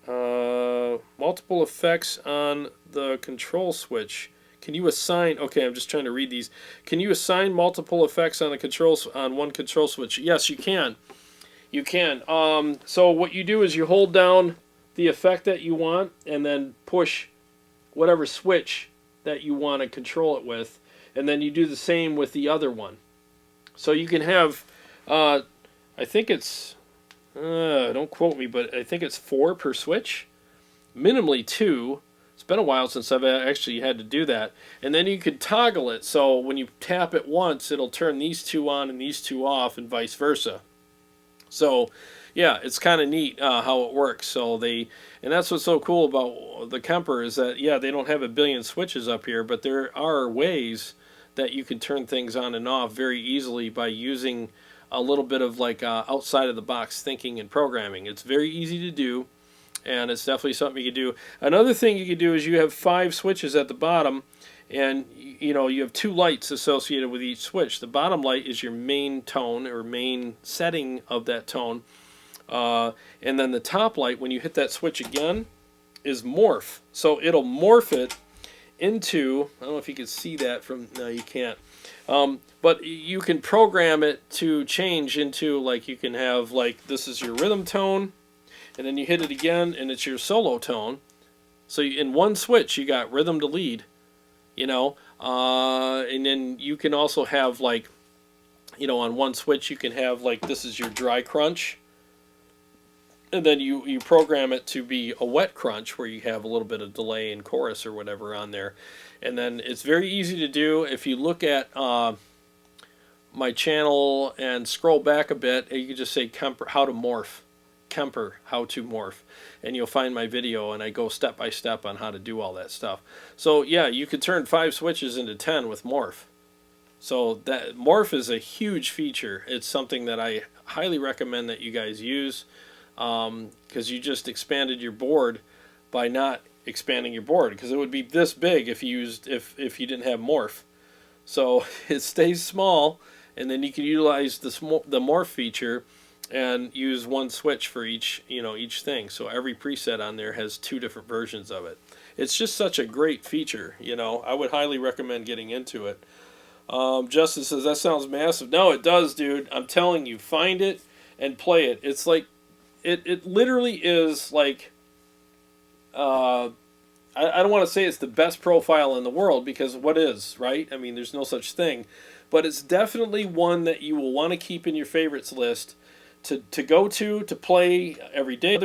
B: multiple effects on the control switch. Can you assign, okay, I'm just trying to read these. Can you assign multiple effects on the controls, on one control switch? Yes, you can. You can. So what you do is you hold down the effect that you want and then push whatever switch that you want to control it with, and then you do the same with the other one. So you can have, I think it's, don't quote me, but I think it's 4 per switch, minimally 2. It's been a while since I've actually had to do that. And then you could toggle it, so when you tap it once, it'll turn these 2 on and these 2 off, and vice versa. So yeah, it's kind of neat how it works. So and that's what's so cool about the Kemper is that, yeah, they don't have a billion switches up here, but there are ways that you can turn things on and off very easily by using a little bit of like outside of the box thinking and programming. It's very easy to do, and it's definitely something you can do. Another thing you can do is you have 5 switches at the bottom, and you know you have 2 lights associated with each switch. The bottom light is your main tone or main setting of that tone. And then the top light, when you hit that switch again, is morph. So it'll morph it into, I don't know if you can see that from, no you can't. But you can program it to change into, like, you can have, like, this is your rhythm tone, and then you hit it again, and it's your solo tone. So in one switch, you got rhythm to lead, you know. And then you can also have, like, you know, on one switch, you can have, like, this is your dry crunch. And then you program it to be a wet crunch where you have a little bit of delay in chorus or whatever on there. And then it's very easy to do. If you look at my channel and scroll back a bit, you can just say Kemper, how to morph. Kemper, how to morph. And you'll find my video, and I go step by step on how to do all that stuff. So yeah, you could turn 5 switches into 10 with morph. So that morph is a huge feature. It's something that I highly recommend that you guys use. Because you just expanded your board by not expanding your board, because it would be this big if you used if you didn't have morph. So it stays small, and then you can utilize the morph feature and use one switch for each thing. So every preset on there has 2 different versions of it. It's just such a great feature. You know, I would highly recommend getting into it. Justin says that sounds massive. No, it does, dude. I'm telling you, find it and play it. It's like It literally is like a I don't want to say it's the best profile in the world, because what is, right? I mean, there's no such thing. But it's definitely one that you will want to keep in your favorites list to go to play every day,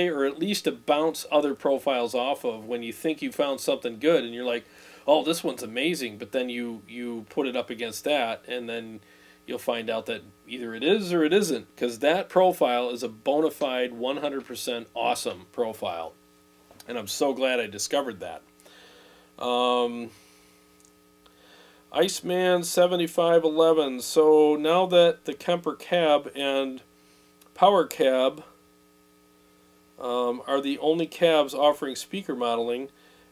B: or at least to bounce other profiles off of when you think you found something good and you're like, oh, this one's amazing, but then you put it up against that, and then you'll find out that either it is or it isn't, because that profile is a bona fide 100% awesome profile. And I'm so glad I discovered that. Iceman 7511. So now that the Kemper Kab and Power Kab are the only cabs offering speaker modeling,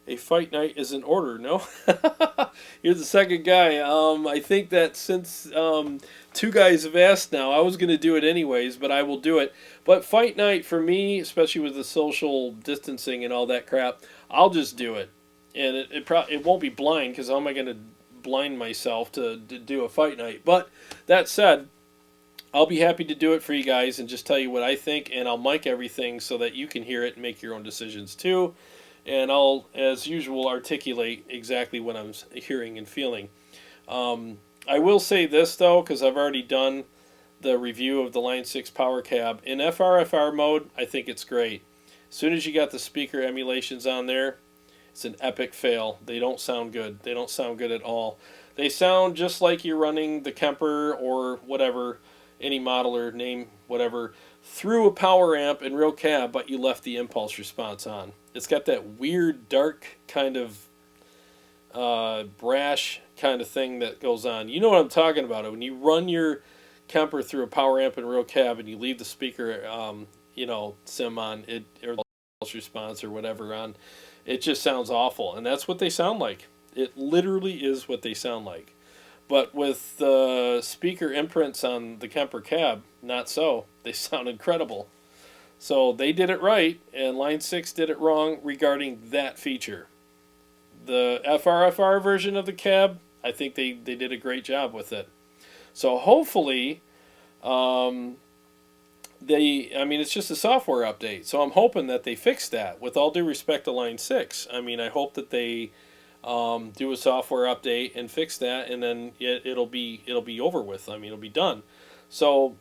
B: a fight night is in order. No? You're the second guy. I think that since two guys have asked now, I was going to do it anyways, but I will do it. But fight night for me, especially with the social distancing and all that crap, I'll just do it. And it won't be blind, because how am I going to blind myself to do a fight night? But that said, I'll be happy to do it for you guys and just tell you what I think, and I'll mic everything so that you can hear it and make your own decisions too. And I'll, as usual, articulate exactly what I'm hearing and feeling. I will say this, though, because I've already done the review of the Line 6 Power Kab. In FRFR mode, I think it's great. As soon as you got the speaker emulations on there, it's an epic fail. They don't sound good. They don't sound good at all. They sound just like you're running the Kemper or whatever, any modeler, name, whatever, through a power amp in real cab, but you left the impulse response on. It's got that weird, dark kind of brash kind of thing that goes on. You know what I'm talking about. When you run your Kemper through a power amp in real cab and you leave the speaker, sim on it, or impulse response or whatever on, it just sounds awful. And that's what they sound like. It literally is what they sound like. But with the speaker imprints on the Kemper Kab, not so. They sound incredible. So they did it right, and Line 6 did it wrong regarding that feature. The FRFR version of the cab, I think they did a great job with it. So hopefully, it's just a software update. So I'm hoping that they fix that. With all due respect to Line 6, I hope that they do a software update and fix that, and then it'll be over with. It'll be done. So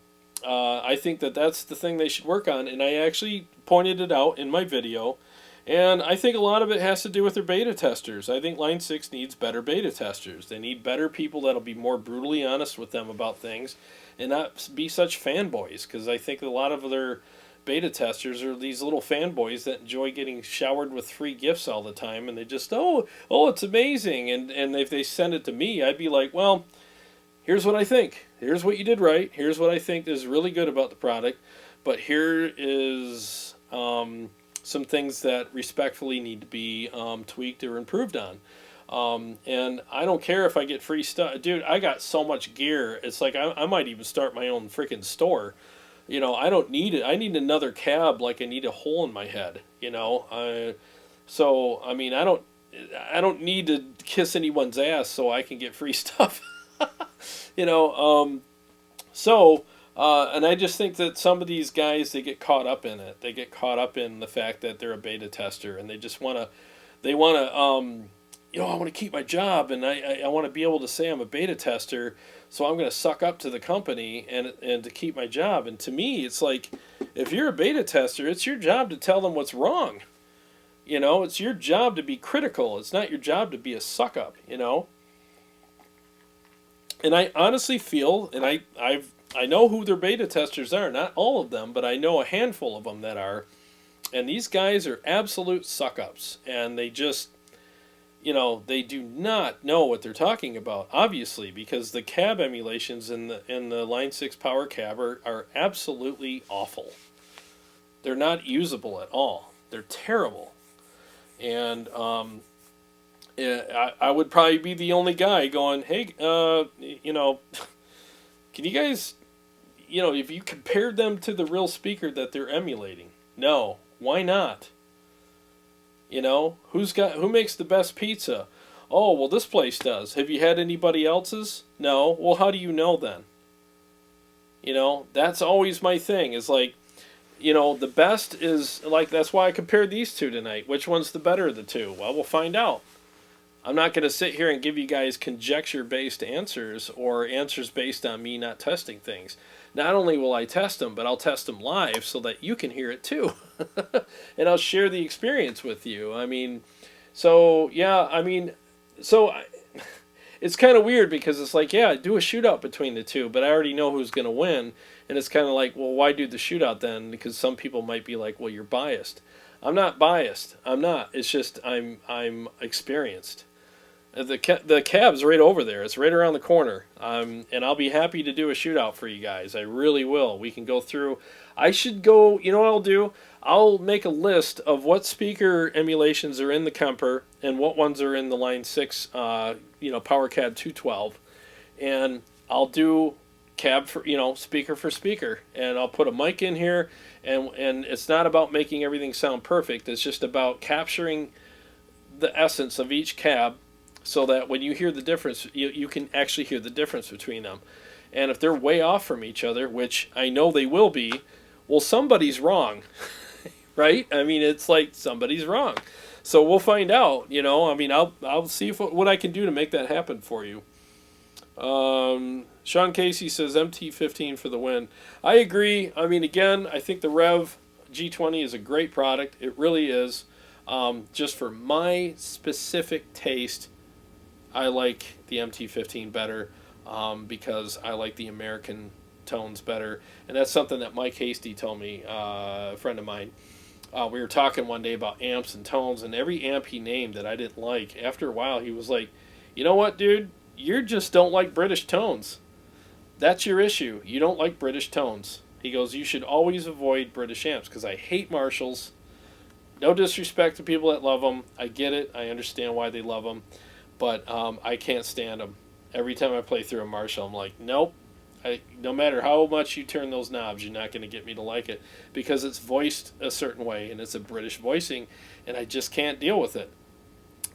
B: I think that's the thing they should work on, and I actually pointed it out in my video. And I think a lot of it has to do with their beta testers. I think Line 6 needs better beta testers. They need better people that'll be more brutally honest with them about things and not be such fanboys, because I think a lot of their beta testers are these little fanboys that enjoy getting showered with free gifts all the time, and they just, oh, it's amazing. And if they send it to me, I'd be like, well, here's what I think. Here's what you did right. Here's what I think is really good about the product. But here is some things that respectfully need to be tweaked or improved on. And I don't care if I get free stuff. Dude, I got so much gear. It's like I might even start my own freaking store. I don't need it. I need another cab like I need a hole in my head. I don't need to kiss anyone's ass so I can get free stuff. And I just think that some of these guys, they get caught up in it. They get caught up in the fact that they're a beta tester, and they just want to, I want to keep my job, and I want to be able to say I'm a beta tester, so I'm going to suck up to the company and to keep my job. And to me, it's like, if you're a beta tester, it's your job to tell them what's wrong. It's your job to be critical. It's not your job to be a suck up, And I honestly feel, and I know who their beta testers are, not all of them, but I know a handful of them that are, and these guys are absolute suck-ups, and they just, they do not know what they're talking about, obviously, because the cab emulations in the Line 6 Power Kab are absolutely awful. They're not usable at all. They're terrible. And I would probably be the only guy going, hey, can you guys, if you compared them to the real speaker that they're emulating, no, why not? Who makes the best pizza? Oh, well, this place does. Have you had anybody else's? No. Well, how do you know then? That's always my thing. Is like, the best is, like, that's why I compared these two tonight. Which one's the better of the two? Well, we'll find out. I'm not going to sit here and give you guys conjecture-based answers or answers based on me not testing things. Not only will I test them, but I'll test them live so that you can hear it too. And I'll share the experience with you. I mean, so, yeah, I mean, so it's kind of weird because it's like, yeah, do a shootout between the two, but I already know who's going to win. And it's kind of like, well, why do the shootout then? Because some people might be like, well, you're biased. I'm not biased. I'm not. It's just I'm experienced. The cab's right over there. It's right around the corner. And I'll be happy to do a shootout for you guys. I really will. We can go through. I should go. You know what I'll do? I'll make a list of what speaker emulations are in the Kemper and what ones are in the Line 6, Power Cab 212, and I'll do cab for speaker for speaker, and I'll put a mic in here, and it's not about making everything sound perfect. It's just about capturing the essence of each cab, so that when you hear the difference, you can actually hear the difference between them. And if they're way off from each other, which I know they will be, well, somebody's wrong, right? I mean, it's like somebody's wrong. So we'll find out. I mean, I'll see what I can do to make that happen for you. Sean Casey says MT15 for the win. I agree. I mean, again, I think the Rev G20 is a great product. It really is. Just for my specific taste, I like the MT15 better because I like the American tones better. And that's something that Mike Hasty told me, a friend of mine. We were talking one day about amps and tones, and every amp he named that I didn't like, after a while he was like, you know what, dude? You just don't like British tones. That's your issue. You don't like British tones. He goes, you should always avoid British amps, because I hate Marshalls. No disrespect to people that love them. I get it. I understand why they love them. But I can't stand them. Every time I play through a Marshall, I'm like, nope. No matter how much you turn those knobs, you're not going to get me to like it. Because it's voiced a certain way, and it's a British voicing, and I just can't deal with it.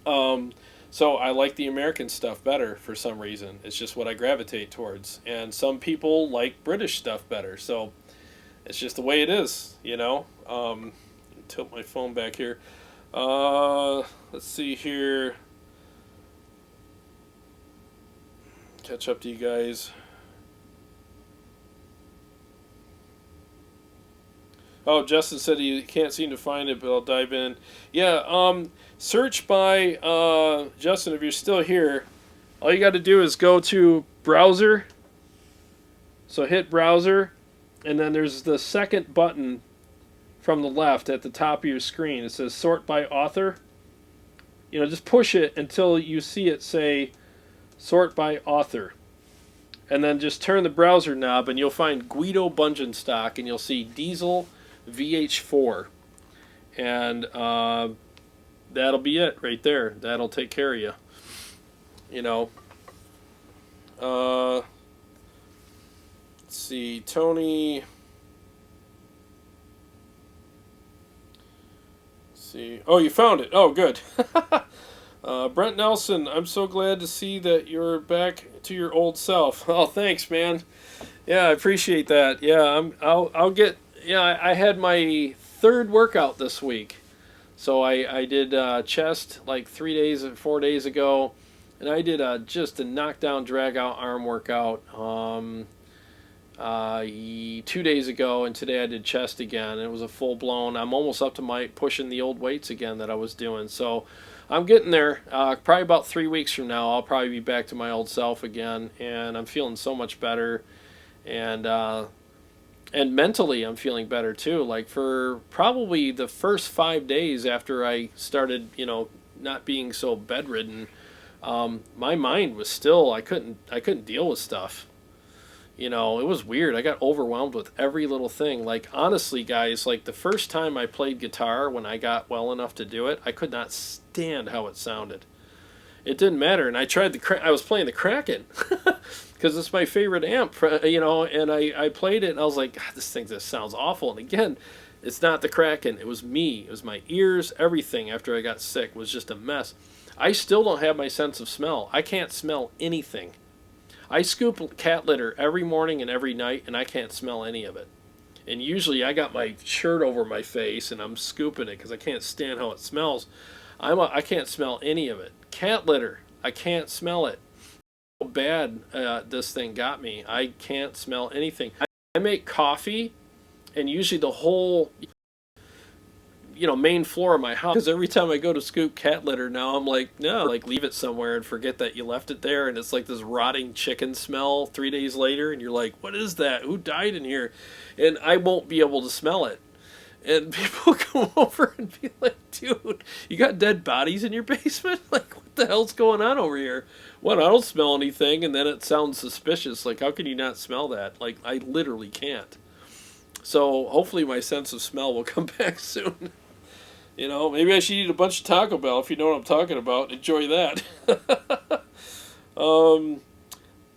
B: So I like the American stuff better for some reason. It's just what I gravitate towards. And some people like British stuff better. So it's just the way it is, Tilt my phone back here. Let's see here. Catch up to you guys. Oh, Justin said he can't seem to find it, but I'll dive in. Yeah, search by, Justin, if you're still here, all you got to do is go to browser. So hit browser, and then there's the second button from the left at the top of your screen. It says sort by author. Just push it until you see it say sort by author. And then just turn the browser knob, and you'll find Guido Bungenstock, and you'll see Diesel VH4, and that'll be it right there. That'll take care of you. Let's see, Tony. Let's see. Oh, you found it. Oh, good. Brent Nelson, I'm so glad to see that you're back to your old self. Oh, thanks, man. Yeah, I appreciate that. Yeah, I'll get. Yeah, I had my third workout this week. So I did chest like 4 days ago, and I did just a knockdown drag out arm workout 2 days ago, and today I did chest again. It was a full blown. I'm almost up to pushing the old weights again that I was doing. So I'm getting there. Probably about 3 weeks from now, I'll probably be back to my old self again, and I'm feeling so much better. And mentally, I'm feeling better too. Like for probably the first 5 days after I started, not being so bedridden, my mind was still. I couldn't deal with stuff. It was weird. I got overwhelmed with every little thing. Like honestly, guys, like the first time I played guitar when I got well enough to do it, I could not stand how it sounded. It didn't matter, and I tried I was playing the Kraken because it's my favorite amp, and I played it, and I was like, God, this thing just sounds awful. And again, it's not the Kraken. It was me. It was my ears. Everything after I got sick was just a mess. I still don't have my sense of smell. I can't smell anything. I scoop cat litter every morning and every night, and I can't smell any of it. And usually I got my shirt over my face and I'm scooping it because I can't stand how it smells. I can't smell any of it. Cat litter, I can't smell it. How bad this thing got me. I can't smell anything. I make coffee, and usually the whole main floor of my house, because every time I go to scoop cat litter now, I'm like, no, like leave it somewhere and forget that you left it there, and it's like this rotting chicken smell 3 days later, and you're like, what is that? Who died in here? And I won't be able to smell it. And people come over and be like, dude, you got dead bodies in your basement? Like, what the hell's going on over here? Well, I don't smell anything, and then it sounds suspicious. Like, how can you not smell that? Like, I literally can't. So hopefully my sense of smell will come back soon. Maybe I should eat a bunch of Taco Bell if you know what I'm talking about. Enjoy that.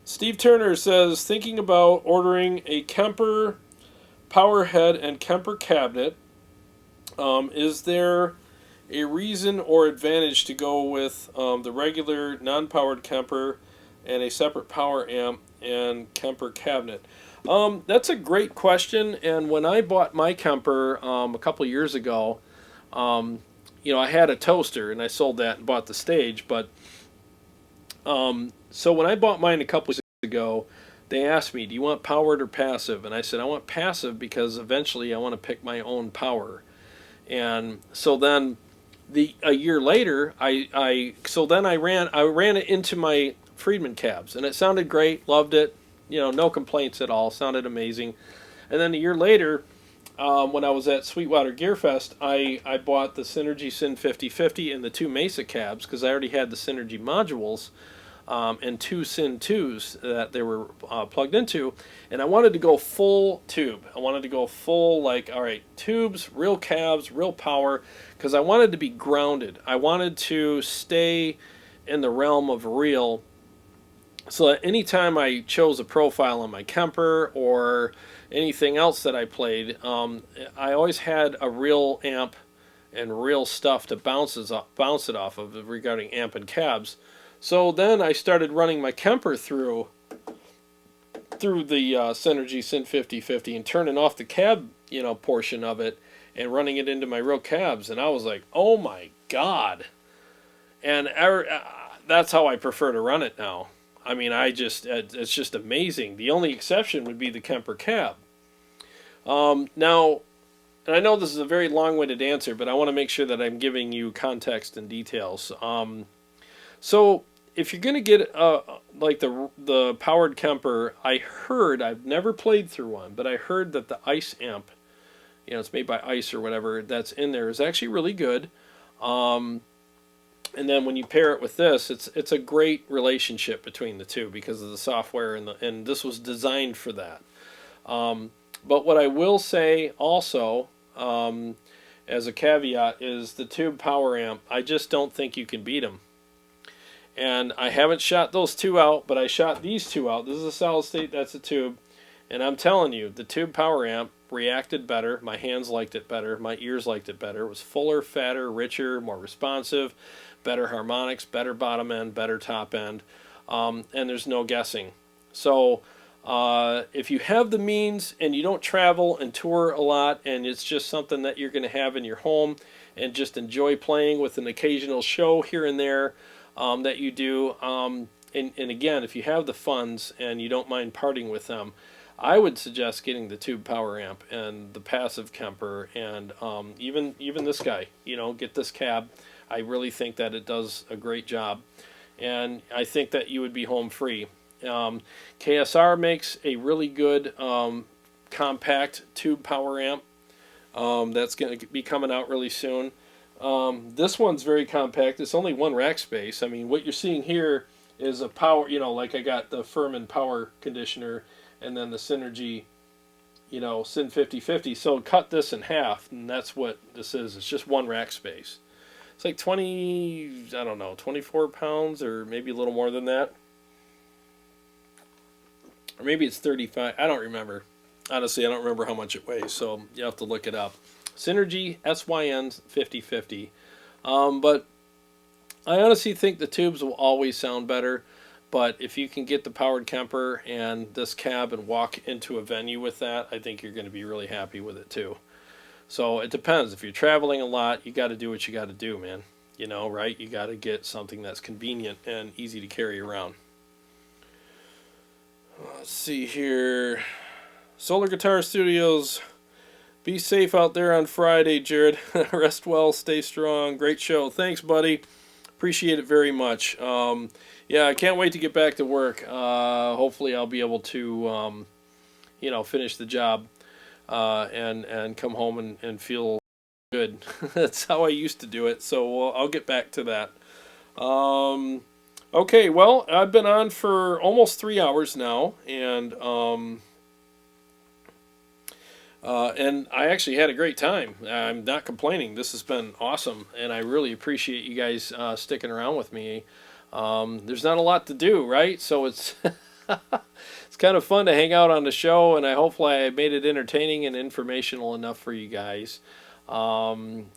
B: Steve Turner says, thinking about ordering a Kemper power head and Kemper cabinet. Is there a reason or advantage to go with the regular non-powered Kemper and a separate power amp and Kemper cabinet? That's a great question. And when I bought my Kemper a couple years ago, I had a toaster and I sold that and bought the stage. But so when I bought mine a couple years ago, they asked me, do you want powered or passive? And I said, I want passive because eventually I want to pick my own power. And so then a year later, I ran it into my Friedman cabs, and it sounded great, loved it, no complaints at all, sounded amazing. And then a year later, when I was at Sweetwater Gear Fest, I bought the Synergy Syn 5050 and the 2 Mesa cabs because I already had the Synergy modules. And 2 Syn 2s that they were plugged into, and I wanted to go full tube. I wanted to go full, like, all right, tubes, real cabs, real power, because I wanted to be grounded. I wanted to stay in the realm of real, so that anytime I chose a profile on my Kemper or anything else that I played, I always had a real amp and real stuff to bounce it off of regarding amp and cabs. So then I started running my Kemper through the Synergy Syn 5050 and turning off the cab, portion of it and running it into my real cabs, and I was like, oh my god! And that's how I prefer to run it now. I mean, it's just amazing. The only exception would be the Kemper Kab. Now, and I know this is a very long-winded answer, but I want to make sure that I'm giving you context and details. So if you're going to get like the powered Kemper, I've never played through one, but I heard that the Ice amp, it's made by Ice or whatever, that's in there is actually really good. And then when you pair it with this, it's a great relationship between the two because of the software and this was designed for that. But what I will say also, as a caveat, is the tube power amp. I just don't think you can beat them. And I haven't shot those 2 out, but I shot these 2 out. This is a solid state, that's a tube. And I'm telling you, the tube power amp reacted better. My hands liked it better. My ears liked it better. It was fuller, fatter, richer, more responsive, better harmonics, better bottom end, better top end. And there's no guessing. So if you have the means and you don't travel and tour a lot and it's just something that you're going to have in your home and just enjoy playing with an occasional show here and there, that you do, and again, if you have the funds and you don't mind parting with them, I would suggest getting the tube power amp and the passive Kemper and even this guy. Get this cab. I really think that it does a great job, and I think that you would be home free. KSR makes a really good compact tube power amp that's going to be coming out really soon. This one's very compact. It's only 1 rack space. I mean, what you're seeing here is a power, like I got the Furman power conditioner and then the Synergy, Syn 5050. So cut this in half, and that's what this is. It's just 1 rack space. It's like 24 pounds or maybe a little more than that. Or maybe it's 35. I don't remember. Honestly, I don't remember how much it weighs, so you have to look it up. Synergy SYN 5050. But I honestly think the tubes will always sound better. But if you can get the powered Kemper and this cab and walk into a venue with that, I think you're going to be really happy with it too. So it depends. If you're traveling a lot, you got to do what you got to do, man. You know, right? You got to get something that's convenient and easy to carry around. Let's see here. Solar Guitar Studios. Be safe out there on Friday, Jared. Rest well, stay strong. Great show. Thanks, buddy. Appreciate it very much. Yeah, I can't wait to get back to work. Hopefully I'll be able to, finish the job and come home and feel good. That's how I used to do it, so I'll get back to that. Okay, well, I've been on for almost 3 hours now, and I actually had a great time. I'm not complaining. This has been awesome, and I really appreciate you guys sticking around with me. There's not a lot to do, right? So it's it's kind of fun to hang out on the show, and hopefully I made it entertaining and informational enough for you guys. And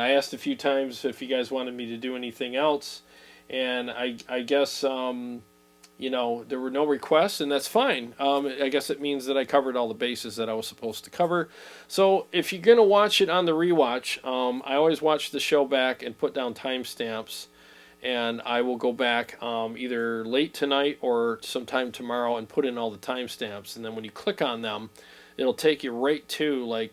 B: I asked a few times if you guys wanted me to do anything else, and I guess there were no requests, and that's fine. I guess it means that I covered all the bases that I was supposed to cover. So if you're going to watch it on the rewatch, I always watch the show back and put down timestamps, and I will go back either late tonight or sometime tomorrow and put in all the timestamps. And then when you click on them, it'll take you right to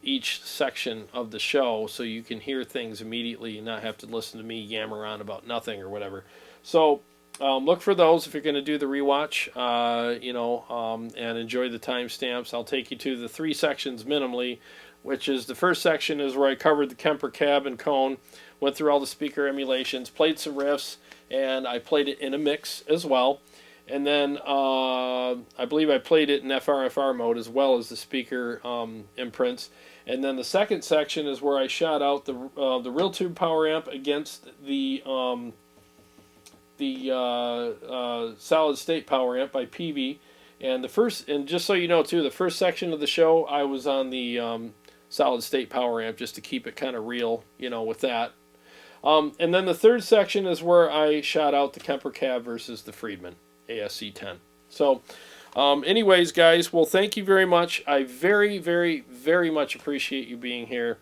B: each section of the show, so you can hear things immediately and not have to listen to me yammer on about nothing or whatever. So look for those if you're going to do the rewatch, and enjoy the timestamps. I'll take you to the 3 sections minimally, which is the first section is where I covered the Kemper Kab and Kone, went through all the speaker emulations, played some riffs, and I played it in a mix as well. And then I believe I played it in FRFR mode as well as the speaker imprints. And then the second section is where I shot out the real tube power amp against the solid state power amp by Peavey. And just so you know too, the first section of the show I was on the solid state power amp just to keep it kind of real, with that. And then the third section is where I shot out the Kemper Kab versus the Friedman ASC 10. So anyways, guys, well, thank you very much. I very, very, very much appreciate you being here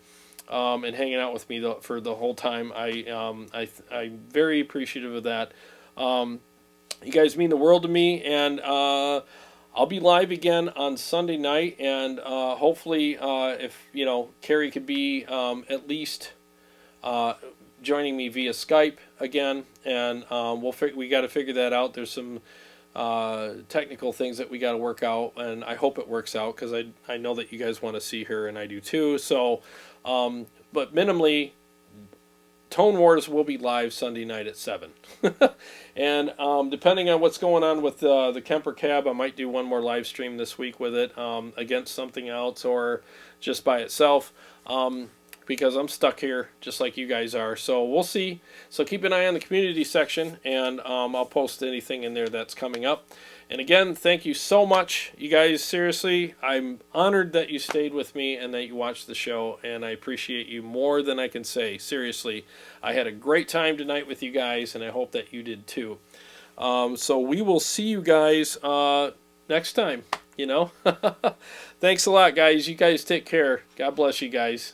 B: and hanging out with me for the whole time. I'm very appreciative of that. You guys mean the world to me, and I'll be live again on Sunday night, and hopefully if Carrie could be at least joining me via Skype again, and we got to figure that out. There's some technical things that we got to work out, and I hope it works out, because I know that you guys want to see her, and I do too. So but minimally, Tone Wars will be live Sunday night at 7. And depending on what's going on with the Kemper Kab, I might do one more live stream this week with it against something else or just by itself, because I'm stuck here just like you guys are. So we'll see. So keep an eye on the community section, and I'll post anything in there that's coming up. And again, thank you so much, you guys. Seriously, I'm honored that you stayed with me and that you watched the show, and I appreciate you more than I can say. Seriously, I had a great time tonight with you guys, and I hope that you did too. So we will see you guys next time, Thanks a lot, guys. You guys take care. God bless you guys.